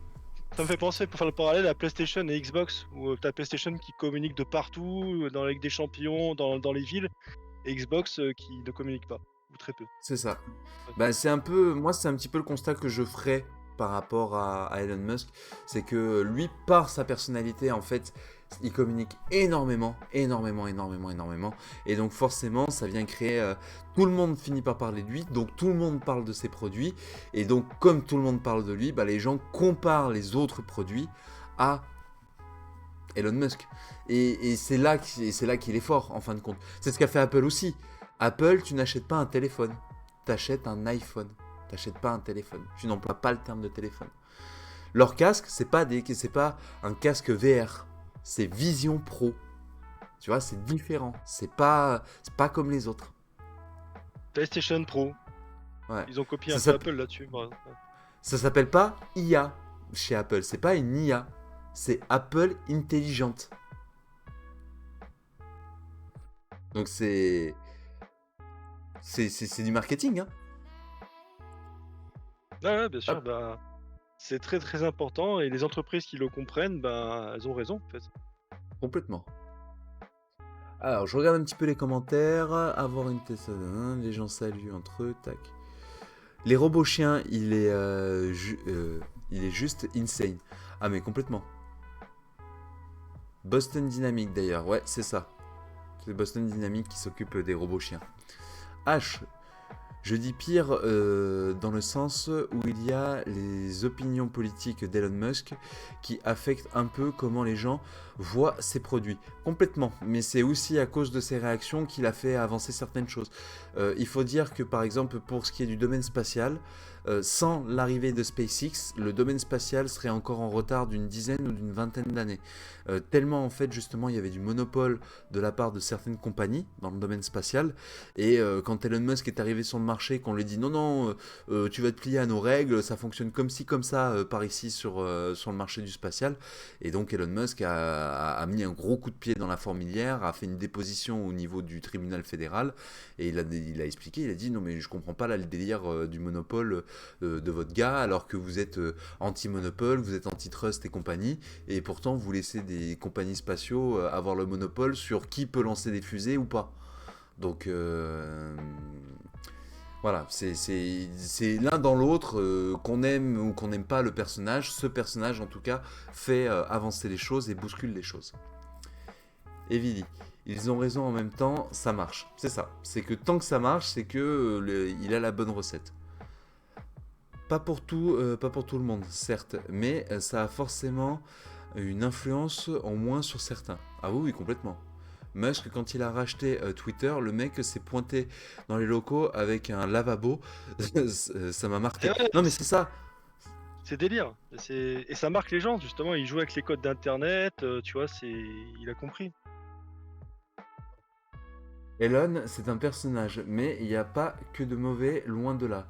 ça me fait penser, pour faire le parallèle, à PlayStation et Xbox, où t'as PlayStation qui communique de partout, dans la Ligue des Champions, dans les villes, et Xbox qui ne communique pas, ou très peu. C'est ça. Ouais. Bah, c'est un peu, moi, c'est un petit peu le constat que je ferais par rapport à Elon Musk, c'est que lui, par sa personnalité, en fait, il communique énormément, énormément, énormément, énormément, et donc forcément, ça vient créer, tout le monde finit par parler de lui, donc tout le monde parle de ses produits, et donc comme tout le monde parle de lui, bah, les gens comparent les autres produits à Elon Musk. Et c'est là qu'il est fort, en fin de compte. C'est ce qu'a fait Apple aussi. Apple, tu n'achètes pas un téléphone, t'achètes un iPhone. T'achètes pas un téléphone. Tu n'emploies pas le terme de téléphone. Leur casque, c'est pas un casque VR. C'est Vision Pro. Tu vois, c'est différent. C'est pas comme les autres. PlayStation Pro. Ouais. Ils ont copié Ça un peu s'appelle Apple là-dessus. Ouais. ça s'appelle pas IA chez Apple. C'est pas une IA. C'est Apple intelligente. Donc c'est du marketing, hein. Ouais, bien sûr, Hop, bah, c'est très très important et les entreprises qui le comprennent, bah, elles ont raison en fait. complètement. Alors, je regarde un petit peu les commentaires. Avoir une Tesla, les gens saluent entre eux, tac. Les robots chiens, il est juste insane. Ah mais complètement. Boston Dynamics d'ailleurs, ouais, c'est ça. C'est Boston Dynamics qui s'occupe des robots chiens. H, je dis pire dans le sens où il y a les opinions politiques d'Elon Musk qui affectent un peu comment les gens voient ses produits. Complètement, mais c'est aussi à cause de ses réactions qu'il a fait avancer certaines choses. Il faut dire que par exemple pour ce qui est du domaine spatial, sans l'arrivée de SpaceX, le domaine spatial serait encore en retard d'une dizaine ou d'une vingtaine d'années. Tellement en fait justement il y avait du monopole de la part de certaines compagnies dans le domaine spatial et quand Elon Musk est arrivé sur le marché, qu'on lui dit non, non, tu vas te plier à nos règles, ça fonctionne comme ci, comme ça par ici sur le marché du spatial. Et donc Elon Musk a mis un gros coup de pied dans la fourmilière, a fait une déposition au niveau du tribunal fédéral. Et il a expliqué, il a dit non, mais je comprends pas là le délire du monopole de votre gars, alors que vous êtes anti-monopole, vous êtes antitrust et compagnie. Et pourtant, vous laissez des compagnies spatiaux avoir le monopole sur qui peut lancer des fusées ou pas. Donc voilà, c'est l'un dans l'autre, qu'on aime ou qu'on n'aime pas le personnage, ce personnage en tout cas fait avancer les choses et bouscule les choses. Evili, ils ont raison en même temps, ça marche. C'est ça, c'est que tant que ça marche, c'est que il a la bonne recette. Pas pour tout le monde, certes, mais ça a forcément une influence en moins sur certains. Ah oui, oui, complètement. Musk, quand il a racheté Twitter, le mec s'est pointé dans les locaux avec un lavabo. Ça m'a C'est marqué. vrai, Non, mais c'est ça. c'est délire. Et ça marque les gens justement. Il joue avec les codes d'internet, tu vois, il a compris. Elon, c'est un personnage, mais il n'y a pas que de mauvais, loin de là.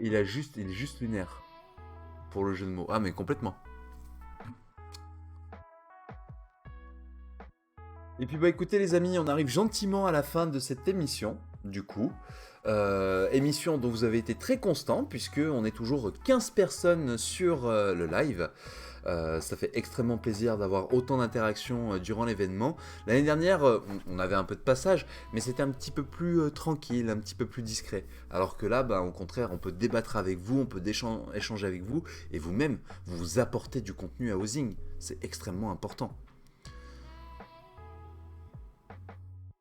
Il est juste lunaire pour le jeu de mots. Ah, mais complètement. Et puis bah écoutez les amis, on arrive gentiment à la fin de cette émission, du coup. Émission dont vous avez été très constant, puisque on est toujours 15 personnes sur le live. Ça fait extrêmement plaisir d'avoir autant d'interactions durant l'événement. L'année dernière, on avait un peu de passage, mais c'était un petit peu plus tranquille, un petit peu plus discret. Alors que là, bah, au contraire, on peut débattre avec vous, on peut échanger avec vous, et vous-même, vous apportez du contenu à Housing. C'est extrêmement important.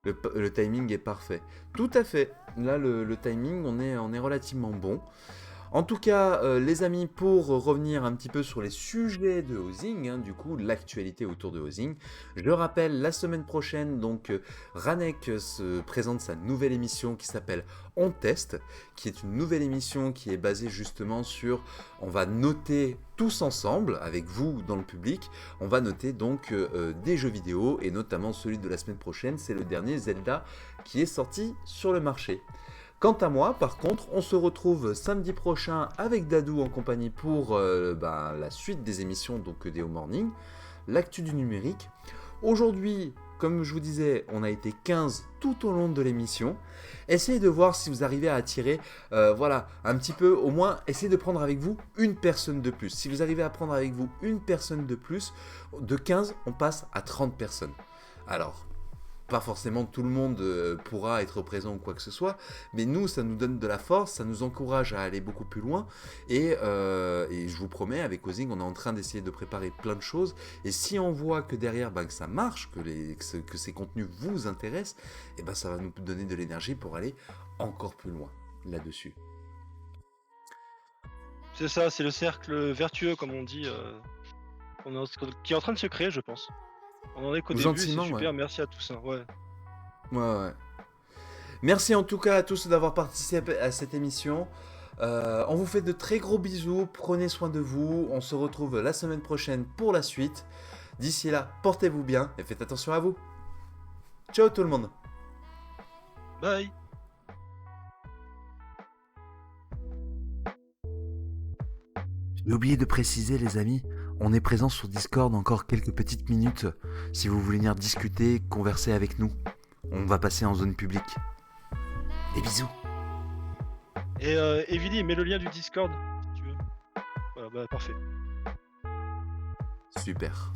Le timing est parfait. Tout à fait. Là, le timing, on est relativement bon. En tout cas, les amis, pour revenir un petit peu sur les sujets de Housing, hein, du coup, l'actualité autour de Housing, je rappelle, la semaine prochaine, donc, Ranek se présente sa nouvelle émission qui s'appelle On Teste, qui est une nouvelle émission qui est basée justement sur, on va noter tous ensemble, avec vous dans le public, on va noter donc des jeux vidéo, et notamment celui de la semaine prochaine, c'est le dernier Zelda qui est sorti sur le marché. Quant à moi, par contre, on se retrouve samedi prochain avec Dadou en compagnie pour la suite des émissions donc des Home Morning, l'actu du numérique. Aujourd'hui, comme je vous disais, on a été 15 tout au long de l'émission. Essayez de voir si vous arrivez à attirer, un petit peu, au moins, essayez de prendre avec vous une personne de plus. Si vous arrivez à prendre avec vous une personne de plus, de 15, on passe à 30 personnes. Alors, pas forcément tout le monde pourra être présent ou quoi que ce soit, mais nous, ça nous donne de la force, ça nous encourage à aller beaucoup plus loin, et je vous promets, avec Housing, on est en train d'essayer de préparer plein de choses, et si on voit que derrière, que ça marche, que ces contenus vous intéressent, et ça va nous donner de l'énergie pour aller encore plus loin là-dessus. C'est ça, c'est le cercle vertueux, comme on dit, qui est en train de se créer, je pense. On en est qu'au début, et c'est Gentiment, ouais. super, merci à tous. Hein, ouais. Ouais. Merci en tout cas à tous d'avoir participé à cette émission. On vous fait de très gros bisous, prenez soin de vous, on se retrouve la semaine prochaine pour la suite. D'ici là, portez-vous bien et faites attention à vous. Ciao tout le monde. Bye. J'ai oublié de préciser, les amis, on est présent sur Discord encore quelques petites minutes si vous voulez venir discuter, converser avec nous. On va passer en zone publique. Des bisous. Et Vili, mets le lien du Discord si tu veux. Voilà, bah parfait. Super.